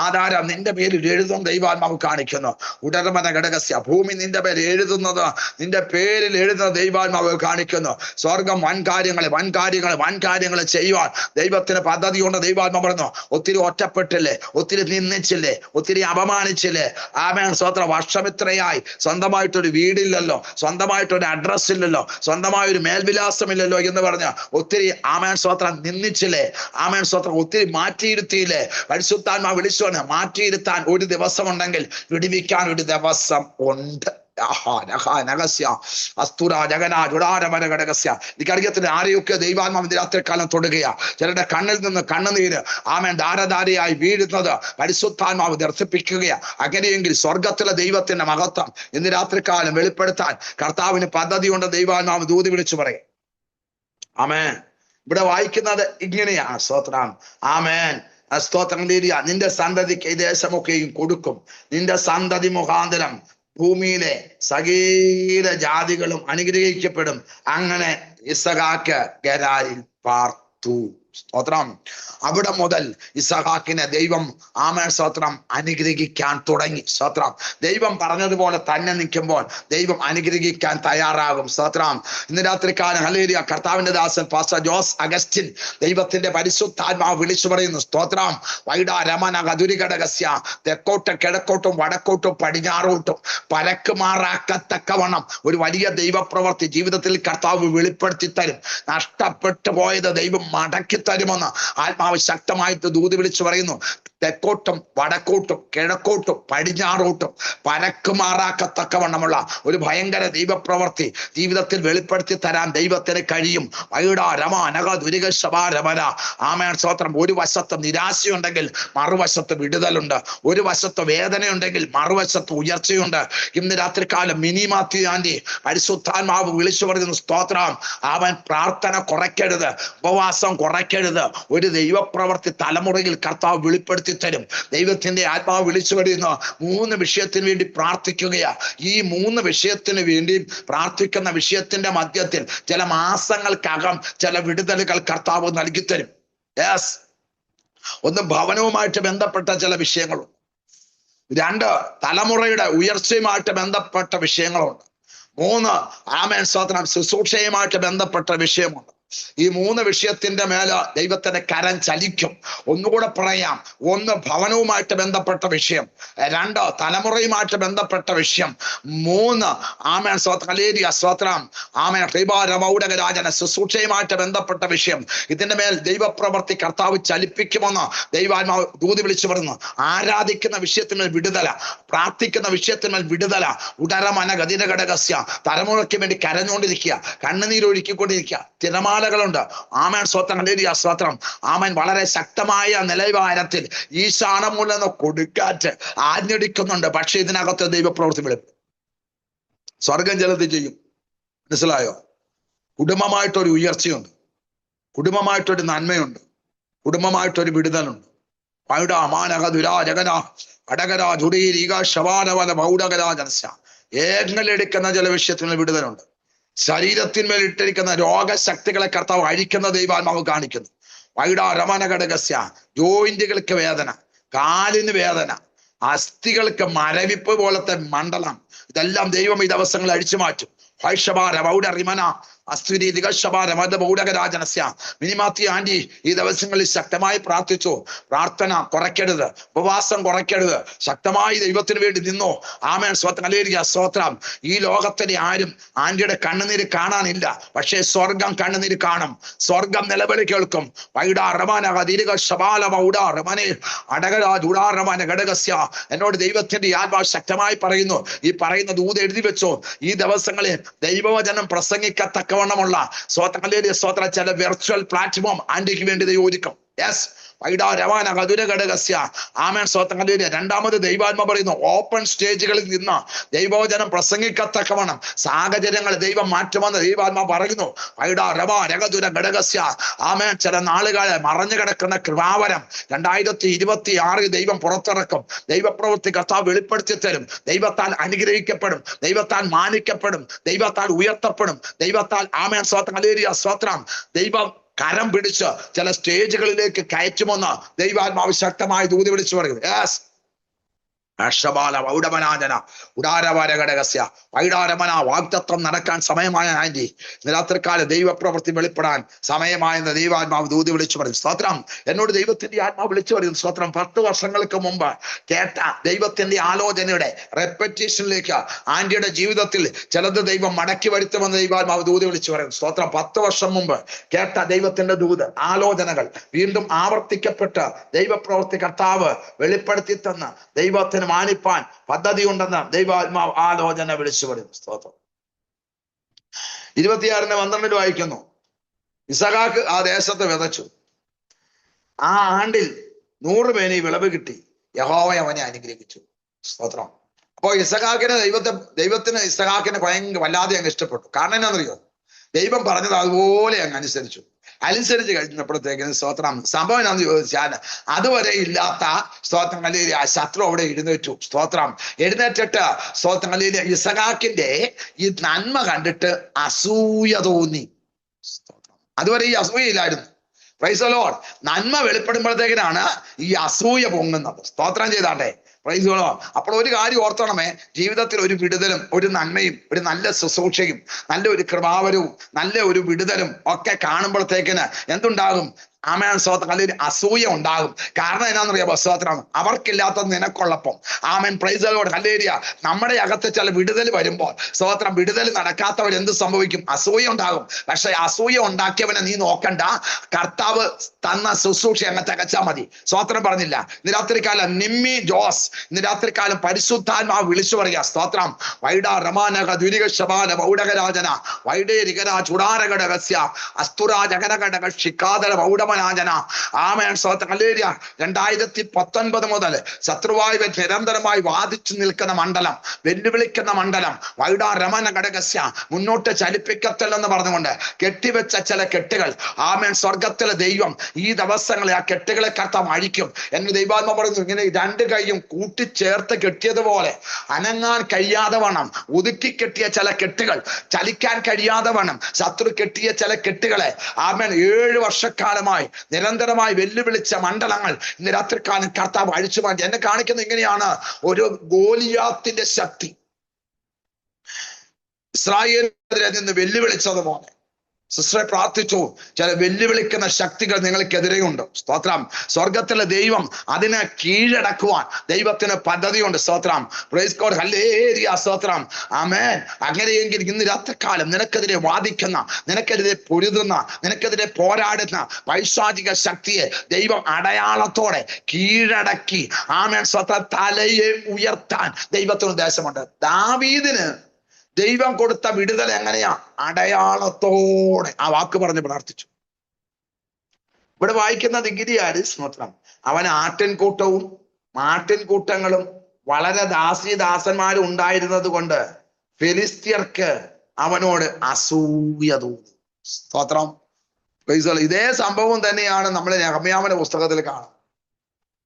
ആധാരം നിന്റെ പേരിൽ എഴുതും ദൈവാത്മാവ് കാണിക്കുന്നു. ഉടർമന ഘടകസ്യ, ഭൂമി നിന്റെ പേര് എഴുതുന്നത്, നിന്റെ പേരിൽ എഴുതുന്ന ദൈവാത്മാവ് കാണിക്കുന്നു. സ്വർഗം വൻകാര്യങ്ങൾ ചെയ്യുവാൻ ദൈവത്തിന് പദ്ധതിയുണ്ട്. ദൈവാത്മാവ് പറഞ്ഞു, ഒത്തിരി ഒറ്റപ്പെട്ടില്ലേ, ഒത്തിരി നിന്ദിച്ചില്ലേ, ഒത്തിരി അപമാനിച്ചില്ലേ. ആമേൻ. സ്തോത്രം. വർഷമിത്രയായി സ്വന്തമായിട്ടൊരു വീടില്ലല്ലോ, സ്വന്തമായിട്ടൊരു അഡ്രസ് ഇല്ലല്ലോ, സ്വന്തമായൊരു മേൽവിലാസമില്ലല്ലോ എന്ന് പറഞ്ഞ ഒത്തിരി ആമേൻ സ്തോത്രം നിന്ദിച്ചില്ലേ. ആമേൻ സ്തോത്രം. ഒത്തിരി മാറ്റിയിരുത്തിയില്ലേ. പരിശുദ്ധാത്മാവ് വിളിച്ചു പറഞ്ഞ, മാറ്റിയിരുത്താൻ ഒരു ദിവസം ഉണ്ടെങ്കിൽ വിടിവിക്കാൻ ഒരു ദിവസം ഉണ്ട്. എനിക്കറിയത്തിന് ആരെയൊക്കെ ദൈവാത്മാവിന്റെ രാത്രികാലം തൊടുകയാ. ചിലരുടെ കണ്ണിൽ നിന്ന് കണ്ണുനീര് ആമേൻ ധാരധാരയായി വീഴുന്നത് പരിശുദ്ധാത്മാവ് ദർശിപ്പിക്കുകയാ. അങ്ങനെയെങ്കിൽ സ്വർഗത്തിലെ ദൈവത്തിന്റെ മഹത്വം ഇന്ന് രാത്രികാലം വെളിപ്പെടുത്താൻ കർത്താവിന് പദ്ധതിയുണ്ട്. ദൈവാത്മാവ് ദൂത് വിളിച്ചു പറയും. ആമേൻ. ഇവിടെ വായിക്കുന്നത് ഇങ്ങനെയാണ്. സ്തോത്രം. ആമേൻ. സ്തോത്രം. നിന്റെ സന്തതിക്ക് ഈ ദേശമൊക്കെയും കൊടുക്കും, നിന്റെ സന്തതി മുഖാന്തരം ഭൂമിയിലെ സകല ജാതികളും അനുഗ്രഹിക്കപ്പെടും. അങ്ങനെ ഇസഹാക്ക് ഗരാരിൽ പാർത്തു. സ്തോത്രം. അവിടെ മുതൽ ഇസഹാക്കിനെ ദൈവം ആമേൻ സ്തോത്രം അനുഗ്രഹിക്കാൻ തുടങ്ങി. സ്തോത്രം. ദൈവം പറഞ്ഞതുപോലെ തന്നെ നിൽക്കുമ്പോൾ ദൈവം അനുഗ്രഹിക്കാൻ തയ്യാറാകും. സ്തോത്രം. ഇന്ന് രാത്രിക്കാലം ഹല്ലേലൂയ. കർത്താവിന്റെ ദാസൻ പാസ്റ്റർ ജോസ് അഗസ്റ്റിൻ ദൈവത്തിന്റെ പരിശുദ്ധാത്മാവ് വിളിച്ചു പറയുന്നു. സ്തോത്രം. വൈഡാരമനഗതുരിഘടകസ്യ, തെക്കോട്ടും കിഴക്കോട്ടും വടക്കോട്ടും പടിഞ്ഞാറോട്ടും പരക്കുമാറാക്കത്തക്കവണ്ണം ഒരു വലിയ ദൈവപ്രവൃത്തി ജീവിതത്തിൽ കർത്താവ് വെളിപ്പെടുത്തി തരും. നഷ്ടപ്പെട്ടു പോയത് ദൈവം മടക്കി തരുമെന്ന് ആത്മാവ് ശക്തമായിട്ട് ദൂത് വിളിച്ചു പറയുന്നു. തെക്കോട്ടും വടക്കോട്ടും കിഴക്കോട്ടും പടിഞ്ഞാറോട്ടും പരക്കുമാറാക്കത്തക്കവണ്ണമുള്ള ഒരു ഭയങ്കര ദൈവപ്രവൃത്തി ജീവിതത്തിൽ വെളിപ്പെടുത്തി തരാൻ ദൈവത്തിന് കഴിയും. ആമേൻ സ്തോത്രം. ഒരു വശത്ത് നിരാശയുണ്ടെങ്കിൽ മറുവശത്ത് വിടുതലുണ്ട്. ഒരു വശത്ത് വേദനയുണ്ടെങ്കിൽ മറുവശത്ത് ഉയർച്ചയുണ്ട്. ഇന്ന് രാത്രികാലം മിനി മാത്യു ആന്റി പരിശുദ്ധാത്മാവ് വിളിച്ചു പറയുന്നു. സ്തോത്രം. അവൻ പ്രാർത്ഥന കുറയ്ക്കരുത്, ഉപവാസം കുറയ്ക്കരുത്. ഒരു ദൈവപ്രവൃത്തി തലമുറയിൽ കർത്താവ് വെളിപ്പെടുത്തി തരും. ദൈവത്തിന്റെ ആത്മാവ് വിളിച്ചു വരുന്ന 3 വിഷയത്തിന് വേണ്ടി പ്രാർത്ഥിക്കുകയാ. ഈ 3 വിഷയത്തിന് വേണ്ടി പ്രാർത്ഥിക്കുന്ന വിഷയത്തിന്റെ മധ്യത്തിൽ ചില മാസങ്ങൾക്കകം ചില വിടുതലുകൾ കർത്താവ് നൽകി തരും. യെസ്. ഒന്ന് ഭവനവുമായിട്ട് ബന്ധപ്പെട്ട ചില വിഷയങ്ങളുണ്ട്. 2 തലമുറയുടെ ഉയർച്ചയുമായിട്ട് ബന്ധപ്പെട്ട വിഷയങ്ങളുണ്ട്. 3 ആമേൻ സ്തോത്രം ശുശ്രൂഷയുമായിട്ട് ബന്ധപ്പെട്ട വിഷയമുണ്ട്. ഈ 3 വിഷയത്തിന്റെ മേലെ ദൈവത്തിന്റെ കരം ചലിക്കും. ഒന്നുകൂടെ പറയാം. 1 ഭവനവുമായിട്ട് ബന്ധപ്പെട്ട വിഷയം, 2 തലമുറയുമായിട്ട് ബന്ധപ്പെട്ട വിഷയം, 3 ആമേൻ സ്തോത്രം ആമേൻ രാജന ശുശ്രൂഷയുമായിട്ട് ബന്ധപ്പെട്ട വിഷയം. ഇതിന്റെ മേൽ ദൈവപ്രവൃത്തി കർത്താവ് ചലിപ്പിക്കുമെന്ന് ദൈവാത്മാവ് ദൂതി വിളിച്ചു പറഞ്ഞു. ആരാധിക്കുന്ന വിഷയത്തിന്മേൽ വിടുതല, പ്രാർത്ഥിക്കുന്ന വിഷയത്തിന്മേൽ വിടുതല. ഉടരമന ഗതിരഘടകസ്യ, തലമുറയ്ക്ക് വേണ്ടി കരഞ്ഞുകൊണ്ടിരിക്കുക, കണ്ണുനീരൊഴുക്കിക്കൊണ്ടിരിക്കുക. തിരമാലകളുണ്ട്. ആമേൻ സ്തോത്രം ആമേൻ. വളരെ ശക്തമായ നിലവാരത്തിൽ ഈ ശാണമൂലെന്ന് കൊടുക്കാറ്റ് ആഞ്ഞടിക്കുന്നുണ്ട്. പക്ഷെ ഇതിനകത്ത് ദൈവപ്രവൃത്തി വിളിക്കും. സ്വർഗം ജലത്തിൽ ചെയ്യും. മനസ്സിലായോ? കുടുംബമായിട്ടൊരു ഉയർച്ചയുണ്ട്, കുടുംബമായിട്ടൊരു നന്മയുണ്ട്, കുടുംബമായിട്ടൊരു വിടുതലുണ്ട്. ഏങ്ങലെടുക്കുന്ന ചില വിഷയത്തിൽ വിടുതലുണ്ട്. ശരീരത്തിന്മേൽ ഇട്ടിരിക്കുന്ന രോഗശക്തികളെ കർത്താവ് അഴിക്കുന്ന ദൈവാത്മാവ് കാണിക്കുന്നു. രമനഘടകസ്യ, ജോയിന്റുകൾക്ക് വേദന, കാലിന് വേദന, അസ്ഥികൾക്ക് മരവിപ്പ് പോലത്തെ മണ്ഡലം, ഇതെല്ലാം ദൈവം ഈ ദിവസങ്ങൾ അഴിച്ചു മാറ്റും. മിനിമാത്തി ആന്റി ഈ ദിവസങ്ങളിൽ ശക്തമായി പ്രാർത്ഥിച്ചു. പ്രാർത്ഥന കുറയ്ക്കരുത്, ഉപവാസം കുറയ്ക്കരുത്. ശക്തമായി ദൈവത്തിന് വേണ്ടി നിന്നോ. ആമേൻ സ്തോത്രം. ഈ ലോകത്തിന് ആരും ആന്റിയുടെ കണ്ണുനീര് കാണാനില്ല. പക്ഷേ സ്വർഗം കണ്ണുനീര് കാണും. സ്വർഗം നിലവിളി കേൾക്കും. എന്നോട് ദൈവത്തിന്റെ ആത്മാവ് ശക്തമായി പറയുന്നു. ഈ പറയുന്ന ദൂത് എഴുതി വെച്ചോ. ഈ ദിവസങ്ങളിൽ ദൈവവചനം പ്രസംഗിക്കത്തക്കവണ്ണമുള്ള സ്വോത്ര ചില വെർച്വൽ പ്ലാറ്റ്ഫോം ആന്റിക്ക് വേണ്ടി ദൈവം ഒരുക്കും. യെസ്, ആമേൻ സ്തോത്രം. രണ്ടാമത് ദൈവാത്മ പറയുന്നു, ഓപ്പൺ സ്റ്റേജുകളിൽ നിന്ന് ദൈവവചനം പ്രസംഗിക്കത്തക്കവണ്ണം സാഹചര്യങ്ങൾ ദൈവം മാറ്റുമെന്ന് ദൈവാത്മ പറയുന്നു. ആമേൻ. ചില നാളുകളെ മറഞ്ഞു കിടക്കുന്ന കൃപാവരം 2026 ദൈവം പുറത്തിറക്കും. ദൈവപ്രവൃത്തി കർത്താവ് വെളിപ്പെടുത്തി തരും. ദൈവത്താൽ അനുഗ്രഹിക്കപ്പെടും, ദൈവത്താൽ മാനിക്കപ്പെടും, ദൈവത്താൽ ഉയർത്തപ്പെടും, ദൈവത്താൽ ആമേൻ സ്തോത്രം ദൈവം കരം പിടിച്ച് ചില സ്റ്റേജുകളിലേക്ക് കയറ്റുമെന്ന് ദൈവാത്മാവ് ശക്തമായി ദൂതി വിളിച്ചു പറയുന്നു. യെസ്, വാഗ്ദത്തം നടക്കാൻ സമയമായ ആന്റി, രാത്രികാല ദൈവപ്രവൃത്തി വെളിപ്പെടാൻ സമയമായെന്ന് ദൈവാത്മാവ് ദൂതി വിളിച്ചു പറയും. സ്തോത്രം. എന്നോട് ദൈവത്തിന്റെ ആത്മാവ് വിളിച്ചു പറയും. സ്തോത്രം. 10 വർഷങ്ങൾക്ക് മുമ്പ് കേട്ട ദൈവത്തിന്റെ ആലോചനയുടെ റെപ്പറ്റീഷനിലേക്ക് ആന്റിയുടെ ജീവിതത്തിൽ ചിലത് ദൈവം മടക്കി വരുത്തുമെന്ന് ദൈവാത്മാവ് ദൂതി വിളിച്ചു പറയും. സ്തോത്രം. 10 വർഷം മുമ്പ് കേട്ട ദൈവത്തിന്റെ ദൂത് ആലോചനകൾ വീണ്ടും ആവർത്തിക്കപ്പെട്ട് ദൈവപ്രവൃത്തി കർത്താവ് വെളിപ്പെടുത്തി തന്ന ദൈവത്തിന് മാനിപ്പാൻ പദ്ധതി ഉണ്ടെന്ന് ദൈവാത്മാവ് ആലോചന വിളിച്ചു പറയുന്നു. സ്തോത്രം. 26:12 വായിക്കുന്നു. ഇസഹാക്ക് ആ ദേശത്ത് വിതച്ചു. ആ ആണ്ടിൽ 100 പേന് വിളവ് കിട്ടി. യഹോവ അവനെ അനുഗ്രഹിച്ചു. സ്തോത്രം. അപ്പോ ദൈവത്തിന് ഇസഹാക്കിനെ വല്ലാതെ അങ്ങ് ഇഷ്ടപ്പെട്ടു. കാരണം എന്നാണെന്നറിയോ? ദൈവം പറഞ്ഞത് അതുപോലെ അങ്ങ് അനുസരിച്ചു കഴിഞ്ഞപ്പോഴത്തേക്കിന് സ്തോത്രം സംഭവം എന്നാന്ന് ചോദിച്ചാൽ അതുവരെ ഇല്ലാത്ത സ്തോത്രം ശത്രു അവിടെ എഴുന്നേറ്റു. സ്തോത്രം. എഴുന്നേറ്റിട്ട് സ്തോത്രം ഇസഹാക്കിന്റെ ഈ നന്മ കണ്ടിട്ട് അസൂയ തോന്നി. അതുവരെ ഈ അസൂയയില്ലായിരുന്നു. Price the Lord. നന്മ വെളിപ്പെടുമ്പോഴത്തേക്കിനാണ് ഈ അസൂയ പൊങ്ങുന്നത്. സ്തോത്രം ചെയ്താട്ടെ. Price the Lord. അപ്പോൾ ഒരു കാര്യം ഓർത്തണമേ, ജീവിതത്തിൽ ഒരു വിടുതലും ഒരു നന്മയും ഒരു നല്ല ശുശ്രൂഷയും നല്ല ഒരു കൃപാവരവും നല്ല ഒരു വിടുതലും ഒക്കെ കാണുമ്പോഴത്തേക്കിന് എന്തുണ്ടാകും? ആമേൻ സ്തോത്രം. അല്ലെങ്കിൽ അസൂയ ഉണ്ടാകും. കാരണം എന്നാന്നറിയാമോ? സ്തോത്രം. അവർക്കില്ലാത്തത് നിനക്കുള്ളപ്പം. ആമേൻ. Praise the lord. ഹല്ലേലൂയ. നമ്മുടെ അകത്ത് ചില വിടുതൽ വരുമ്പോൾ സ്തോത്രം വിടുതൽ നടക്കാത്തവർ എന്ത് സംഭവിക്കും? അസൂയ ഉണ്ടാകും. പക്ഷെ അസൂയ ഉണ്ടാക്കിയവനെ നീ നോക്കണ്ട. കർത്താവ് തന്ന ശുശ്രൂഷ അങ്ങ് തികച്ചാൽ മതി. സ്തോത്രം. പറഞ്ഞില്ല ഇന്ന് രാത്രികാലം നിമ്മി ജോസ്, ഇന്ന് രാത്രികാലം പരിശുദ്ധാത്മാവ് വിളിച്ചു പറയുക. സ്തോത്രം. രമാനക ദുരിക ശബാന പൗടകരാജന വൈഡേരികര ചുടാരഘടകസ്യ അസ്തുരാജകരഘടക ശിഖാദര പൗഡ ആമേൻ സ്തോത്രം. ഹല്ലേലൂയ. 2019 മുതൽ ശത്രുവായി നിരന്തരമായി വാദിച്ചു നിൽക്കുന്ന മണ്ഡലം, വെല്ലുവിളിക്കുന്ന മണ്ഡലം, രമന ഘടകസ്യ മുന്നോട്ട് ചലിപ്പിക്കത്തില്ലെന്ന് പറഞ്ഞുകൊണ്ട് കെട്ടിവെച്ച ചില കെട്ടുകൾ ആമേൻ സ്വർഗത്തിലെ ദൈവം ഈ ദിവസങ്ങളെ ആ കെട്ടുകളെ കർത്താവ് അഴിക്കും എന്ന് ദൈവാത്മ പറയുന്നു. ഇങ്ങനെ 2 കൈയും കൂട്ടിച്ചേർത്ത് കെട്ടിയതുപോലെ അനങ്ങാൻ കഴിയാതെ വണ്ണം ഒതുക്കി കെട്ടിയ ചില കെട്ടുകൾ, ചലിക്കാൻ കഴിയാതെ വണ്ണം ശത്രു കെട്ടിയ ചില കെട്ടുകളെ ആമേൻ 7 വർഷക്കാലമായി നിരന്തരമായി വെല്ലുവിളിച്ച മണ്ഡലങ്ങൾ ഇന്ന് രാത്രിക്കാലം കർത്താവ് അഴിച്ചു മാറ്റി. എന്നെ കാണിക്കുന്നത് ഇങ്ങനെയാണ്. ഒരു ഗോലിയാത്തിന്റെ ശക്തി ഇസ്രായേലിനെതിരെ നിന്ന് വെല്ലുവിളിച്ചതുപോലെ സിസ്റ്ററെ പ്രാർത്ഥിച്ചു. ചില വെല്ലുവിളിക്കുന്ന ശക്തികൾ നിങ്ങൾക്കെതിരെയുണ്ട്. സ്തോത്രം. സ്വർഗത്തിലെ ദൈവം അതിനെ കീഴടക്കുവാൻ ദൈവത്തിന് പദ്ധതിയുണ്ട്. സ്തോത്രം. Price God. ഹല്ലേലൂയ. സ്തോത്രം. ആമേൻ. അങ്ങനെയെങ്കിൽ ഇന്ന് രാത്രികാലം നിനക്കെതിരെ വാദിക്കുന്ന, നിനക്കെതിരെ പൊരുതുന്ന, നിനക്കെതിരെ പോരാടുന്ന പൈശാചിക ശക്തിയെ ദൈവം അടയാളത്തോടെ കീഴടക്കി ആമേൻ സ്തോത്രം തലയെ ഉയർത്താൻ ദൈവത്തിന് ഉദ്ദേശമുണ്ട്. ദാവീദിന് ദൈവം കൊടുത്ത വിടുതൽ എങ്ങനെയാ? അടയാളത്തോടെ. ആ വാക്ക് പറഞ്ഞ് പ്രാർത്ഥിച്ചു. ഇവിടെ വായിക്കുന്നത് ഇങ്ങനെയാണ്. സ്തോത്രം. അവൻ ആട്ടിൻകൂട്ടവും മാട്ടിൻകൂട്ടങ്ങളും വളരെ ദാസന്മാരും ഉണ്ടായിരുന്നത് കൊണ്ട് ഫെലിസ്ത്യർക്ക് അവനോട് അസൂയ തോന്നി. സ്തോത്രം. ഇതേ സംഭവം തന്നെയാണ് നമ്മൾ നെഹമ്യാവിന്റെ പുസ്തകത്തിൽ കാണുന്നത്.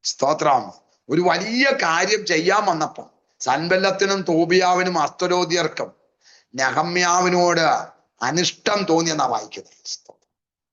സ്തോത്രം. ഒരു വലിയ കാര്യം ചെയ്യാൻ വന്നപ്പം സൻബല്ലത്തിനും തോബിയാവിനും അസ്തരോദ്യർക്കും നെഹമ്യാവിനോട് അനിഷ്ടം തോന്നിയെന്നാ വായിക്കുന്നത്.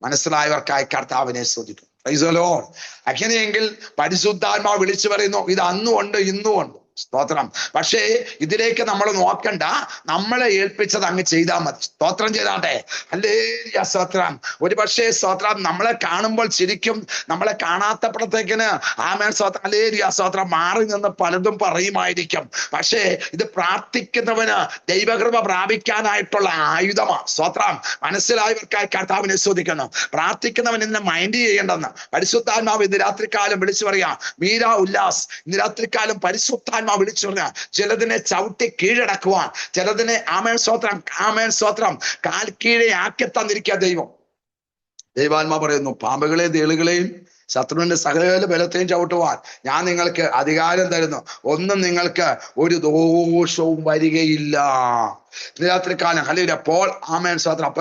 മനസ്സിലായവർക്കായി കർത്താവിനെ സ്തുതിക്കും. Price the Lord. അങ്ങനെയെങ്കിൽ പരിശുദ്ധാത്മാവ് വിളിച്ചു പറയുന്നു, ഇത് അന്നും ഉണ്ട് ഇന്നും ഉണ്ട്. സ്തോത്രം. പക്ഷേ ഇതിലേക്ക് നമ്മൾ നോക്കണ്ട, നമ്മളെ ഏൽപ്പിച്ചത് അങ്ങ് ചെയ്താൽ മതി. സ്തോത്രം ചെയ്താട്ടെ. ഹല്ലേലൂയ. സ്തോത്രം. ഒരു പക്ഷേ സ്തോത്രം നമ്മളെ കാണുമ്പോൾ ശരിക്കും നമ്മളെ കാണാത്തപ്പോഴത്തേക്കിന് ആമേൻ സ്തോത്രം ഹല്ലേലൂയ സ്തോത്രം മാറി നിന്ന് പലതും പറയുമായിരിക്കും. പക്ഷേ ഇത് പ്രാർത്ഥിക്കുന്നവന് ദൈവകൃപ പ്രാപിക്കാനായിട്ടുള്ള ആയുധമാണ്. സ്തോത്രം. മനസ്സിലായവർക്കായി കർത്താവിനെ സ്തുതിക്കുന്നു. പ്രാർത്ഥിക്കുന്നവൻ ഇന്ന് മൈൻഡ് ചെയ്യേണ്ടെന്ന് പരിശുദ്ധാത്മാവ് ഇന്ന് രാത്രികാലം വിളിച്ചു പറയാ. മീര ഉല്ലാസ് ഇന്ന് രാത്രികാലം പരിശുദ്ധാത്മാവ് വിളിച്ചു പറഞ്ഞ ചിലതിനെ ചവിട്ടി കീഴടക്കുവാൻ, ചിലതിനെ ആമേൻ സ്തോത്രം കാൽ കീഴെ ആക്കി തന്നിരിക്കുക ദൈവം. ദൈവാത്മാ പറയുന്നു, പാമ്പുകളെ തേളുകളെയും ശത്രുവിന്റെ സകല ബലത്തെയും ചവിട്ടുവാൻ ഞാൻ നിങ്ങൾക്ക് അധികാരം തരുന്നു. ഒന്നും നിങ്ങൾക്ക് ഒരു ദോഷവും വരികയില്ല. ഇന്ന് രാത്രികാലം ഹല്ലേലൂയ. പോൾ ആമേൻ സ്തോത്രം.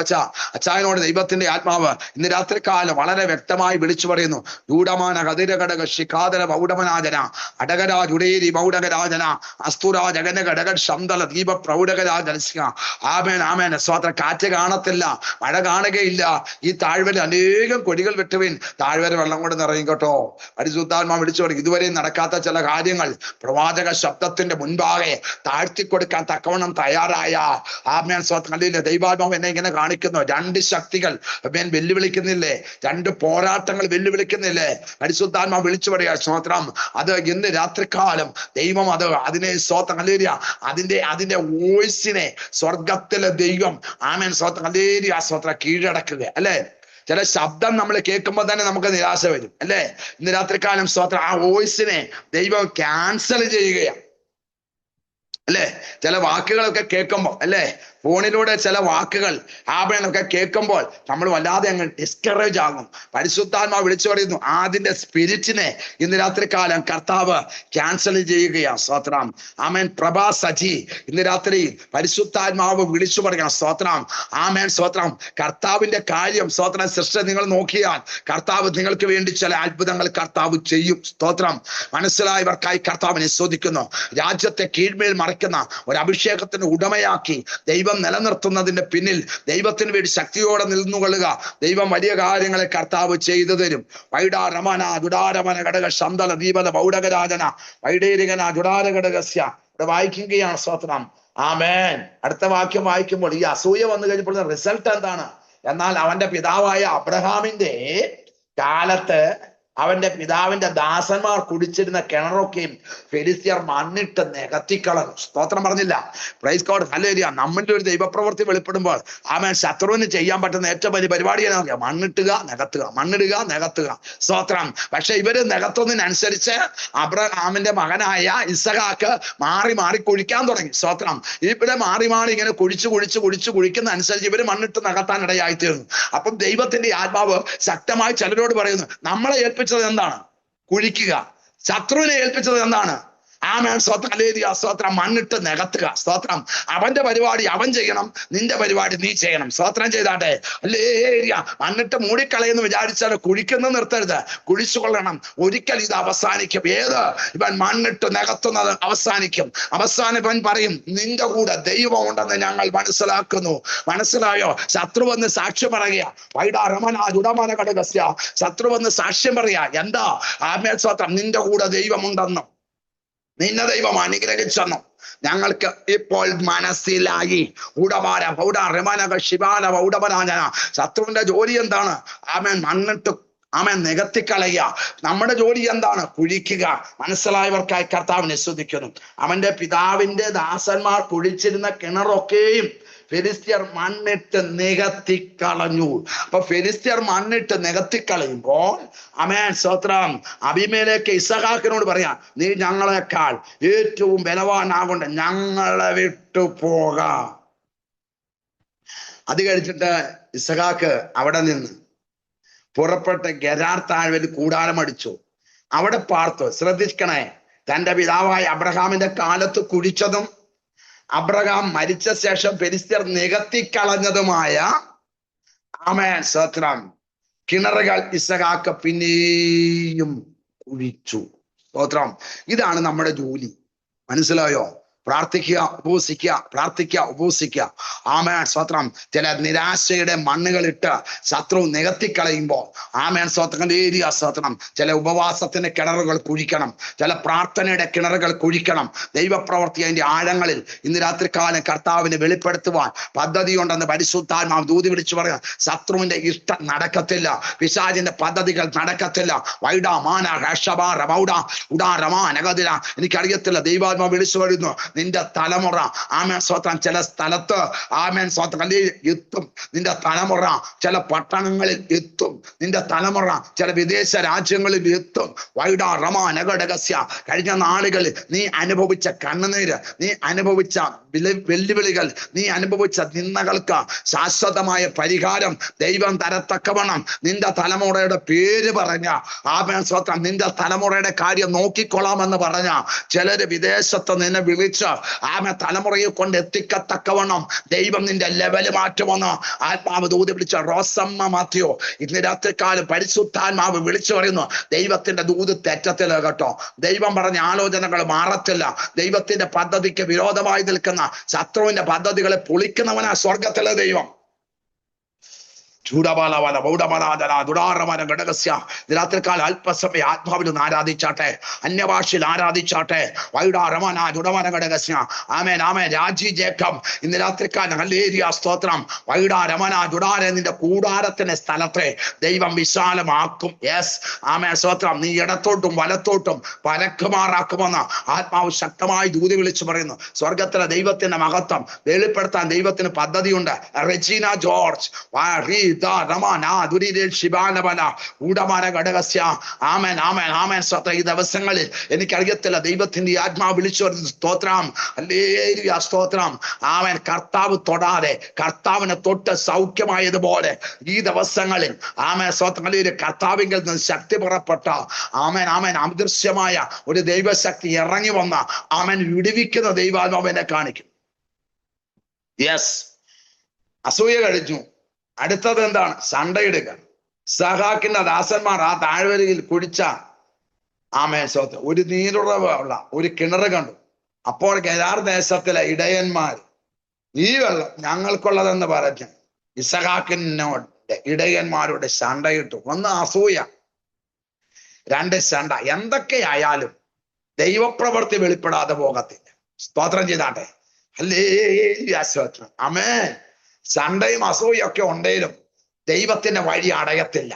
അച്ചായനോട് ദൈവത്തിന്റെ ആത്മാവ് ഇന്ന് രാത്രികാലം വളരെ വ്യക്തമായി വിളിച്ചു പറയുന്നു. ൂഢമാന കതിരഘടക ശിഖാദര പൗഡമനാജന അടകരാജുടേരി പൗഡകരാജന അസ്തുരാജ അഗനഘടക ശന്തല ദീപ പ്രൗഢകരാജന ആമേൻ സ്തോത്രം. കാറ്റ് കാണത്തില്ല, മഴ കാണുകയില്ല. ഈ താഴ്വര അനേകം കൊടികൾ വിട്ടുവിൻ, താഴ്വര വെള്ളം കൊണ്ട് നിറയും കേട്ടോ. പരിശുദ്ധാത്മാ വിളിച്ചു പറയും, ഇതുവരെ നടക്കാത്ത ചില കാര്യങ്ങൾ പ്രവാചക ശബ്ദത്തിന്റെ മുൻപാകെ താഴ്ത്തിക്കൊടുക്കാൻ തക്കവണ്ണം തയ്യാറായ ആമേൻ സ്തോത്രം. ദൈവാത്മാവ് എന്നെ ഇങ്ങനെ കാണിക്കുന്നു. രണ്ട് ശക്തികൾ വെല്ലുവിളിക്കുന്നില്ലേ? രണ്ട് പോരാട്ടങ്ങൾ വെല്ലുവിളിക്കുന്നില്ലേ? പരിശുദ്ധാത്മാവ് വിളിച്ചു പറയാ. സ്തോത്രം. അത് ഇന്ന് രാത്രികാലം ദൈവം അതിനെ സ്തോത്രം ഹല്ലേലൂയ അതിന്റെ വോയിസിനെ സ്വർഗത്തിലെ ദൈവം ആമേൻ സ്തോത്രം ഹല്ലേലൂയ സ്തോത്രം കീഴടക്കുക അല്ലെ. ചില ശബ്ദം നമ്മൾ കേൾക്കുമ്പോൾ തന്നെ നമുക്ക് നിരാശ വരും അല്ലെ. ഇന്ന് രാത്രികാലം സ്തോത്രം ആ വോയിസിനെ ദൈവം ക്യാൻസൽ ചെയ്യുകയാണ് അല്ലെ. ചില വാക്കുകളൊക്കെ കേൾക്കുമ്പോൾ അല്ലെ, ഫോണിലൂടെ ചില വാക്കുകൾ ആഭരണമൊക്കെ കേൾക്കുമ്പോൾ നമ്മൾ വല്ലാതെ അങ്ങ് ഡിസ്കറേജ് ആകും. പരിശുദ്ധാത്മാവ് വിളിച്ചു പറയുന്നു, അതിന്റെ സ്പിരിറ്റിനെ ഇന്ന് രാത്രികാലം കർത്താവ് ക്യാൻസൽ ചെയ്യുകയാണ്. സ്തോത്രം. ആമേൻ. പ്രഭാ സജി ഇന്ന് രാത്രി പരിശുദ്ധാത്മാവ് വിളിച്ചു പറയണം. സ്തോത്രം. ആമേൻ സ്തോത്രം. കർത്താവിന്റെ കാര്യം സ്തോത്രം. സൃഷ്ടി നിങ്ങൾ നോക്കിയാൽ കർത്താവ് നിങ്ങൾക്ക് വേണ്ടി ചില അത്ഭുതങ്ങൾ കർത്താവ് ചെയ്യും. സ്തോത്രം. മനസ്സിലായവർക്കായി കർത്താവിനെ സ്തുതിക്കുന്നു. രാജ്യത്തെ കീഴ്മേൽ മറയ്ക്കുന്ന ഒരു അഭിഷേകത്തിന് ഉടമയാക്കി ദൈവം നിലനിർത്തുന്നതിന്റെ പിന്നിൽ ദൈവത്തിന് വേണ്ടി ശക്തിയോടെ നിന്നുകൊള്ളുക. ദൈവം വലിയ കാര്യങ്ങളെ കർത്താവ് ചെയ്തു തരും. വൈഡാ രമന ജുഡാരമന ഘടക ശന്തല ദീപല പൗഡകരാജന വൈഡേരികന ജുഡാരഘടകസ്യ. ഇവിടെ വായിക്കുകയാണ്. സ്തോത്രം. ആമേൻ. അടുത്ത വാക്യം വായിക്കുമ്പോൾ ഈ അസൂയ വന്നു കഴിഞ്ഞപ്പോൾ റിസൾട്ട് എന്താണ്? എന്നാൽ അവന്റെ പിതാവായ അബ്രഹാമിന്റെ കാലത്ത് അവന്റെ പിതാവിന്റെ ദാസന്മാർ കുടിച്ചിരുന്ന കിണറൊക്കെയും ഫെലിസ്ത്യർ മണ്ണിട്ട് നികത്തിക്കളഞ്ഞു. സ്തോത്രം. പറഞ്ഞില്ല? Price God. ഹല്ലേലൂയ. നമ്മളുടെ ഒരു ദൈവപ്രവൃത്തി വെളിപ്പെടുമ്പോൾ ആമേൻ ശത്രുവിന് ചെയ്യാൻ പറ്റുന്ന ഏറ്റവും വലിയ പരിപാടി ഏതാ? മണ്ണിട്ടുക, നികത്തുക, മണ്ണിടുക, നികത്തുക. സ്തോത്രം. പക്ഷെ ഇവര് നികത്തുന്നതിനനുസരിച്ച് അബ്രഹാമിന്റെ മകനായ ഇസഹാക്ക് മാറി മാറി കുഴിക്കാൻ തുടങ്ങി. സ്തോത്രം. ഇവിടെ മാറി മാറി ഇങ്ങനെ കുഴിക്കുന്ന അനുസരിച്ച് ഇവര് മണ്ണിട്ട് നികത്താൻ ഇടയായി തീർന്നു. അപ്പം ദൈവത്തിന്റെ ആത്മാവ് ശക്തമായി ചിലരോട് പറയുന്നു, നമ്മളെ ഏൽപ്പിച്ചത് എന്താണ്? കുഴിക്കുക. ശത്രുവിനെ ഏൽപ്പിച്ചത് എന്താണ്? ആമേൻ സ്തോത്രം. ഹല്ലേലൂയ സ്തോത്രം. മണ്ണിട്ട് നികത്തുക. സ്തോത്രം. അവന്റെ പരിപാടി അവൻ ചെയ്യണം, നിന്റെ പരിപാടി നീ ചെയ്യണം. സ്തോത്രം ചെയ്താട്ടെ. ഹല്ലേലൂയ. മണ്ണിട്ട് മൂടിക്കളയെന്ന് വിചാരിച്ചാൽ കുഴിക്കുന്നത് നിർത്തരുത്, കുഴിച്ചുകൊള്ളണം. ഒരിക്കൽ ഇത് അവസാനിക്കും. ഏത്? ഇവൻ മണ്ണിട്ട് നികത്തുന്നത് അവസാനിക്കും. അവസാനം ഇവൻ പറയും, നിന്റെ കൂടെ ദൈവം ഉണ്ടെന്ന് ഞങ്ങൾ മനസ്സിലാക്കുന്നു. മനസ്സിലായോ? ശത്രു വന്ന് സാക്ഷ്യം പറയുക. വൈഡാരമന ജുഡമന ഘടകസ്യ. ശത്രു വന്ന് സാക്ഷ്യം പറയുക. എന്താ? ആമേൻ സ്തോത്രം. നിന്റെ കൂടെ ദൈവമുണ്ടെന്നും നിന്നെ ദൈവം അനുഗ്രഹിച്ചെന്നും ഞങ്ങൾക്ക് ഇപ്പോൾ മനസ്സിലായി. ഉടവാര പൗഡ റിമാനക ശിവാല ഉടവരാജന. ശത്രുവിന്റെ ജോലി എന്താണ്? ആമേൻ, മണ്ണിട്ട് ആമേൻ നികത്തിക്കളയുക. നമ്മുടെ ജോലി എന്താണ്? കുഴിക്കുക. മനസ്സിലായവർക്കായി കർത്താവിനെ സ്തുതിക്കുന്നു. അവന്റെ പിതാവിന്റെ ദാസന്മാർ കുഴിച്ചിരുന്ന കിണറൊക്കെയും ഫെലിസ്ത്യർ മണ്ണിട്ട് നികത്തിക്കളഞ്ഞു. അപ്പൊ ഫെലിസ്ത്യർ മണ്ണിട്ട് നികത്തിക്കളയുമ്പോൾ ആമേൻ സ്തോത്രം, അബീമേലെക്ക് ഇസഹാക്കിനോട് പറയാം, നീ ഞങ്ങളെക്കാൾ ഏറ്റവും ബലവാനാകൊണ്ട് ഞങ്ങളെ വിട്ടു പോകാം. അത് കഴിച്ചിട്ട് ഇസഹാക്ക് അവിടെ നിന്ന് പുറപ്പെട്ട് ഗെരാർ താഴ്വരയിൽ കൂടാരം അടിച്ചു, അവിടെ പാർത്തു. ശ്രദ്ധിക്കണേ, തന്റെ പിതാവായ അബ്രഹാമിന്റെ കാലത്ത് കുഴിച്ചതും അബ്രഹാം മരിച്ച ശേഷം ഫെലിസ്ത്യർ നികത്തിക്കളഞ്ഞതുമായ ആമേൻ സ്തോത്രം കിണറുകൾ ഇസഹാക്ക് പിന്നെയും കുഴിച്ചു. സ്തോത്രം. ഇതാണ് നമ്മുടെ ജോലി. മനസ്സിലായോ? പ്രാർത്ഥിക്കുക, ഉപവസിക്കുക, പ്രാർത്ഥിക്കുക, ഉപവസിക്കുക. ആമേൻ സ്തോത്രം. ചില നിരാശയുടെ മണ്ണുകളിട്ട് ശത്രു നികത്തിക്കളയുമ്പോൾ ആമേൻ സ്തോത്രം ഏരിയ സ്തോത്രം. ചില ഉപവാസത്തിന്റെ കിണറുകൾ കുഴിക്കണം, ചില പ്രാർത്ഥനയുടെ കിണറുകൾ കുഴിക്കണം. ദൈവപ്രവൃത്തി അതിന്റെ ആഴങ്ങളിൽ ഇന്ന് രാത്രികാലം കർത്താവിനെ വെളിപ്പെടുത്തുവാൻ പദ്ധതിയുണ്ടെന്ന് പരിശുദ്ധാത്മാവ് ദൂതി വിളിച്ചു പറയാം. ശത്രുവിന്റെ ഇഷ്ടം നടക്കത്തില്ല, പിശാചിന്റെ പദ്ധതികൾ നടക്കത്തില്ല. വൈഡാ മാന ഹഷബാ റബൗഡ ഉഡാ റമാ നഗദില. എനിക്കറിയത്തില്ല, ദൈവാത്മാവ് വിളിച്ചു വരുന്നു. നിന്റെ തലമുറ ആമേൻ സ്തോത്രം ചില സ്ഥലത്ത് ആമേൻ സ്തോത്രം എത്തും. നിന്റെ തലമുറ ചില പട്ടണങ്ങളിൽ എത്തും. നിന്റെ തലമുറ ചില വിദേശ രാജ്യങ്ങളിൽ എത്തും. വൈഡാ റമാ നഗഡഗസ്യ. കഴിഞ്ഞ നാളുകളിൽ നീ അനുഭവിച്ച കണ്ണുനീര്, നീ അനുഭവിച്ച വെല്ലുവിളികൾ, നീ അനുഭവിച്ച നിന്ദകൾക്ക് ശാശ്വതമായ പരിഹാരം ദൈവം തരത്തക്കവണ്ണം നിന്റെ തലമുറയുടെ പേര് പറഞ്ഞ ആമേൻ സ്തോത്രം നിന്റെ തലമുറയുടെ കാര്യം നോക്കിക്കൊള്ളാമെന്ന് പറഞ്ഞ ചിലര് വിദേശത്ത് നിന്നെ വിളിച്ച് ആമേ തലമുറയെ കൊണ്ട് എത്തിക്കത്തക്കവണ്ണം ദൈവം നിന്റെ ലെവല് മാറ്റുമെന്ന് ആത്മാവ് ദൂതി വിളിച്ച റോസമ്മ മാത്യോ ഇന്ന് രാത്രികാലം പരിശുദ്ധാത്മാവ് വിളിച്ചു പറയുന്നു. ദൈവത്തിന്റെ ദൂത് തെറ്റത്തില്ല കേട്ടോ. ദൈവം പറഞ്ഞ ആലോചനകൾ മാറത്തില്ല. ദൈവത്തിന്റെ പദ്ധതിക്ക് വിരോധമായി നിൽക്കുന്ന ശത്രുവിന്റെ പദ്ധതികളെ പൊളിക്കുന്നവനാ സ്വർഗത്തിലെ ദൈവം. രാത്രിക്കാലം അല്പസമയം ആത്മാവിൽ ഒന്ന് ആരാധിച്ചാട്ടെ, അന്യഭാഷയിൽ ആരാധിച്ചാട്ടെ. ആമേൻ ആമേൻ. രാജി ജേക്കബ് ഇന്ന് രാത്രിക്കാലം ഹല്ലേലൂയ സ്തോത്രം. വൈഡാ രമന ജുഡാരെ നിന്റെ കൂടാരത്തിന്റെ സ്ഥലത്തെ ദൈവം വിശാലമാക്കും. യെസ് ആമേൻ സ്തോത്രം. നീ ഇടത്തോട്ടും വലത്തോട്ടും പരക്കുമാറാക്കുമെന്ന് ആത്മാവ് ശക്തമായി ദൂതി വിളിച്ചു പറയുന്നു. സ്വർഗത്തിലെ ദൈവത്തിന്റെ മഹത്വം വെളിപ്പെടുത്താൻ ദൈവത്തിന് പദ്ധതിയുണ്ട്. റെജീന ജോർജ് ഈ ദിവസങ്ങളിൽ എനിക്കറിയത്തില്ല, ദൈവത്തിന്റെ ആത്മാവ് വിളിച്ചു വരുന്ന സ്തോത്രം. ഹല്ലേലൂയ സ്തോത്രം. ആമേൻ. കർത്താവ് തൊടാതെ കർത്താവിനെ തൊട്ട് സൗഖ്യമായതുപോലെ ഈ ദിവസങ്ങളിൽ ആമേൻ സ്തോത്രം കർത്താവിങ്കിൽ നിന്ന് ശക്തി പുറപ്പെട്ട ആമേൻ ആമേൻ അദൃശ്യമായ ഒരു ദൈവശക്തി ഇറങ്ങി വന്ന ആമേൻ വിടുവിക്കുന്ന ദൈവാത്മാവിനെ കാണിക്കും. യെസ്, അസൂയ കഴിഞ്ഞു. അടുത്തത് എന്താണ്? സണ്ടയിടുക. സഹാക്കിന്റെ ദാസന്മാർ ആ താഴ്വരയിൽ കുഴിച്ച ആമേൻ സ്തോത്രം ഒരു നീരുറവുള്ള ഒരു കിണറ് കണ്ടു. അപ്പോൾ ഗെരാർ ദേശത്തിലെ ഇടയന്മാർ ഈ വെള്ളം ഞങ്ങൾക്കുള്ളതെന്ന് പറഞ്ഞ് ഇസഹാക്കിനോട് ഇടയന്മാരുടെ സണ്ടയിട്ടു. ഒന്ന് അസൂയ, രണ്ട് സണ്ട. എന്തൊക്കെയായാലും ദൈവപ്രവൃത്തി വെളിപ്പെടാതെ പോകത്തില്ല. സ്തോത്രം ചെയ്താട്ടെ. ഹല്ലേലൂയ സ്തോത്രം. ആമേൻ. സണ്ടയും അസൂയൊക്കെ ഉണ്ടെങ്കിലും ദൈവത്തിന്റെ വഴി അടയത്തില്ല.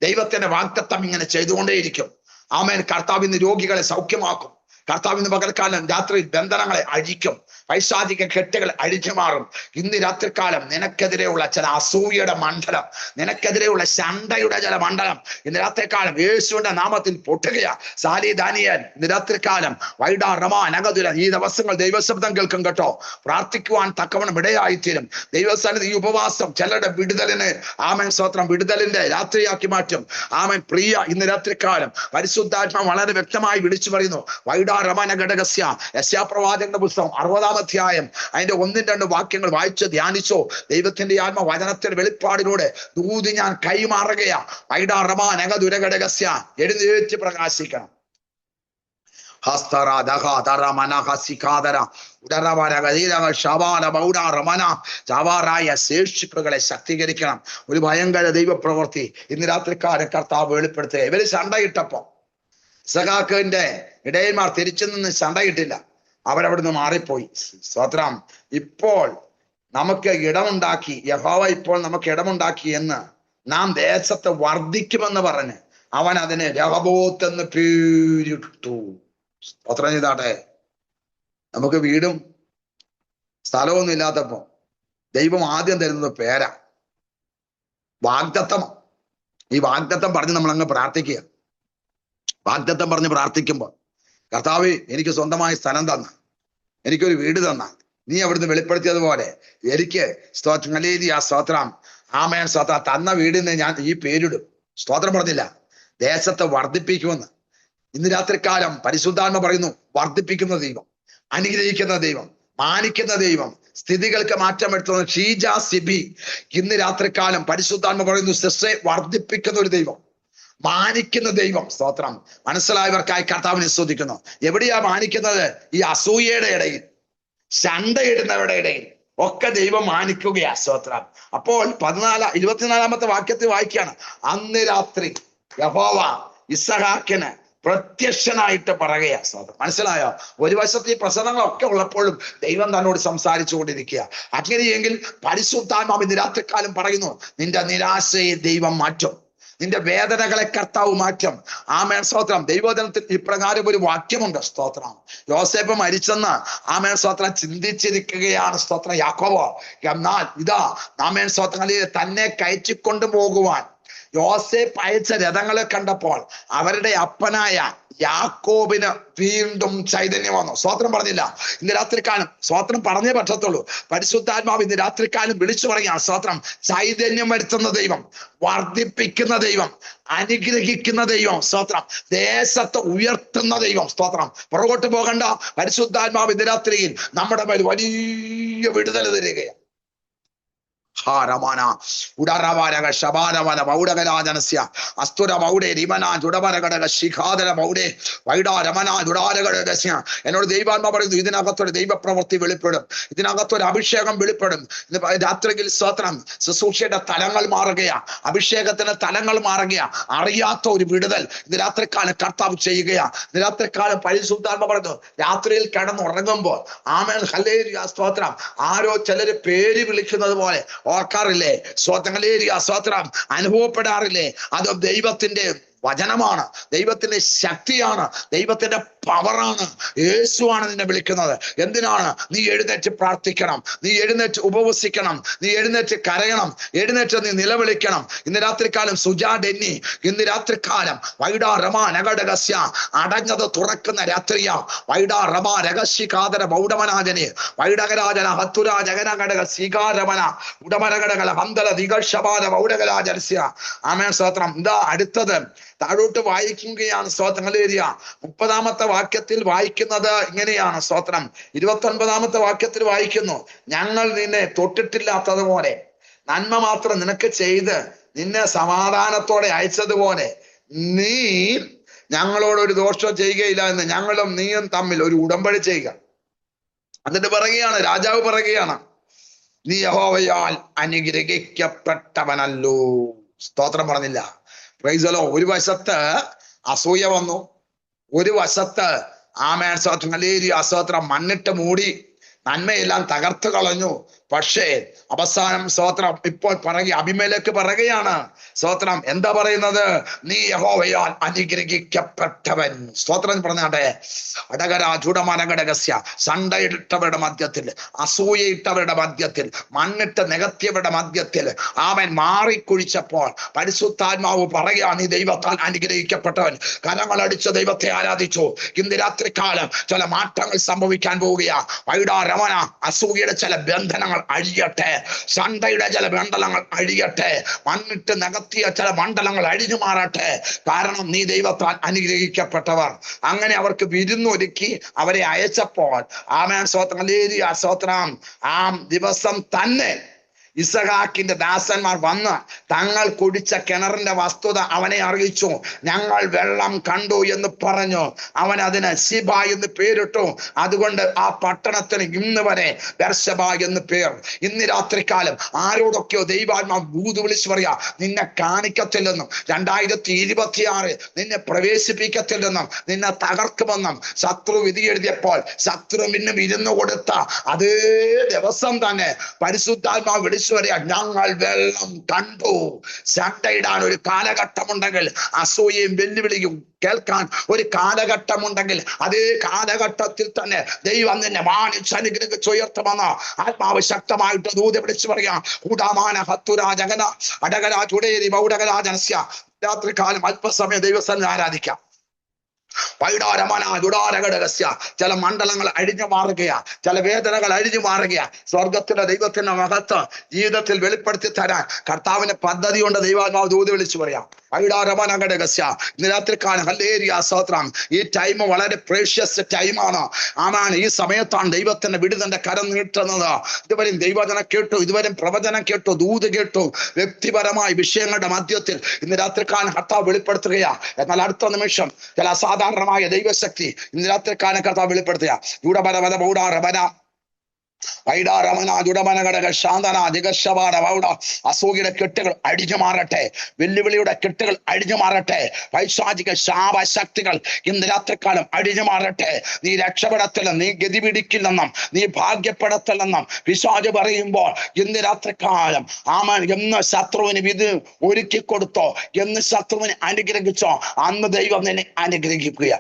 ദൈവത്തിന്റെ വാഗ്ദത്തം ഇങ്ങനെ ചെയ്തുകൊണ്ടേയിരിക്കും. ആമേൻ. കർത്താവിന്ന് രോഗികളെ സൗഖ്യമാക്കും. കർത്താവിന്ന് പകൽക്കാലം രാത്രിയിൽ ബന്ധനങ്ങളെ അഴിക്കും. പൈശാചിക കെട്ടുകൾ അഴിച്ചു മാറും. ഇന്ന് രാത്രികാലം നിനക്കെതിരെയുള്ള ചില അസൂയയുടെ മണ്ഡലം, നിനക്കെതിരെയുള്ള ശണ്ടയുടെ ചില മണ്ഡലം ഇന്ന് രാത്രികാലം യേശുവിന്റെ നാമത്തിൽ പൊട്ടുകയാ. സാലി ദാനിയേൽ ഇന്ന് രാത്രികാലം വൈഡാ റമാ നഗതുല ഈ ദിവസങ്ങൾ ദൈവശബ്ദം കേൾക്കും കേട്ടോ. പ്രാർത്ഥിക്കുവാൻ തക്കവണ്ണം ഇടയായിത്തീരും. ദൈവസന്നിധി ഈ ഉപവാസം ചിലരുടെ വിടുതലിന് ആമേൻ സ്തോത്രം വിടുതലിന്റെ രാത്രിയാക്കി മാറ്റും. ആമേൻ. പ്രിയ ഇന്ന് രാത്രികാലം പരിശുദ്ധാത്മാ വളരെ വ്യക്തമായി വിളിച്ചു പറയുന്നു. വൈഡാ റമാന ഘടകസ്യ യശയാപ്രവാചകന്റെ പുസ്തകം 60-ാം അധ്യായം അതിന്റെ 1-2 വാക്യങ്ങൾ വായിച്ച് ധ്യാനിച്ചോ. ദൈവത്തിന്റെ ആത്മ വചനത്തിന്റെ വെളിപ്പാടിലൂടെ ദൂതി ഞാൻ കൈമാറുകയാ. വൈഡാ റമാ നഗതുരഘടകസ്യ എഴുന്നേറ്റ് പ്രകാശിക്കണം. ശേഷിപ്പുകളെ ശക്തീകരിക്കണം. ഒരു ഭയങ്കര ദൈവപ്രവൃത്തി ഇന്ന് രാത്രിക്കാലം കർത്താവ് വെളിപ്പെടുത്തുക. ഇവര് ശണ്ടയിട്ടപ്പോ സഖാക്കിന്റെ ഇടയന്മാർ തിരിച്ചു നിന്ന് ശണ്ടയിട്ടില്ല. അവരവിടുന്ന് മാറിപ്പോയി. സ്തോത്രം. ഇപ്പോൾ നമുക്ക് ഇടമുണ്ടാക്കി, യഹോവ ഇപ്പോൾ നമുക്ക് ഇടമുണ്ടാക്കി എന്ന് നാം ദേശത്ത് വർദ്ധിക്കുമെന്ന് പറഞ്ഞ് അവൻ അതിന് രഹബോത്ത് എന്ന് പേരിട്ടു. സ്തോത്രം ചെയ്താട്ടെ. നമുക്ക് വീടും സ്ഥലമൊന്നും ഇല്ലാത്തപ്പോ ദൈവം ആദ്യം തരുന്നത് പേരാ, വാഗ്ദത്തം. ഈ വാഗ്ദത്തം പറഞ്ഞ് നമ്മൾ അങ്ങ് പ്രാർത്ഥിക്കുക. വാഗ്ദത്തം പറഞ്ഞ് പ്രാർത്ഥിക്കുമ്പോൾ, കർത്താവേ എനിക്ക് സ്വന്തമായ സ്ഥലം തന്ന, എനിക്കൊരു വീട് തന്ന, നീ അവിടുന്ന് വെളിപ്പെടുത്തിയതുപോലെ എനിക്ക് സ്തോത്രം ആമേൻ സ്തോത്രം തന്ന വീടിന് ഞാൻ ഈ പേരിടും. സ്തോത്രം പറഞ്ഞില്ല, ദേശത്തെ വർദ്ധിപ്പിക്കുമെന്ന്. ഇന്ന് രാത്രികാലം പരിശുദ്ധാത്മ പറയുന്നു, വർദ്ധിപ്പിക്കുന്ന ദൈവം, അനുഗ്രഹിക്കുന്ന ദൈവം, മാനിക്കുന്ന ദൈവം, സ്ഥിതികൾക്ക് മാറ്റം വരുത്തുന്ന ഷീജ സിബി. ഇന്ന് രാത്രികാലം പരിശുദ്ധാത്മ പറയുന്നു, സിസ്റ്ററെ വർദ്ധിപ്പിക്കുന്ന ഒരു ദൈവം, മാനിക്കുന്ന ദൈവം. സ്തോത്രം. മനസ്സിലായവർക്കായി കർത്താവിനെ സ്തുതിക്കുന്നു. എവിടെയാ മാനിക്കുന്നത്? ഈ അസൂയയുടെ ഇടയിൽ, ശണ്ടയിടുന്നവരുടെ ഇടയിൽ ഒക്കെ ദൈവം മാനിക്കുകയാ. സ്തോത്രം. അപ്പോൾ 24 വാക്യത്തിൽ വായിക്കുകയാണ്, അന്ന് രാത്രി യഹോവ ഇസഹാക്കിന് പ്രത്യക്ഷനായിട്ട് പറയുകയാ. സ്തോത്രം. മനസ്സിലായോ? ഒരു വശത്ത് ഈ പ്രസംഗങ്ങളൊക്കെ ഉള്ളപ്പോഴും ദൈവം തന്നോട് സംസാരിച്ചു കൊണ്ടിരിക്കുക. അങ്ങനെയെങ്കിൽ പരിശുദ്ധാത്മാവ് ഇന്ന് രാത്രികാലം പറയുന്നു, നിന്റെ നിരാശയെ ദൈവം മാറ്റും, നിന്റെ വേദനകളെ കർത്താവ് മാറ്റും. ആമേൻ സ്തോത്രം. ദൈവജനത്തിൽ ഇപ്രകാരം ഒരു വാക്യമുണ്ട്. സ്തോത്രം. യോസേഫ് മരിച്ചെന്ന് ആമേൻ സ്തോത്രം ചിന്തിച്ചിരിക്കുകയാണ്. സ്തോത്രം യാക്കോബ്. എന്നാൽ ഇതാ ആമേൻ സ്തോത്രം തന്നെ കയറ്റിക്കൊണ്ടു പോകുവാൻ യോസേഫ് അയച്ച രഥങ്ങളെ കണ്ടപ്പോൾ അവരുടെ അപ്പനായ യാക്കോബിന് വീണ്ടും ചൈതന്യം വന്നു. സ്തോത്രം പറഞ്ഞില്ല. ഇന്ന് രാത്രിക്കാലം സ്തോത്രം പറഞ്ഞേ പറ്റത്തുള്ളൂ. പരിശുദ്ധാത്മാവ് ഇന്ന് രാത്രിക്കാലം വിളിച്ചു പറയുകയാണ്. സ്തോത്രം. ചൈതന്യം വരുത്തുന്ന ദൈവം, വർദ്ധിപ്പിക്കുന്ന ദൈവം, അനുഗ്രഹിക്കുന്ന ദൈവം. സ്തോത്രം. ദേശത്ത് ഉയർത്തുന്ന ദൈവം. സ്തോത്രം. പുറകോട്ട് പോകണ്ട. പരിശുദ്ധാത്മാവ് ഇന്ന് രാത്രിയിൽ നമ്മുടെ മേൽ വലിയ വിടുതൽ തരികയാണ്. എന്നോട് ദൈവാത്മാ പറയുന്നു, ഇതിനകത്തൊരു ദൈവപ്രവൃത്തി വെളിപ്പെടും, ഇതിനകത്തൊരു അഭിഷേകം വെളിപ്പെടും. രാത്രിയിൽ സ്തോത്രം ശുശ്രൂഷയുടെ തലങ്ങൾ മാറുകയാ, അഭിഷേകത്തിന് തലങ്ങൾ മാറുകയാ. അറിയാത്ത ഒരു വിടുതൽ ഇത് രാത്രിക്കാലം കർത്താവ് ചെയ്യുകയാ. ഇത് രാത്രിക്കാലം പരിശുദ്ധാത്മ പറയുന്നു, രാത്രിയിൽ കിടന്നുറങ്ങുമ്പോൾ ആമേൻ ഹല്ലേലൂയ സ്തോത്രം ആരോ ചിലര് പേര് വിളിക്കുന്നത് പോലെ ഓർക്കാറില്ലേ? സ്തോത്രം അനുഭവപ്പെടാറില്ലേ? അത് ദൈവത്തിന്റെ വചനമാണ്, ദൈവത്തിന്റെ ശക്തിയാണ്, ദൈവത്തിന്റെ പവറാണ്. യേശുവാണ് നിന്നെ വിളിക്കുന്നത്. എന്തിനാണ്? നീ എഴുന്നേറ്റ് പ്രാർത്ഥിക്കണം, നീ എഴുന്നേറ്റ് ഉപവസിക്കണം, നീ എഴുന്നേറ്റ് കരയണം, എഴുന്നേറ്റ് നീ നിലവിളിക്കണം. ഇന്ന് രാത്രികാലം സുജാ ഡെന്നി, ഇന്ന് രാത്രികാലം വൈഡാ രമാ നഗടകസ്യ അടഞ്ഞത് തുറക്കുന്ന രാത്രിയാ. വൈഡാ രമാ രഹസ്യകാതര ബൗഡമനാജനെ വൈഡകരാജന ഹത്തുരാ ജഗനഘടക സ്വീകാരമന ഉടമരഘടകല ഹന്തല ദിഗശപാല ബൗഡകരാജസ്യ. ആമേൻ സ്തോത്രം. ഇതാ അടുത്തത് താഴോട്ട് വായിക്കുകയാണ്. സ്തോത്രം. ഹല്ലേലൂയ. 30 വാക്യത്തിൽ വായിക്കുന്നത് ഇങ്ങനെയാണ്. സ്തോത്രം. 29 വാക്യത്തിൽ വായിക്കുന്നു, ഞങ്ങൾ നിന്നെ തൊട്ടിട്ടില്ലാത്തതുപോലെ നന്മ മാത്രം നിനക്ക് ചെയ്ത് നിന്നെ സമാധാനത്തോടെ അയച്ചതുപോലെ നീ ഞങ്ങളോട് ഒരു ദോഷം ചെയ്യുകയില്ല എന്ന് ഞങ്ങളും നീയും തമ്മിൽ ഒരു ഉടമ്പടി ചെയ്യുക. എന്നിട്ട് പറയുകയാണ്, രാജാവ് പറയുകയാണ്, നീ യഹോവയാൽ അനുഗ്രഹിക്കപ്പെട്ടവനല്ലോ. സ്തോത്രം പറഞ്ഞില്ല. പ്രൈസലോ. ഒരു വശത്ത് അസൂയ വന്നു, ഒരു വശത്ത് ആമേൻ സ്തോത്രം ഹല്ലേലൂയ സ്തോത്രം മണ്ണിട്ട് മൂടി നന്മയെല്ലാം തകർത്തു കളഞ്ഞു. പക്ഷേ അവസാനം സ്തോത്രം ഇപ്പോൾ പറയുക, അബിമേലെക്ക് പറയുകയാണ്. സ്തോത്രം. എന്താ പറയുന്നത്? നീ യഹോവയാൽ അനുഗ്രഹിക്കപ്പെട്ടവൻ. സ്തോത്രം പറഞ്ഞാട്ടെ. അടകരാജുടമനഘടകസ്യ സണ്ടയിട്ടവരുടെ മധ്യത്തിൽ, അസൂയയിട്ടവരുടെ മധ്യത്തിൽ, മണ്ണിട്ട് നികത്തിയവരുടെ മധ്യത്തിൽ അവൻ മാറിക്കുഴിച്ചപ്പോൾ പരിശുദ്ധാത്മാവ് പറയുക, നീ ദൈവത്താൽ അനുഗ്രഹിക്കപ്പെട്ടവൻ. കരങ്ങളടിച്ച് ദൈവത്തെ ആരാധിച്ചു. ഇന്ന് രാത്രികാലം ചില മാറ്റങ്ങൾ സംഭവിക്കാൻ പോവുകയാ. വൈഡാ രമന അസൂയയുടെ ചില ബന്ധനങ്ങൾ അഴിയട്ടെ, സണ്ടയുടെ ചില മണ്ഡലങ്ങൾ അഴിയട്ടെ, മണ്ണിട്ട് നികത്തിയ ചില മണ്ഡലങ്ങൾ അഴിഞ്ഞു മാറട്ടെ. കാരണം നീ ദൈവത്താൽ അനുഗ്രഹിക്കപ്പെട്ടവർ. അങ്ങനെ അവർക്ക് വിരുന്നൊരുക്കി അവരെ അയച്ചപ്പോൾ ആമേൻ സ്തോത്രം ഹല്ലേലൂയ സ്തോത്രം ആ ദിവസം തന്നെ ഇസഹാക്കിന്റെ ദാസന്മാർ വന്ന് തങ്ങൾ കുടിച്ച കിണറിന്റെ വസ്തുത അവനെ അറിയിച്ചു. ഞങ്ങൾ വെള്ളം കണ്ടു എന്ന് പറഞ്ഞു. അവൻ അതിന് ശിബ എന്ന് പേരിട്ടു. അതുകൊണ്ട് ആ പട്ടണത്തിന് ഇന്ന് വരെ ബെർശബ എന്ന് പേർ. ഇന്ന് രാത്രികാലം ആരോടൊക്കെയോ ദൈവാത്മാവ് ദൂത് വിളിച്ചു പറയാ, നിന്നെ കാണിക്കത്തില്ലെന്നും 2026 നിന്നെ പ്രവേശിപ്പിക്കത്തില്ലെന്നും നിന്നെ തകർക്കുമെന്നും ശത്രു വിധി എഴുതിയപ്പോൾ ശത്രുവിനും ഇരുന്നു കൊടുത്ത അതേ ദിവസം തന്നെ പരിശുദ്ധാത്മാവ് വിളിച്ചു പറയാ, ഞങ്ങൾ വെള്ളം കണ്ടു. ശണ്ടയിടാൻ ഒരു കാലഘട്ടമുണ്ടെങ്കിൽ, അസൂയയും വെല്ലുവിളിയും കേൾക്കാൻ ഒരു കാലഘട്ടമുണ്ടെങ്കിൽ, അതേ കാലഘട്ടത്തിൽ തന്നെ ദൈവം നിന്നെ മാനിച്ച് അനുഗ്രഹിച്ച് ഉയർത്തുമെന്ന് ആത്മാവ് ശക്തമായിട്ട് ദൂത് വിളിച്ചു പറയാം. കൂടാമാന ഹത്തുരാജകന അടകരാജുടേരി ബൗഡകരാജനസ്യ. രാത്രികാലം അല്പസമയം ദൈവസന്നിധിയിൽ ആരാധിക്കാം. ചില മണ്ഡലങ്ങൾ അഴിഞ്ഞു മാറുകയാ, ചില വേദനകൾ അഴിഞ്ഞു മാറുകയാ. സ്വർഗത്തിലെ ദൈവത്തിന്റെ മഹത്വം ജീവിതത്തിൽ വെളിപ്പെടുത്തി തരാൻ കർത്താവിന്റെ പദ്ധതി കൊണ്ട് ദൈവാത്മാവ് ദൂത് വിളിച്ചു പറയാം. ഇന്ന് രാത്രിക്കാലം ഹല്ലേലൂയ സ്തോത്രം. ഈ ടൈം വളരെ പ്രേഷ്യസ് ടൈമാണ്. ആമാണ്. ഈ സമയത്താണ് ദൈവത്തിന്റെ വിടുതന്റെ കരം നീട്ടുന്നത്. ഇതുവരെയും ദൈവവചനം കേട്ടു, ഇതുവരെയും പ്രവചനം കേട്ടു, ദൂത് കേട്ടു. വ്യക്തിപരമായ വിഷയങ്ങളുടെ മധ്യത്തിൽ ഇന്ന് രാത്രിക്കാലം കർത്താവ് വെളിപ്പെടുത്തുകയാ. എന്നാൽ അടുത്ത നിമിഷം ചില അസാധാരണമായ ദൈവശക്തി ഇന്ന് രാത്രിക്കാലം കർത്താവ് വെളിപ്പെടുത്തുക. അസൂയയുടെ കെട്ടുകൾ അടിഞ്ഞു മാറട്ടെ. വെല്ലുവിളിയുടെ കെട്ടുകൾ അടിഞ്ഞു മാറട്ടെ. പൈശാചിക ശാപശക്തികൾ ഇന്ന് രാത്രിക്കാലം അടിഞ്ഞു മാറട്ടെ. നീ രക്ഷപ്പെടത്തില്ലെന്നും നീ ഗതി പിടിക്കില്ലെന്നും നീ ഭാഗ്യപ്പെടത്തില്ലെന്നും പിശാച് പറയുമ്പോൾ ഇന്ന് രാത്രിക്കാലം ആമൻ എന്ന് ശത്രുവിന് വിധി ഒരുക്കി കൊടുത്തോ, എന്ന് ശത്രുവിനെ അനുഗ്രഹിച്ചോ, അന്ന് ദൈവം നിന്നെ അനുഗ്രഹിക്കുക.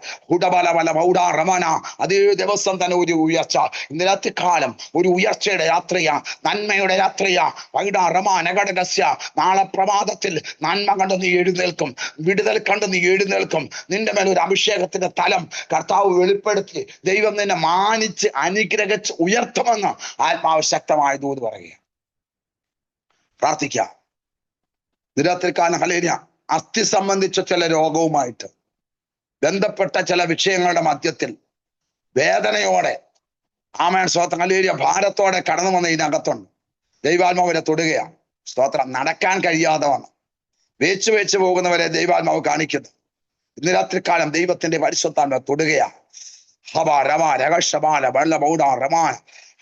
അതേ ദിവസം തന്നെ ഒരു ഉയർച്ച. ഇന്ന് രാത്രികാലം ഒരു ഉയർച്ചയുടെ യാത്രയാ, നന്മയുടെ യാത്രയാ. നാളെ പ്രഭാതത്തിൽ നന്മ കണ്ട് നീ എഴുന്നേൽക്കും, വിടുതൽ കണ്ട് നീ എഴുന്നേൽക്കും. നിന്റെ മേൽ ഒരു അഭിഷേകത്തിന്റെ തലം കർത്താവ് വെളിപ്പെടുത്തി ദൈവം നിന്നെ മാനിച്ച് അനുഗ്രഹിച്ച് ഉയർത്തുമെന്ന് ആത്മാവ് ശക്തമായ ദൂത് പറയുക. പ്രാർത്ഥിക്കാം. നിരാത്രിക്കാലം ഹല്ലേലൂയ. അസ്ഥി സംബന്ധിച്ച ചില രോഗവുമായിട്ട് ബന്ധപ്പെട്ട ചില വിഷയങ്ങളുടെ മധ്യത്തിൽ വേദനയോടെ ആമേൻ സ്തോത്രം ഹല്ലേലൂയ ഭാരത്തോടെ കടന്നു വന്ന ഇതിനകത്തുണ്ട്. ദൈവാത്മാവരെ തൊടുകയാണ്. സ്തോത്രം. നടക്കാൻ കഴിയാതെ വന്ന് വേച്ചു പോകുന്നവരെ ദൈവാത്മാവ് കാണിക്കുന്നു. ഇന്ന് രാത്രിക്കാലം ദൈവത്തിന്റെ പരിശുദ്ധാത്മാവ് തൊടുകയാണ്.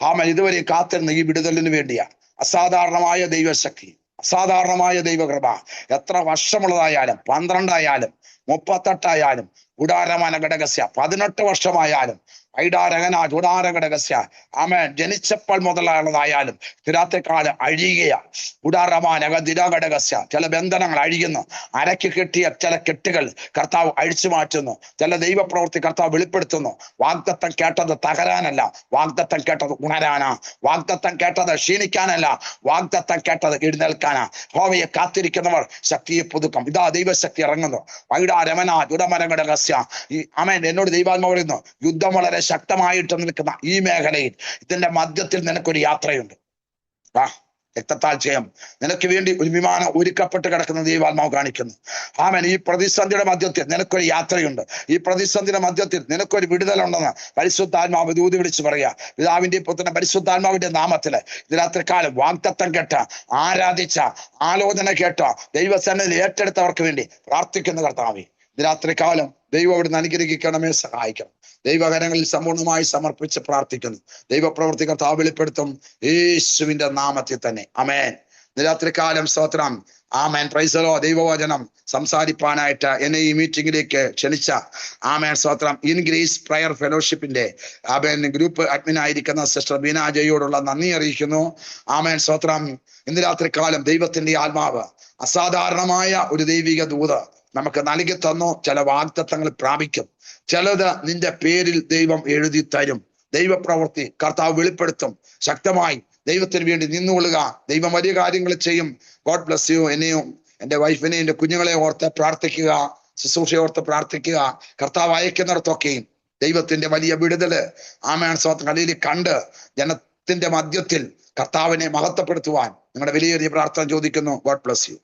ആമേൻ. ഇതുവരെ കാത്തിരുന്ന ഈ വിടുതലിന് വേണ്ടിയാ. അസാധാരണമായ ദൈവശക്തി, അസാധാരണമായ ദൈവകൃപ. എത്ര വർഷമുള്ളതായാലും, 12 ആയാലും 38 ആയാലും, ഗുഡാരമാന ഘടകസ്യ 18 വർഷമായാലും, ആമേൻ ജനിച്ചപ്പോൾ മുതലുള്ളതായാലും രാത്രികാലം അഴിയുകയാ. ഉടാറമാനകദിരഘടകസ്യ ചില ബന്ധനങ്ങൾ അഴിയുന്നു. അരക്ക് കെട്ടിയ ചില കെട്ടുകൾ കർത്താവ് അഴിച്ചു മാറ്റുന്നു. ചില ദൈവപ്രവൃത്തി കർത്താവ് വെളിപ്പെടുത്തുന്നു. വാഗ്ദത്തം കേട്ടത് തകരാനല്ല, വാഗ്ദത്തം കേട്ടത് ഉണരാനാ. വാഗ്ദത്തം കേട്ടത് ക്ഷീണിക്കാനല്ല, വാഗ്ദത്തം കേട്ടത് എഴുന്നേൽക്കാനാ. ഹോവയെ കാത്തിരിക്കുന്നവർ ശക്തിയെ പുതുക്കും. ഇതാ ദൈവശക്തി ഇറങ്ങുന്നു. ഈ ആമേൻ. എന്നോട് ദൈവാത്മാവ് പറയുന്നു, യുദ്ധം വളരെ ശക്തമായിട്ട് നിൽക്കുന്ന ഈ മേഖലയിൽ ഇതിന്റെ മധ്യത്തിൽ നിനക്കൊരു യാത്രയുണ്ട്. രക്തത്താൽ ജയം. നിനക്ക് വേണ്ടി ഒരു വിമാനം ഒരുക്കപ്പെട്ട് കിടക്കുന്ന ദൈവാത്മാവ് കാണിക്കുന്നു. ആമേൻ. ഈ പ്രതിസന്ധിയുടെ മധ്യത്തിൽ നിനക്കൊരു യാത്രയുണ്ട്. ഈ പ്രതിസന്ധിയുടെ മധ്യത്തിൽ നിനക്കൊരു വിടുതലുണ്ടെന്ന് പരിശുദ്ധാത്മാവ് ദൂത് വിളിച്ചു പറയുക. പിതാവിന്റെ പുത്രന്റെ പരിശുദ്ധാത്മാവിന്റെ നാമത്തില് ഇത് രാത്രികാലം വാഗ്ദത്തം കേട്ട, ആരാധിച്ച, ആലോചന കേട്ട, ദൈവസന്നിധിയിൽ ഏറ്റെടുത്തവർക്ക് വേണ്ടി പ്രാർത്ഥിക്കുന്ന കർത്താവേ, ഇത് രാത്രികാലം ദൈവം അവിടുന്ന് അനുഗ്രഹിക്കണമേ, സഹായിക്കണം. ദൈവകരങ്ങളിൽ സമ്പൂർണ്ണമായി സമർപ്പിച്ച് പ്രാർത്ഥിക്കുന്നു. ദൈവപ്രവൃത്തി കർത്താവ് വെളിപ്പെടുത്തും യേശുവിന്റെ നാമത്തിൽ തന്നെ. ആമേൻ. രാത്രികാലം സ്തോത്രം. ആമേൻ. Praise the lord. ദൈവവചനം സംസാരിപ്പാനായിട്ട് എന്നെ ഈ മീറ്റിംഗിലേക്ക് ക്ഷണിച്ച ആമേൻ സ്തോത്രം ഇൻ ഗ്രേസ് പ്രയർ ഫെലോഷിപ്പിന്റെ ആമേൻ ഗ്രൂപ്പ് അഡ്മിൻ ആയിരിക്കുന്ന സിസ്റ്റർ ബീന ജയോടുള്ള നന്ദി അറിയിക്കുന്നു. ആമേൻ സ്തോത്രം. ഇന്ന് രാത്രികാലം ദൈവത്തിന്റെ ആത്മാവ് അസാധാരണമായ ഒരു ദൈവിക ദൂത് നമുക്ക് നൽകി തന്നു. ചില വാഗ്ദത്തങ്ങൾ പ്രാപിക്കും, ചിലത് നിന്റെ പേരിൽ ദൈവം എഴുതി തരും. ദൈവപ്രവൃത്തി കർത്താവ് വെളിപ്പെടുത്തും. ശക്തമായി ദൈവത്തിന് വേണ്ടി നിന്നുകൊള്ളുക. ദൈവം വലിയ കാര്യങ്ങൾ ചെയ്യും. God bless you. എന്നെയും എൻ്റെ വൈഫിനെയും എൻ്റെ കുഞ്ഞുങ്ങളെ ഓർത്ത് പ്രാർത്ഥിക്കുക, ശുശ്രൂഷയെ ഓർത്ത് പ്രാർത്ഥിക്കുക. കർത്താവ് അയക്കുന്നിടത്തൊക്കെയും ദൈവത്തിന്റെ വലിയ വിടുതല് ആമേൻ സ്തോത്രം ഹല്ലേലൂയ കണ്ട് ജനത്തിന്റെ മധ്യത്തിൽ കർത്താവിനെ മഹത്വപ്പെടുത്തുവാൻ നിങ്ങളുടെ വലിയ പ്രാർത്ഥന ചോദിക്കുന്നു. God bless you.